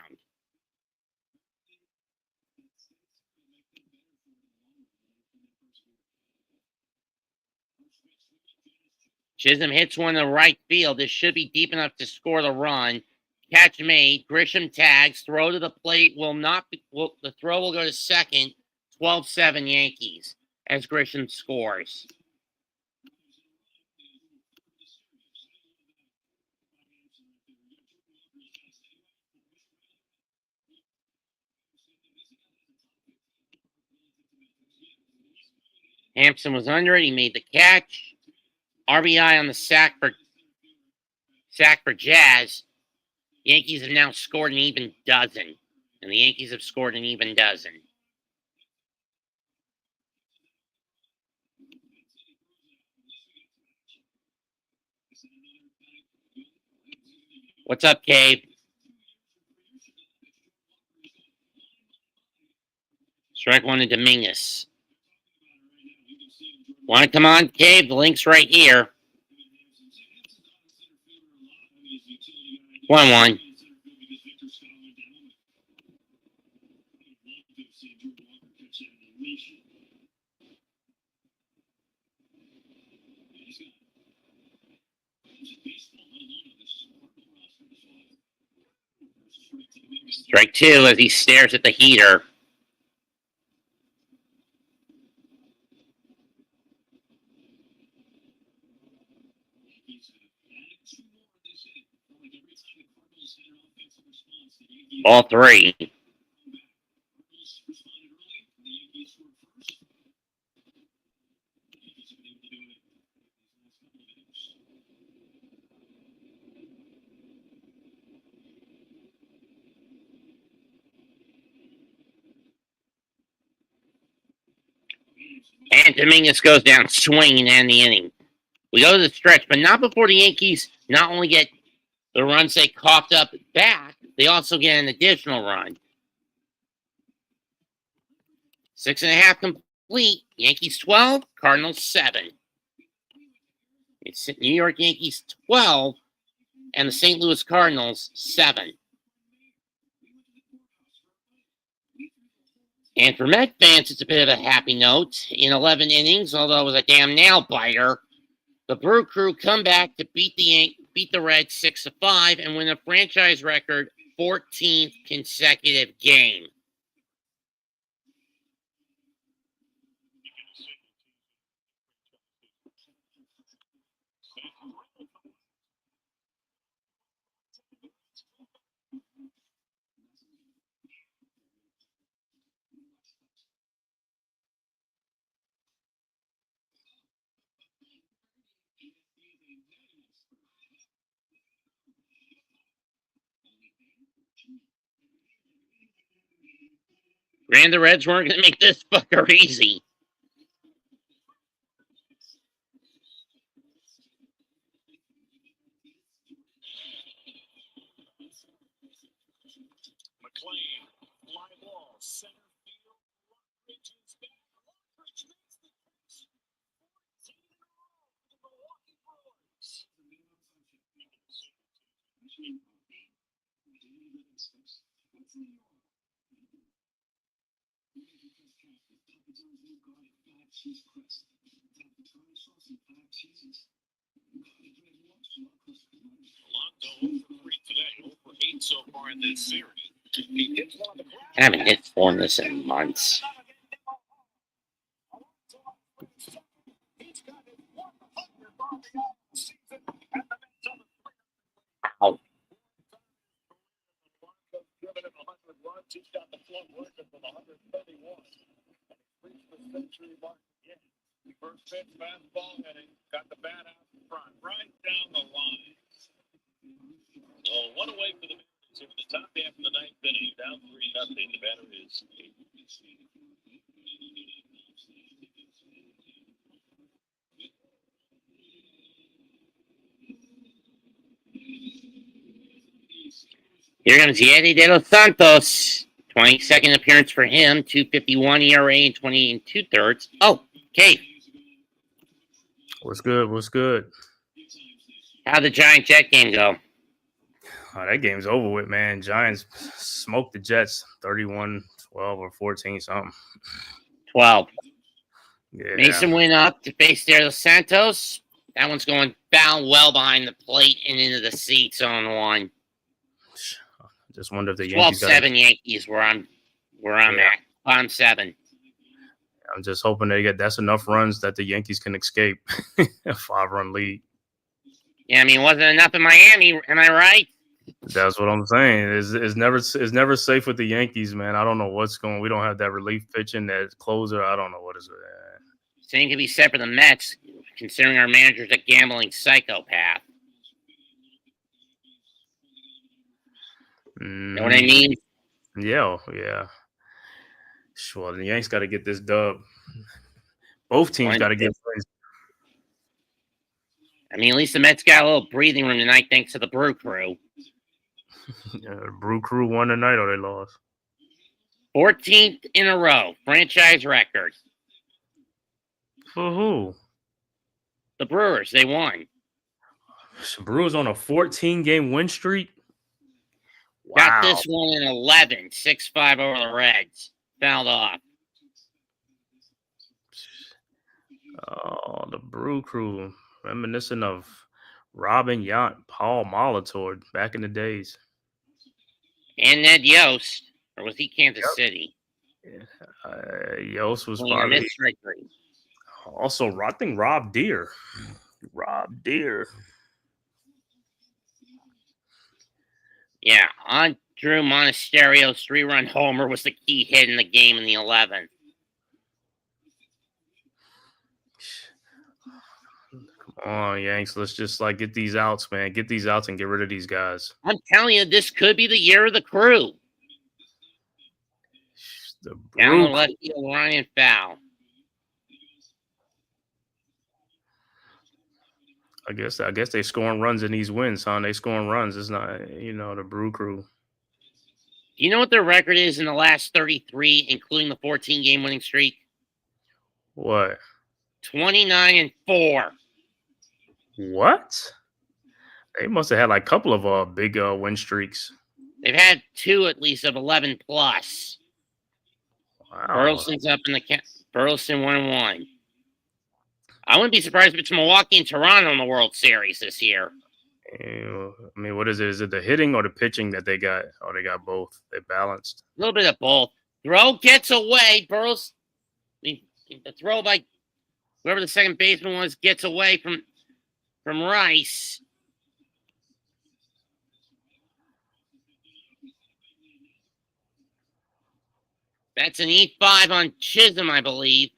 Chisholm hits one to right field. This should be deep enough to score the run. Catch made. Grisham tags. Throw to the plate the throw will go to second. 12-7 Yankees as Grisham scores. Hampson was under it. He made the catch. RBI on the sack for Jazz. Yankees have now scored an even dozen. And the Yankees have scored an even dozen. What's up, Cave? Strike 1 to Dominguez. Want to come on, Cave? The link's right here. 1-1. Strike 2 as he stares at the heater. All 3. And Dominguez goes down swinging and the inning. We go to the stretch, but not before the Yankees not only get the runs they coughed up back, they also get an additional run. 6.5 complete. Yankees 12, Cardinals 7. It's New York Yankees 12 and the St. Louis Cardinals 7. And for Met fans, it's a bit of a happy note. In 11 innings, although it was a damn nail biter, the Brew Crew come back to beat the Reds 6-5 and win a franchise record 14th consecutive game. Granted, the Reds weren't going to make this fucker easy. McLean, fly ball, center field. Bridges back. Bridge makes the catch. 14 in a row for the Milwaukee Brewers. Alonso over 3 today, over 8 so far in this series. He hits one on the ground. I haven't hit formless in months. He's got it 100 on the season, and the Mets on the Ow. driven in 100 runs. He's got the flow working from 131. And he's reached the century mark again. The first pitch fastball, and he got the bat out in front, right down the line. So one away for the Mariners here in the top half of the ninth inning. Down 3-0. The batter is Here comes Yeti de los Santos. 22nd appearance for him. 2.51 ERA and 20 2/3. Oh, okay. What's good? What's good? How'd the Giant-Jet game go? Oh, that game's over with, man. Giants smoked the Jets 31-12 or 14 something. 12. Yeah. Mason went up to face De Los Santos. That one's going foul well behind the plate and into the seats on one. Just wonder if the Yankees 12-7 Yankees where I'm at. I'm 7. I'm just hoping they get that's enough runs that the Yankees can escape a 5-run lead. Yeah, I mean, wasn't enough in Miami. Am I right? That's what I'm saying. It's never safe with the Yankees, man. I don't know what's going. We don't have that relief pitching, that closer. I don't know what is. Same can be said for the Mets, considering our manager's a gambling psychopath. You know what I mean? Yeah. Sure, the Yankees got to get this dub. Both teams got to get wins. I mean, at least the Mets got a little breathing room tonight thanks to the Brew Crew. Brew Crew won tonight or they lost? 14th in a row. Franchise record. For who? The Brewers. They won. So Brewers on a 14-game win streak? Got this one in 11. 6-5 over the Reds. Fouled off. Oh, the Brew Crew. Reminiscent of Robin Yount, Paul Molitor back in the days. And Ned Yost. Or was he Kansas City? Yost was probably. Also, I think Rob Deere. Yeah, Andrew Monasterio's 3-run homer was the key hit in the game in the 11th. Come on, Yanks. Let's just get these outs, man. Get these outs and get rid of these guys. I'm telling you, this could be the year of the Crew. Down the left field, Ryan foul. I guess they scoring runs in these wins, huh? They scoring runs. It's not, the Brew Crew. Do you know what their record is in the last 33, including the 14-game winning streak? What? 29-4. What? They must have had like a couple of big win streaks. They've had 2 at least of 11 plus. Wow. Burleson's up in the Burleson 1-1. I wouldn't be surprised if it's Milwaukee and Toronto in the World Series this year. I mean, what is it? Is it the hitting or the pitching that they got? Oh, they got both. They're balanced. A little bit of both. Throw gets away. Burles, the throw by whoever the second baseman was gets away from Rice. That's an E5 on Chisholm, I believe.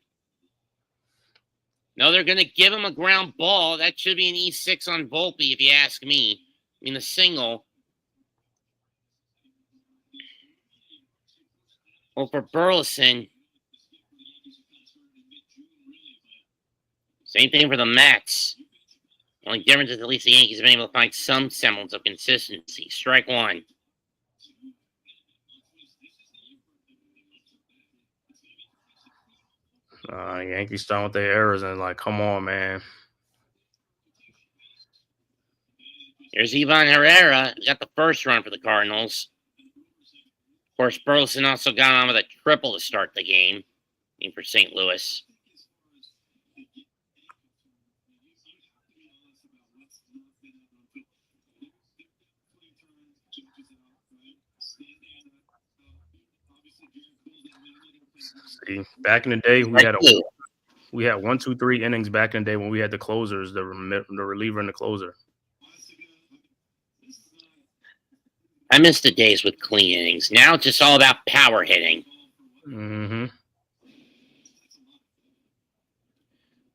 No, they're going to give him a ground ball. That should be an E6 on Volpe, if you ask me. I mean, the single. Well, for Burleson, same thing for the Mets. The only difference is at least the Yankees have been able to find some semblance of consistency. Strike one. Yankees starting with their errors and like, come on, man. There's Ivan Herrera. He got the first run for the Cardinals. Of course, Burleson also got on with a triple to start the game. For St. Louis. See, back in the day, we had 1, 2, 3 innings back in the day when we had the closers, the reliever and the closer. I miss the days with clean innings. Now it's just all about power hitting. Mm-hmm.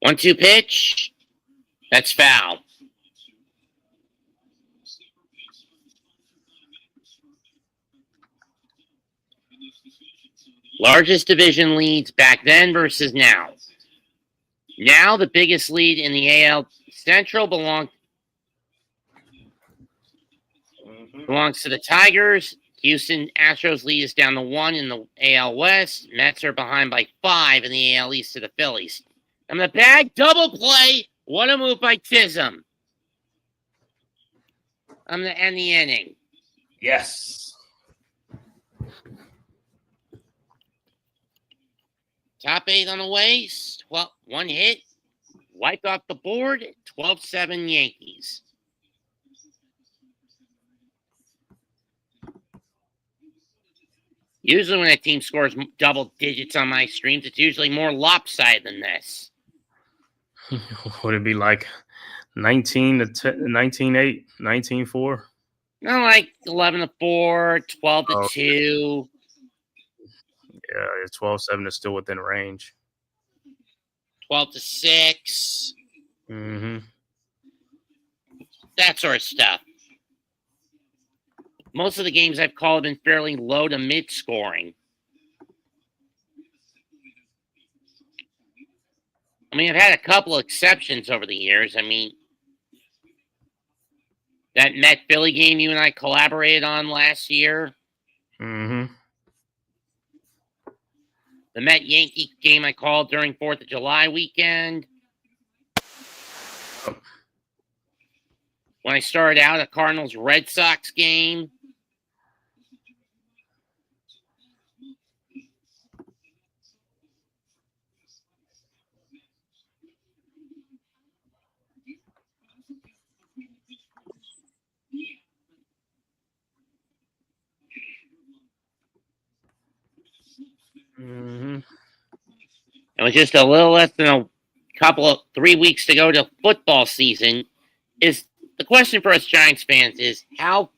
1-2 pitch. That's foul. Largest division leads back then versus now. Now the biggest lead in the AL Central belongs to the Tigers. Houston Astros lead is down to 1 in the AL West. Mets are behind by 5 in the AL East to the Phillies. And the bag double play. What a move by Chisholm. I'm going to end the inning. Yes. Top 8 on the waist. Well, 1 hit. Wiped off the board. 12-7 Yankees. Usually when a team scores double digits on my streams, it's usually more lopsided than this. Would it be like 19-8, 19-4? No, like 11-4, 12-2. Yeah, 12-7 is still within range. 12-6. Mm-hmm. That sort of stuff. Most of the games I've called have been fairly low to mid scoring. I mean, I've had a couple of exceptions over the years. I mean, that Met Philly game you and I collaborated on last year. Mm-hmm. The Met Yankee game I called during 4th of July weekend. When I started out, a Cardinals Red Sox game. Mm-hmm. It was just a little less than 3 weeks to go to football season. The question for us Giants fans is how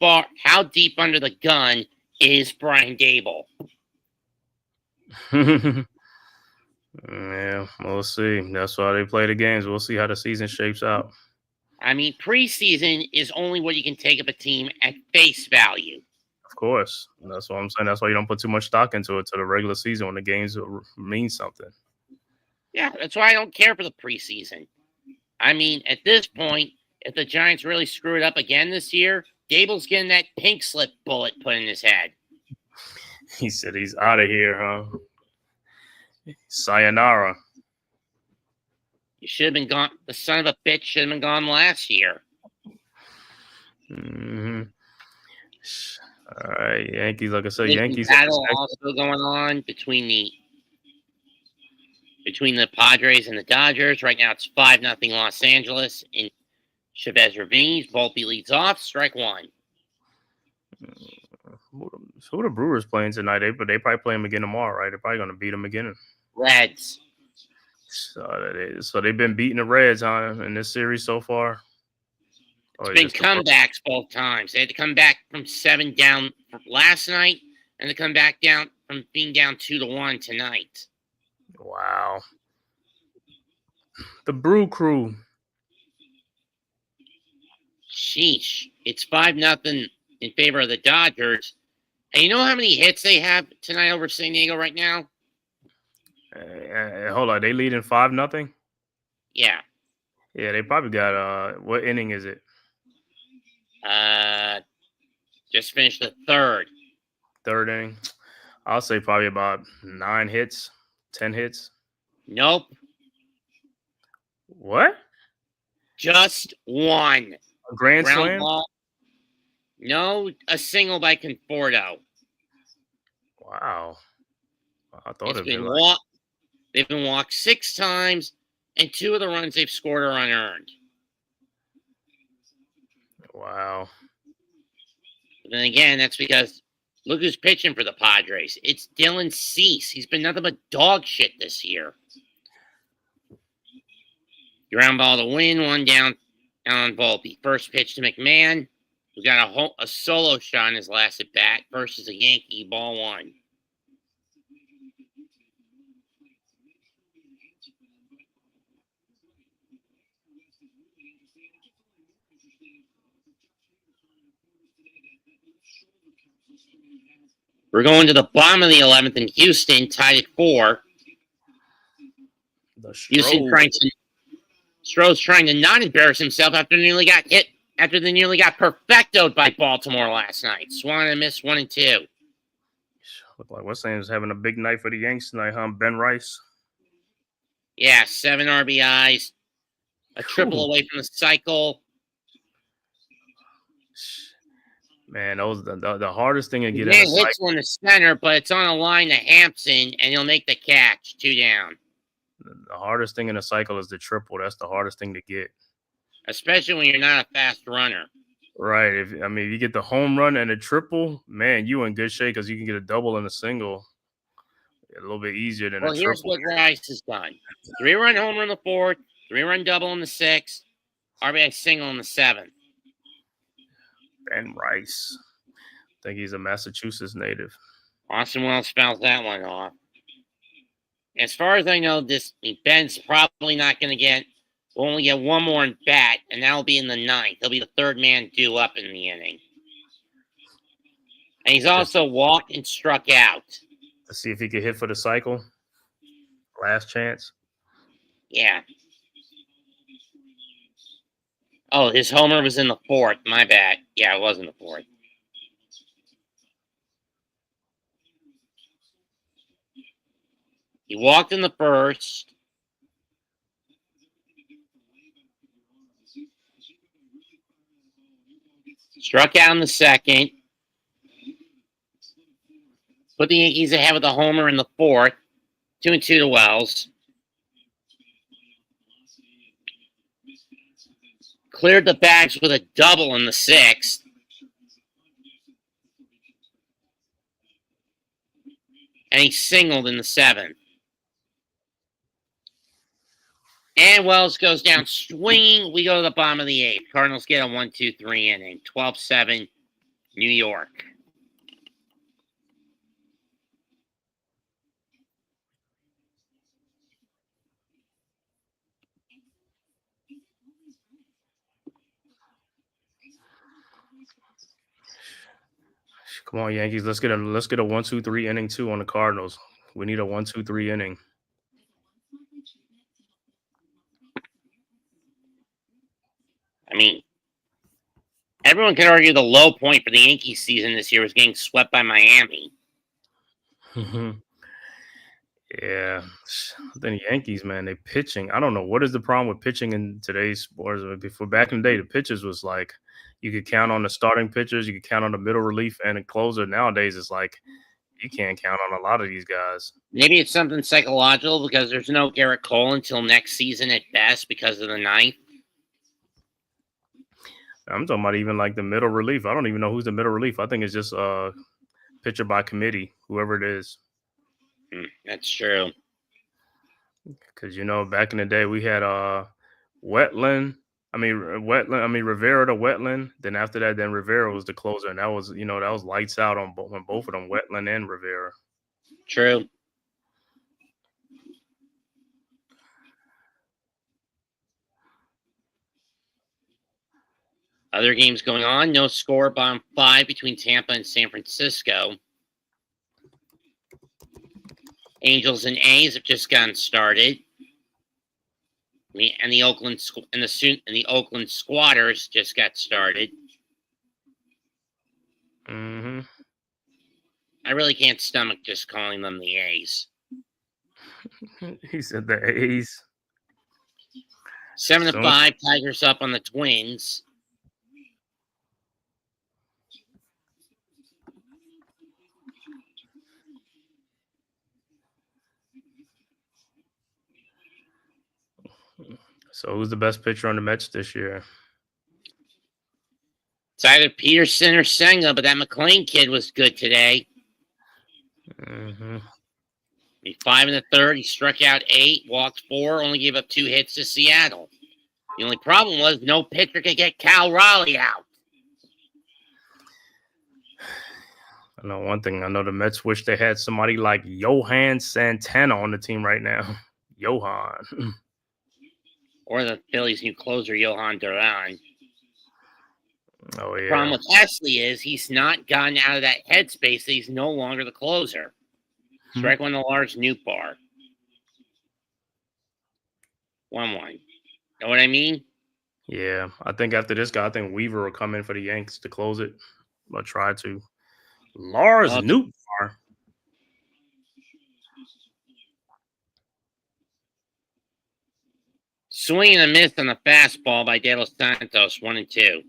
deep under the gun is Brian Dable? Yeah, we'll see. That's why they play the games. We'll see how the season shapes out. I mean, preseason is only what you can take of a team at face value. Of course. That's what I'm saying. That's why you don't put too much stock into it to the regular season when the games mean something. Yeah, that's why I don't care for the preseason. I mean, at this point, if the Giants really screw it up again this year, Gable's getting that pink slip bullet put in his head. He said he's out of here, huh? Sayonara. You should have been gone. The son of a bitch should have been gone last year. Mm-hmm. All right, Yankees. Like I said, Yankees. Battle also going on between the Padres and the Dodgers. Right now, it's 5-0 Los Angeles in Chavez Ravine. Volpe leads off. Strike one. Who the Brewers playing tonight? They probably play them again tomorrow, right? They're probably going to beat them again. Reds. So they've been beating the Reds, huh, in this series so far? It's been comebacks both times. They had to come back from 7 down last night, and to come back down from being down 2-1 tonight. Wow. The Brew Crew. Sheesh. It's 5-0 in favor of the Dodgers. And you know how many hits they have tonight over San Diego right now? Hold on. They leading 5-0? Yeah. Yeah, they probably got what inning is it? Just finished the third. Third inning. I'll say probably about 9 hits, 10 hits. Nope. What? Just one. A grand slam? Ball. No, a single by Conforto. Wow. I thought It's it'd been been like... They've been walked 6 times, and 2 of the runs they've scored are unearned. Wow. But then again, that's because look who's pitching for the Padres. It's Dylan Cease. He's been nothing but dog shit this year. Ground ball to win, 1 down on Volpe. First pitch to McMahon. We got a solo shot in his last at bat versus a Yankee, ball 1. We're going to the bottom of the 11th in Houston, tied at 4. Stroh's trying to not embarrass himself after they nearly got perfectoed by Baltimore last night. Swan and missed 1 and 2. Look like what's saying is having a big night for the Yankees tonight, huh? Ben Rice. Yeah, 7 RBIs, a triple away from the cycle. Man, those the hardest thing to get in Man a cycle. hits one to center, but it's on a line to Hampson, and he'll make the catch. 2 down. The hardest thing in a cycle is the triple. That's the hardest thing to get. Especially when you're not a fast runner. Right. If you get the home run and a triple, man, you in good shape because you can get a double and a single a little bit easier than a triple. Well, here's what Rice has done. 3-run homer in the 4th, 3-run double in the 6th, RBI single in the 7th. Ben Rice. I think he's a Massachusetts native. Austin Wells spells that one off. As far as I know, Ben's probably not going to we'll only get 1 more in bat, and that'll be in the 9th. He'll be the 3rd man due up in the inning. And he's also walked and struck out. Let's see if he can hit for the cycle. Last chance. Yeah. Oh, his homer was in the 4th. My bad. Yeah, it was in the 4th. He walked in the 1st. Struck out in the 2nd. Put the Yankees ahead with a homer in the 4th. 2-2 to Wells. Cleared the bags with a double in the 6th. And he singled in the 7th. And Wells goes down swinging. We go to the bottom of the 8th. Cardinals get a 1-2-3 inning. 12-7, New York. Come on, Yankees. Let's get a 1-2-3 inning 2 on the Cardinals. We need a 1-2-3 inning. I mean, Everyone could argue the low point for the Yankees season this year was getting swept by Miami. Yeah, I think the Yankees, man, they pitching. I don't know what is the problem with pitching in today's sports. Before back in the day, the pitchers was like you could count on the starting pitchers, you could count on the middle relief and the closer. Nowadays, it's like you can't count on a lot of these guys. Maybe it's something psychological because there's no Garrett Cole until next season at best because of the ninth. I'm talking about even like the middle relief. I don't even know who's the middle relief. I think it's just pitcher by committee, whoever it is. That's true. Because back in the day we had Rivera to Wetland. Then after that, then Rivera was the closer, and that was that was lights out on when both of them, Wetland and Rivera. True. Other games going on. No score, bottom 5 between Tampa and San Francisco. Angels and A's have just gotten started. And the Oakland Squatters just got started. Mm-hmm. I really can't stomach just calling them the A's. He said the A's. 7-5, Tigers up on the Twins. So who's the best pitcher on the Mets this year? It's either Peterson or Senga, but that McLean kid was good today. Mm-hmm. He's 5 in the third. He struck out 8, walked 4, only gave up 2 hits to Seattle. The only problem was no pitcher could get Cal Raleigh out. I know one thing. I know the Mets wish they had somebody like Johan Santana on the team right now. Johan. Or the Phillies' new closer, Johan Duran. Oh, yeah. The problem with Hesley is he's not gotten out of that headspace that he's no longer the closer. Strike one to Lars Nootbaar. 1-1. Know what I mean? Yeah. I think after this guy, I think Weaver will come in for the Yanks to close it. Or try to. Lars Nootbaar. Swing and a miss on the fastball by De Los Santos, 1-2.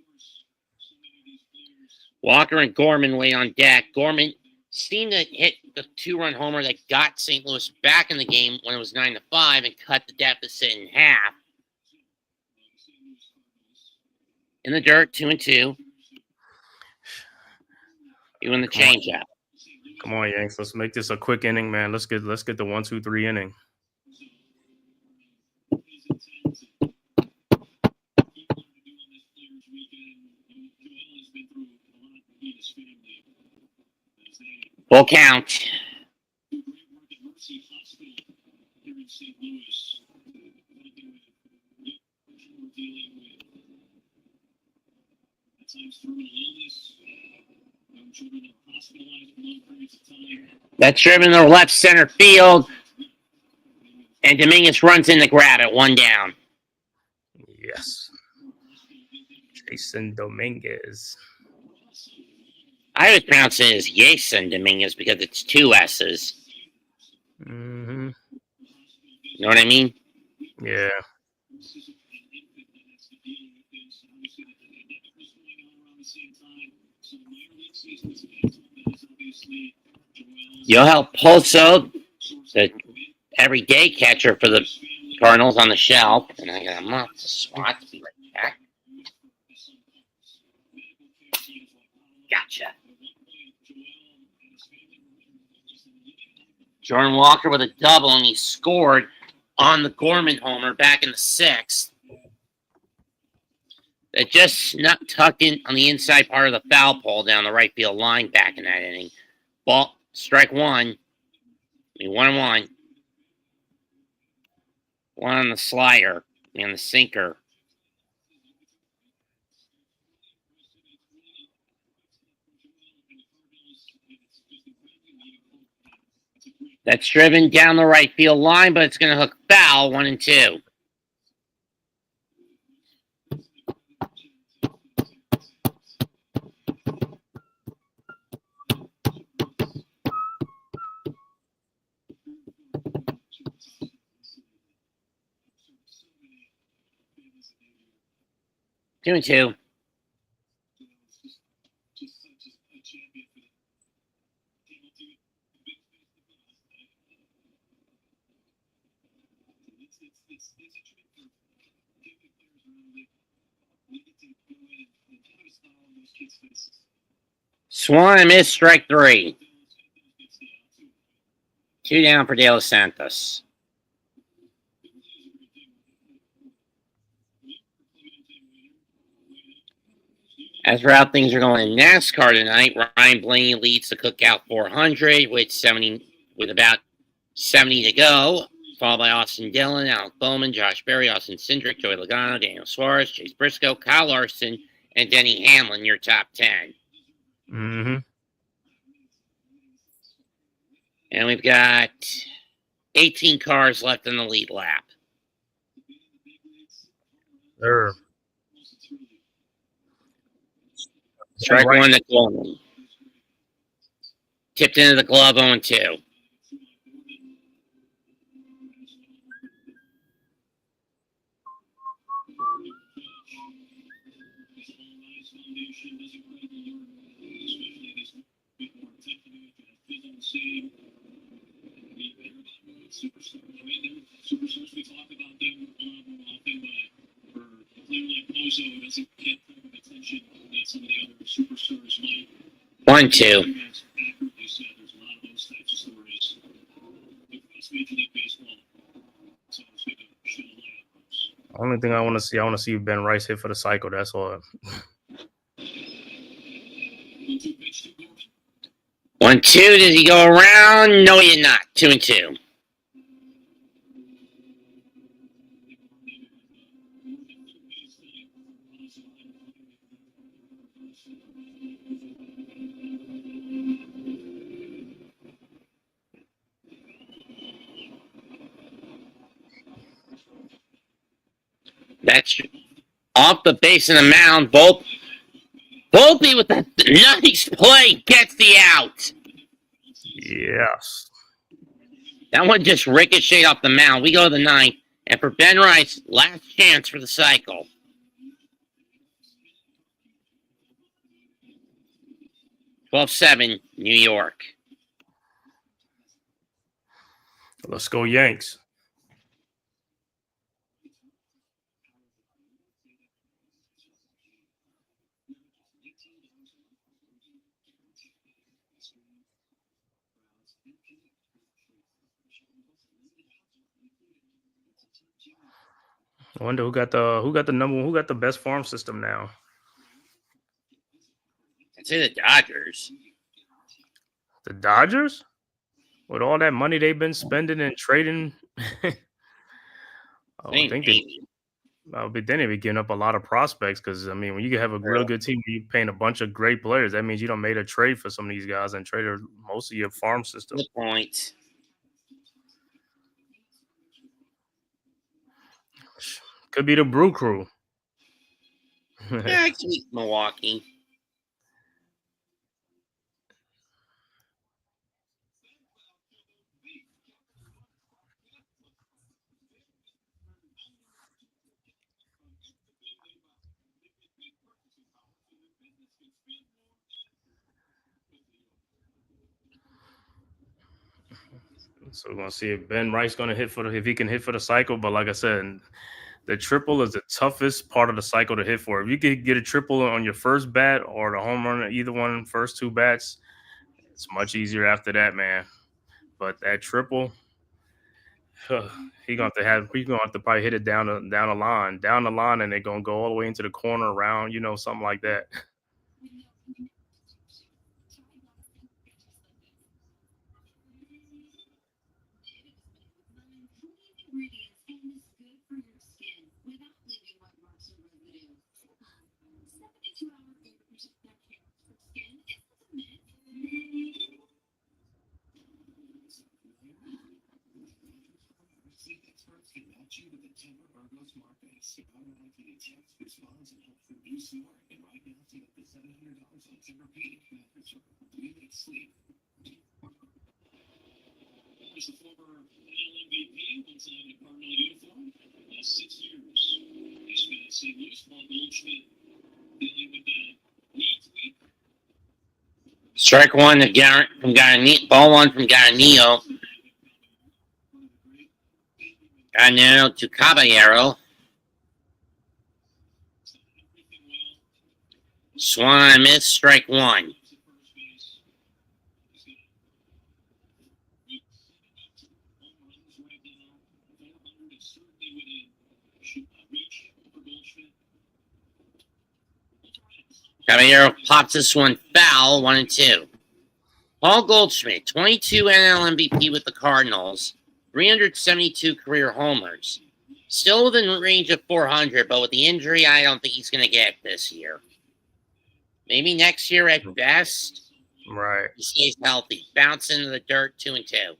Walker and Gorman wait on deck. Gorman seemed to hit the 2-run homer that got St. Louis back in the game when it was 9-5 and cut the deficit in half. In the dirt, 2-2. Doing the changeup. Come on, Yanks. Let's make this a quick inning, man. Let's get the 1-2-3 inning. Full count. That's driven to left center field. And Dominguez runs in to grab it, 1 down. Yes. Jason Dominguez. I would pronounce it as Jason Dominguez because it's 2 S's. Mm-hmm. You know what I mean? Yeah. Yoel Poso, the everyday catcher for the Cardinals on the shelf. And I got him off the spot to be right back. Gotcha. Jordan Walker with a double, and he scored on the Gorman homer back in the 6th. That just tucked in on the inside part of the foul pole down the right field line back in that inning. Ball, strike 1. 1-1. 1 on the slider and the sinker. That's driven down the right field line, but it's going to hook foul, 1-2. 2-2. Just such a champion for the team. It's a treat for giving players around the league. We get to go in and put a smile on those kids' faces. Swan and miss, strike 3. 2 down for De Los Santos. As for how things are going in NASCAR tonight, Ryan Blaney leads the Cookout 400 with about 70 to go, followed by Austin Dillon, Alec Bowman, Josh Berry, Austin Cindric, Joey Logano, Daniel Suarez, Chase Briscoe, Kyle Larson, and Denny Hamlin, your top 10. Mm-hmm. And we've got 18 cars left in the lead lap. Sure. Strike 1 to Coleman. Tipped into the glove 0-2. Superstars, we talk about them often, but for a player like Pozo, it doesn't get kind of attention that some of the other superstars might. 1-2. Accurately said, there's a lot of those types of stories across Major League Baseball. So it's going to shed a light on those. Only thing I want to see Ben Rice hit for the cycle. That's all. 1-2 pitch to Gordon. 1-2. Does he go around? No, he did not. 2-2. That's off the base of the mound. Volpe with a nice play gets the out. Yes. That one just ricocheted off the mound. We go to the 9th. And for Ben Rice, last chance for the cycle. (12-7), New York. Let's go Yanks. I wonder who got the best farm system now. I'd say the Dodgers. The Dodgers? With all that money they've been spending and trading, I think but then they'd be giving up a lot of prospects because, I mean, when you have a real good team, you're paying a bunch of great players. That means you don't made a trade for some of these guys and traded most of your farm system. Good point. Could be the Brew Crew. Yeah, I can beat Milwaukee. So we're gonna see if Ben Rice gonna if he can hit for the cycle. But like I said, the triple is the toughest part of the cycle to hit for. If you could get a triple on your first bat or the home run, either one first 2 bats, it's much easier after that, man. But that triple, he's gonna have to probably hit it down the line, and they're gonna go all the way into the corner around, something like that. There's the former NL MVP, one time in a Cardinal uniform, last 6 years. He spent at St. Louis, Paul Goldschmidt Strike one to from Garnio. Ball one from Garnio. Garnio to Caballero. Swung on a miss. Strike one. Caballero pops this one foul, 1-2. Paul Goldschmidt, 22 NL MVP with the Cardinals, 372 career homers. Still within range of 400, but with the injury, I don't think he's going to get this year. Maybe next year at best. Right. He stays healthy. Bounce into the dirt, 2-2.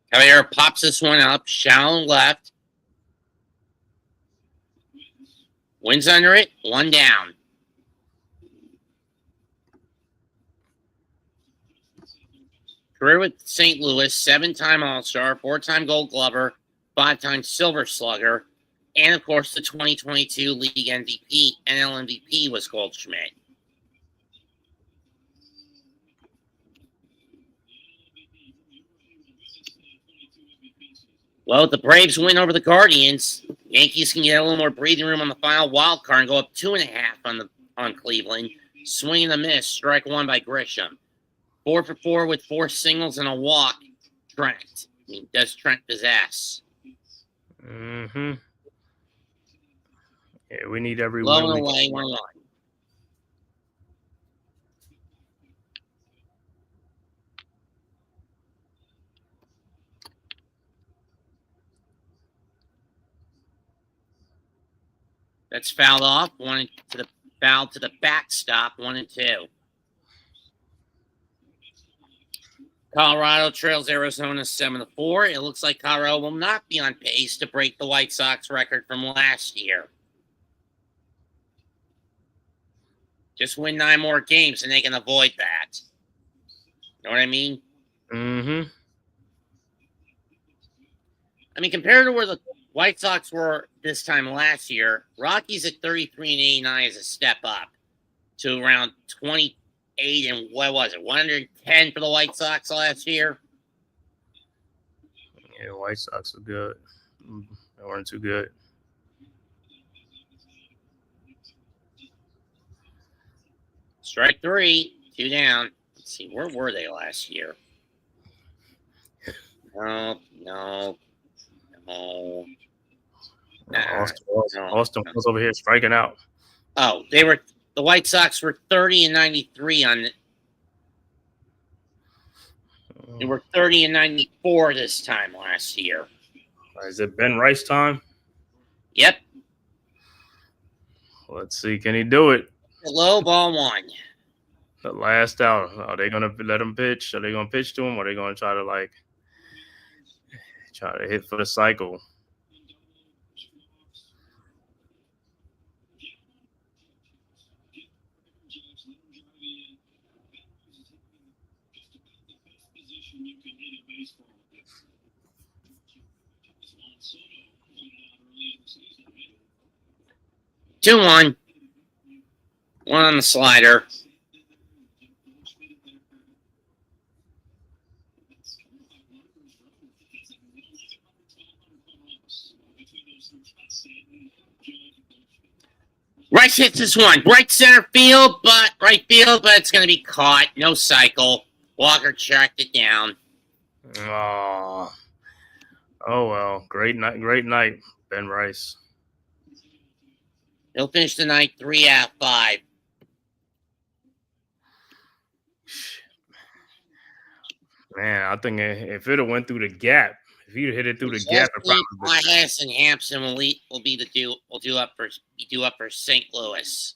Caballero pops this one up, shallow left. Wins under it, one down. Career with St. Louis, 7-time All-Star, 4-time Gold Glover, 5-time Silver Slugger, and of course the 2022 League MVP, NL MVP was Goldschmidt. Well, if the Braves win over the Guardians, Yankees can get a little more breathing room on the final wild card and go up 2.5 on Cleveland. Swing and a miss, strike one by Grisham. 4 for 4 with 4 singles and a walk. Trent. I mean, does Trent possess? Mm-hmm. Yeah, we need every Low win. and away, 1-1. That's fouled off. One to the foul to the backstop. 1-2. Colorado trails Arizona 7-4. It looks like Colorado will not be on pace to break the White Sox record from last year. Just win 9 more games and they can avoid that. You know what I mean? Mm-hmm. I mean, compared to where the White Sox were this time last year, Rockies at 33-89 is a step up to around 28 and what was it, 110 for the White Sox last year? Yeah, White Sox are good. They weren't too good. Strike 3, 2 down. Let's see, where were they last year? No. Austin was over here striking out. Oh, the White Sox were 30-93 on it. They were 30-94 this time last year. Is it Ben Rice time? Yep. Let's see. Can he do it? Low ball 1. The last out. Are they going to let him pitch? Are they going to pitch to him? Or are they going to try to hit for the cycle? Two one. One on the slider. Rice hits this one. Right center field, but it's going to be caught. No cycle. Walker tracked it down. Oh well. Great night, Ben Rice. He'll finish the night 3 out of 5. Man, I think if it went through the gap, if he'd hit it through the gap, it probably Glass and Hampson will be due up for St. Louis.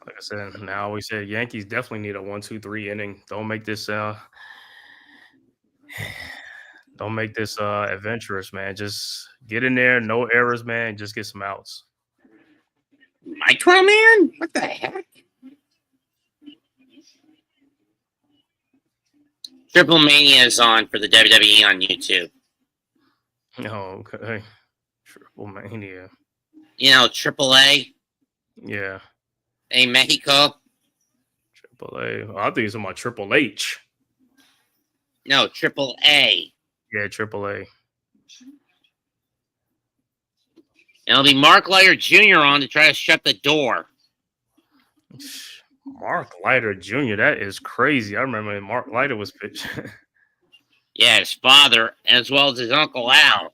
Like I said, now we said Yankees definitely need a 1-2-3 inning. Don't make this adventurous, man. Just get in there, no errors, man. Just get some outs. Micro Man? What the heck? Triple Mania is on for the WWE on YouTube. Oh, okay. Triple Mania. You know, Triple A. Yeah. A Mexico. Triple A. Oh, I think it's about Triple H. No, Triple A. Yeah, Triple A. It'll be Mark Leiter Jr. on to try to shut the door. Mark Leiter Jr. That is crazy. I remember when Mark Leiter was pitching. Yeah, his father, as well as his uncle Al.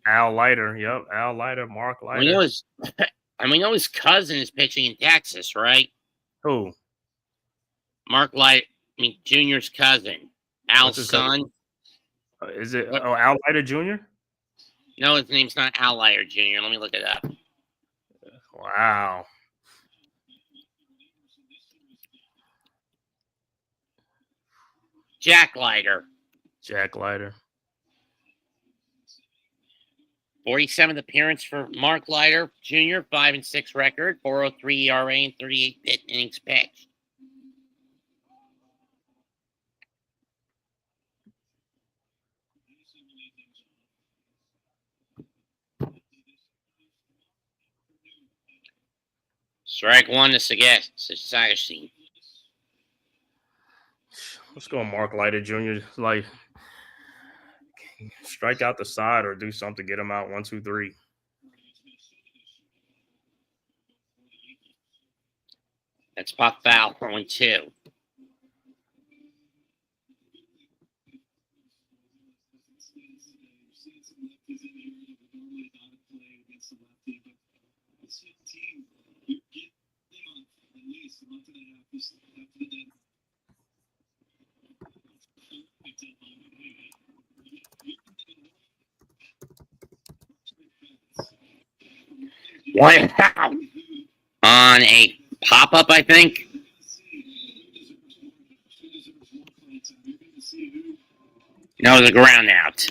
Al Leiter. Yep. Al Leiter, Mark Leiter. We know his cousin is pitching in Texas, right? Who? Mark Leiter, Jr.'s cousin. Al's son. Is it Al Leiter Jr.? No, his name's not Al Leiter Jr. Let me look it up. Wow. Jack Leiter. Jack Leiter. 47th appearance for Mark Leiter Jr., 5-6 record, 4.03 ERA, and 38 innings pitched. Strike one to Sagashine. Let's go, Mark Leiter Jr. Like, strike out the side or do something, get him out 1-2-3. That's pop foul, 0-2. Wow. On a pop-up, I think. No, the ground out.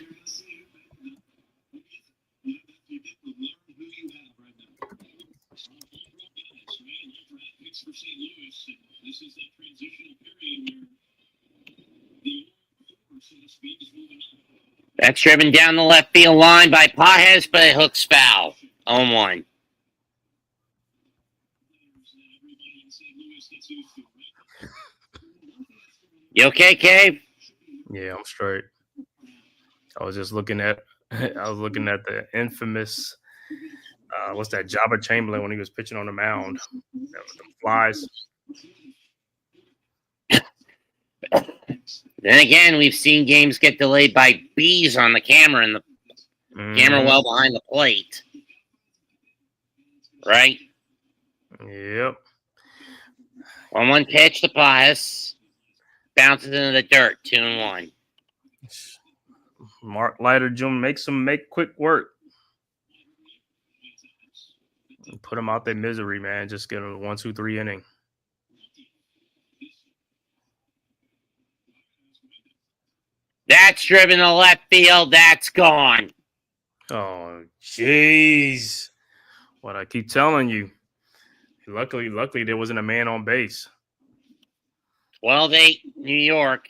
That's driven down the left field line by Pajes, but it hooks foul. 0-1. You okay, Cave? Yeah, I'm straight. I was just looking at the infamous what's that, Jabba Chamberlain when he was pitching on the mound. The flies. Then again, we've seen games get delayed by bees on the camera and the camera well behind the plate. Right? Yep. 1-1 pitch to Pajes. Bounces into the dirt, 2-1. Mark Leiter Jr. make quick work. Put him out their misery, man. Just get him a 1-2-3 inning. That's driven to left field. That's gone. Oh, jeez. What I keep telling you. Luckily, there wasn't a man on base. 12-8, New York.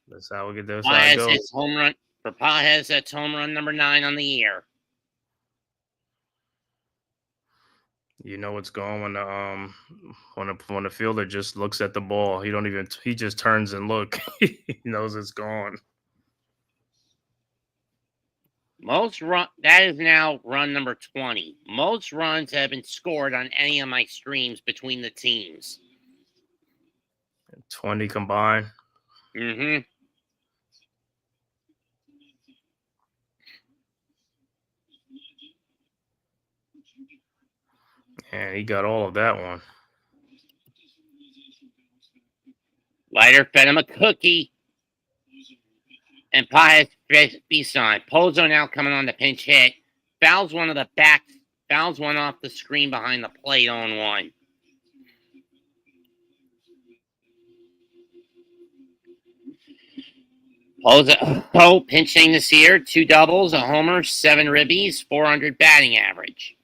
That's how we get this. Pajes hits home run for Pajes. That's home run number 9 on the year. You know what's going when the fielder just looks at the ball. He just turns and look. He knows it's gone. That is now run number 20. Most runs have been scored on any of my streams between the teams. 20 combined. Mm-hmm. And he got all of that one. Leiter fed him a cookie. And Pius Bison. Pozo now coming on the pinch hit. Fouls one of the backs. Fouls one off the screen behind the plate on one. Pozo pinching this year. 2 doubles, a homer, 7 ribbies, 400 batting average.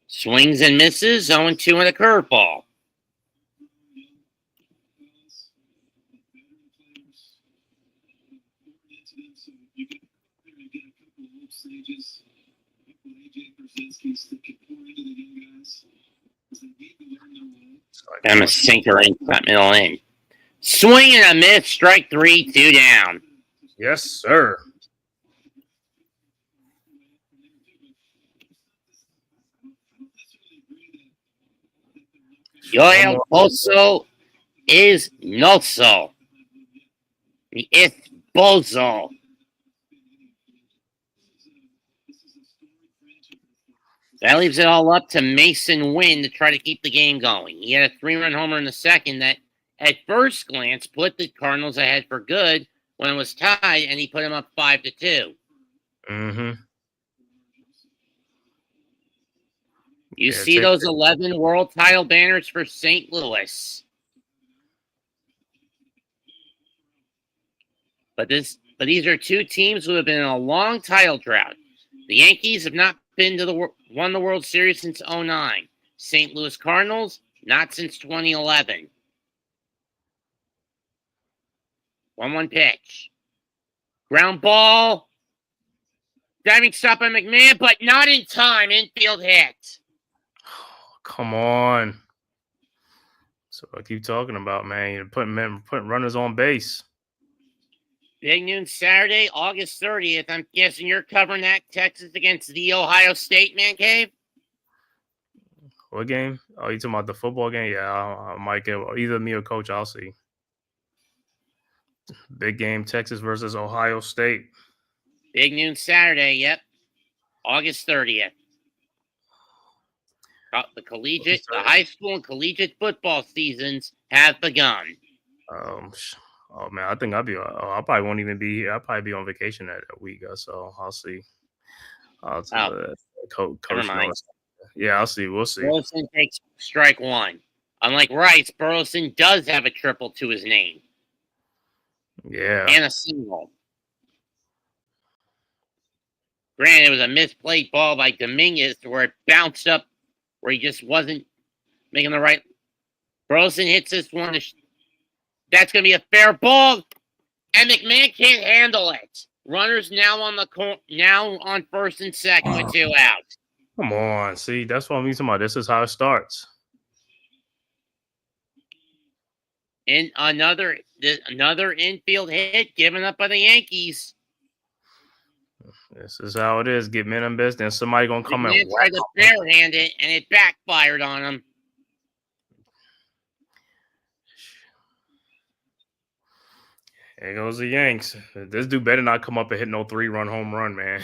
Swings and misses, 0-2 in a curveball. I'm a sinker in that middle in. Swing and a miss, strike 3, 2 down. Yes, sir. Yoel Pozo is noso. It's bozo. That leaves it all up to Mason Wynn to try to keep the game going. He had a 3-run homer in the second that, at first glance, put the Cardinals ahead for good when it was tied, and he put him up 5-2. Mm-hmm. You see those 11 world title banners for St. Louis. But these are two teams who have been in a long title drought. The Yankees have not been won the World Series since 2009. St. Louis Cardinals, not since 2011. 1-1 pitch. Ground ball. Diving stop by McMahon, but not in time. Infield hit. Come on. So I keep talking about, man. You're putting runners on base. Big noon Saturday, August 30th. I'm guessing you're covering that Texas against the Ohio State, man cave? What game? Oh, you talking about the football game? Yeah, I might get either me or Coach. I'll see. Big game, Texas versus Ohio State. Big noon Saturday, yep. August 30th. The high school and collegiate football seasons have begun. Oh man, I think I probably won't even be here. I'll probably be on vacation that week, so I'll see. Coach knows. Yeah, I'll see. We'll see. Burleson takes strike 1. Unlike Rice, Burleson does have a triple to his name. Yeah. And a single. Granted, it was a misplayed ball by Dominguez where it bounced up, where he just wasn't making the right. Burleson hits this one. That's going to be a fair ball. And McMahon can't handle it. Runners now on first and second with 2 outs. Come on. See, that's what I'm talking about. This is how it starts. And another infield hit given up by the Yankees. This is how it is. Get men on base, then somebody going to come in. Tried to barehand it, and it backfired on him. There goes the Yanks. This dude better not come up and hit no 3-run home run, man.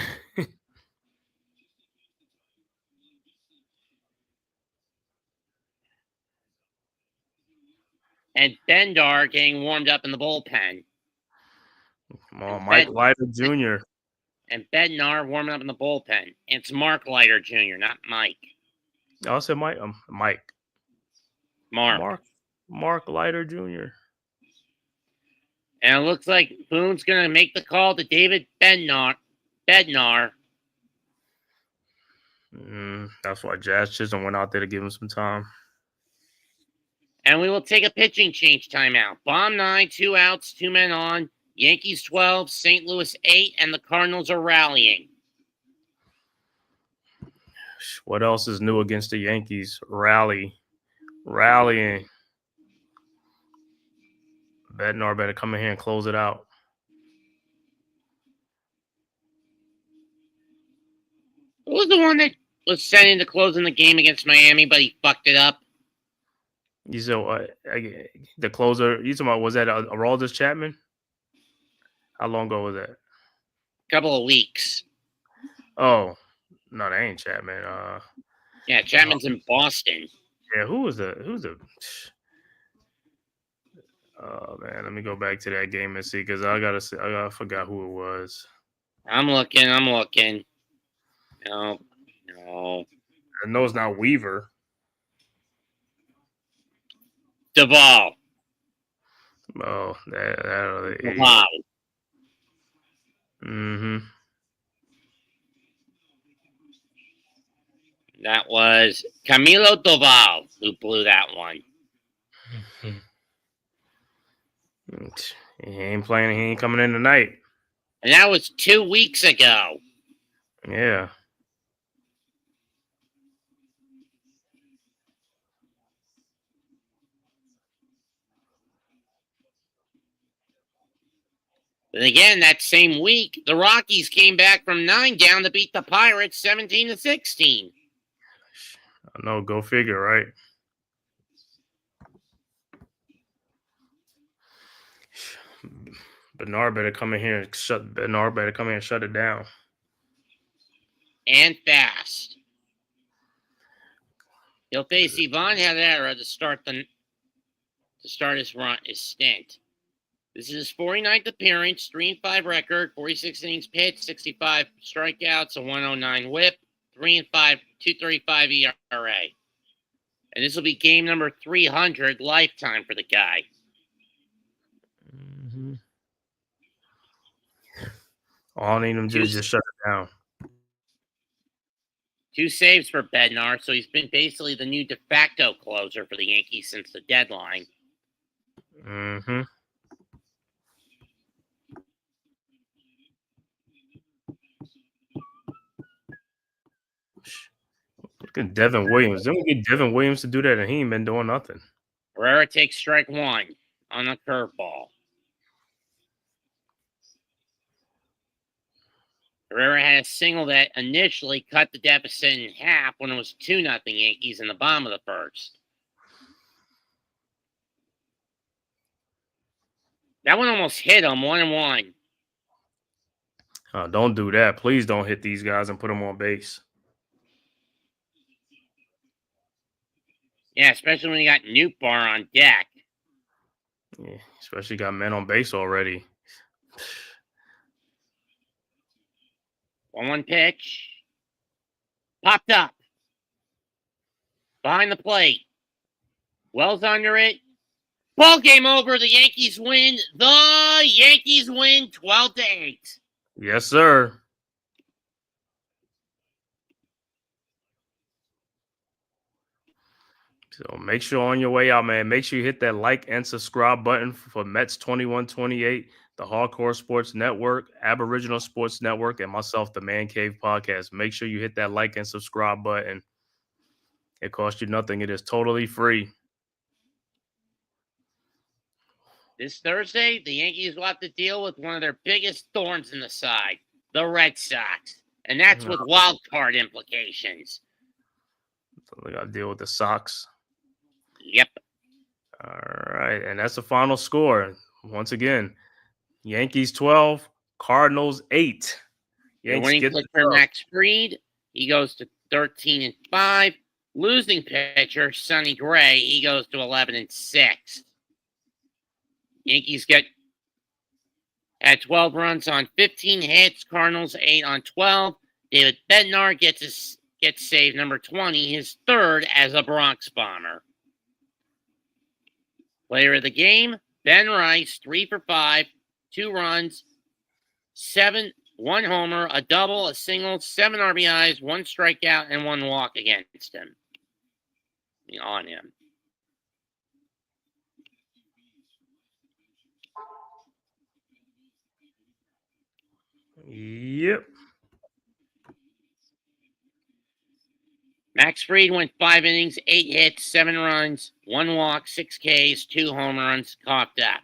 And Bendar getting warmed up in the bullpen. Come on, Mike Leiter Jr. And Bednar warming up in the bullpen. It's Mark Leiter Jr., not Mike. I said Mike. Mike. Mark Leiter Jr. And it looks like Boone's going to make the call to David Bednar. That's why Jazz Chisholm went out there to give him some time. And we will take a pitching change timeout. Bomb 9, 2 outs, 2 men on. Yankees 12, St. Louis 8, and the Cardinals are rallying. What else is new against the Yankees? Rallying. Bednar better come in here and close it out. Who was the one that was sent into closing the game against Miami, but he fucked it up? You said the closer. You talking about, was that Aroldis Chapman? How long ago was that? A couple of weeks. Oh, no, that ain't Chapman. Yeah, Chapman's in Boston. Yeah, who's the? Oh man, let me go back to that game and see, because I forgot who it was. I'm looking. No. I know it's not Weaver. Duvall. Oh, that Duvall. Mm-hmm. That was Camilo Duvall who blew that one. He ain't playing. He ain't coming in tonight. And that was 2 weeks ago. Yeah. And again, that same week, the Rockies came back from 9 down to beat the Pirates 17-16. I know, go figure, right? Bernard better come in here and shut it down. And fast. He'll face Ivan Herrera to start his stint. This is his 49th appearance, 3-5 record, 46 innings pitched, 65 strikeouts, a 109 whip, 3-5, 2.35 ERA. And this will be game number 300 lifetime for the guy. Mm-hmm. All I need him to do is just shut it down. 2 saves for Bednar, so he's been basically the new de facto closer for the Yankees since the deadline. Mm-hmm. Look at Devin Williams. Then we get Devin Williams to do that, and he ain't been doing nothing. Herrera takes strike 1 on a curveball. Herrera had a single that initially cut the deficit in half when it was 2-0 Yankees in the bottom of the first. That one almost hit him, 1-1. Don't do that. Please don't hit these guys and put them on base. Yeah, especially when you got Newtbar on deck. Yeah, especially got men on base already. 1-1 pitch. Popped up. Behind the plate. Wells under it. Ball game over. The Yankees win. The Yankees win 12-8. Yes, sir. So make sure on your way out, man, make sure you hit that like and subscribe button for Mets 2128, the Hardcore Sports Network, Aboriginal Sports Network, and myself, the Man Cave Podcast. Make sure you hit that like and subscribe button. It costs you nothing. It is totally free. This Thursday, the Yankees will have to deal with one of their biggest thorns in the side, the Red Sox. And that's with wild card implications. So they got to deal with the Sox. Yep. All right. And that's the final score. Once again, Yankees 12, Cardinals 8. The winning pitcher, Max Fried, he goes to 13-5. Losing pitcher, Sonny Gray, he goes to 11-6. Yankees had 12 runs on 15 hits. Cardinals 8 on 12. David Bednar gets save number 20, his third as a Bronx Bomber. Player of the game, Ben Rice, 3 for 5, 2 runs, 1 homer, a double, a single, 7 RBIs, 1 strikeout, and 1 walk against him. On him. Yep. Max Fried went 5 innings, 8 hits, 7 runs, 1 walk, 6 Ks, 2 home runs, coughed up.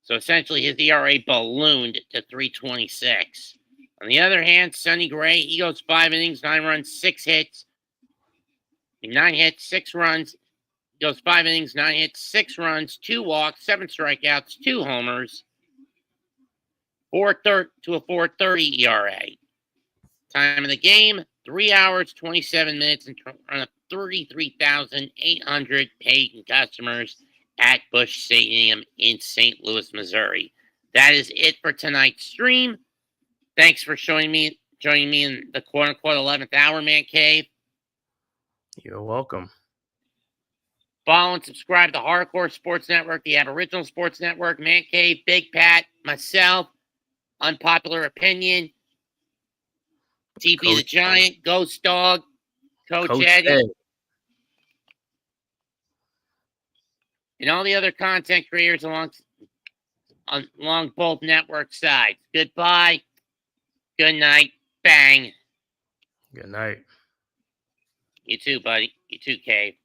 So essentially his ERA ballooned to 3.26. On the other hand, Sonny Gray, he goes 5 innings, 9 runs, 6 hits. 9 hits, 6 runs. He goes 5 innings, 9 hits, 6 runs, 2 walks, 7 strikeouts, 2 homers. 4.30 to a 4.30 ERA. Time of the game, 3 hours, 27 minutes, in front of 33,800 paid customers at Busch Stadium in St. Louis, Missouri. That is it for tonight's stream. Thanks for joining me in the quote-unquote 11th hour, Man Cave. You're welcome. Follow and subscribe to Hardcore Sports Network, the Aboriginal Sports Network, Man Cave, Big Pat, myself, Unpopular Opinion, TP the Coach Giant, Ghost Dog, Coach Ed. Eddie, and all the other content creators along both network sides. Goodbye. Good night. Bang. Good night. You too, buddy. You too, Cave.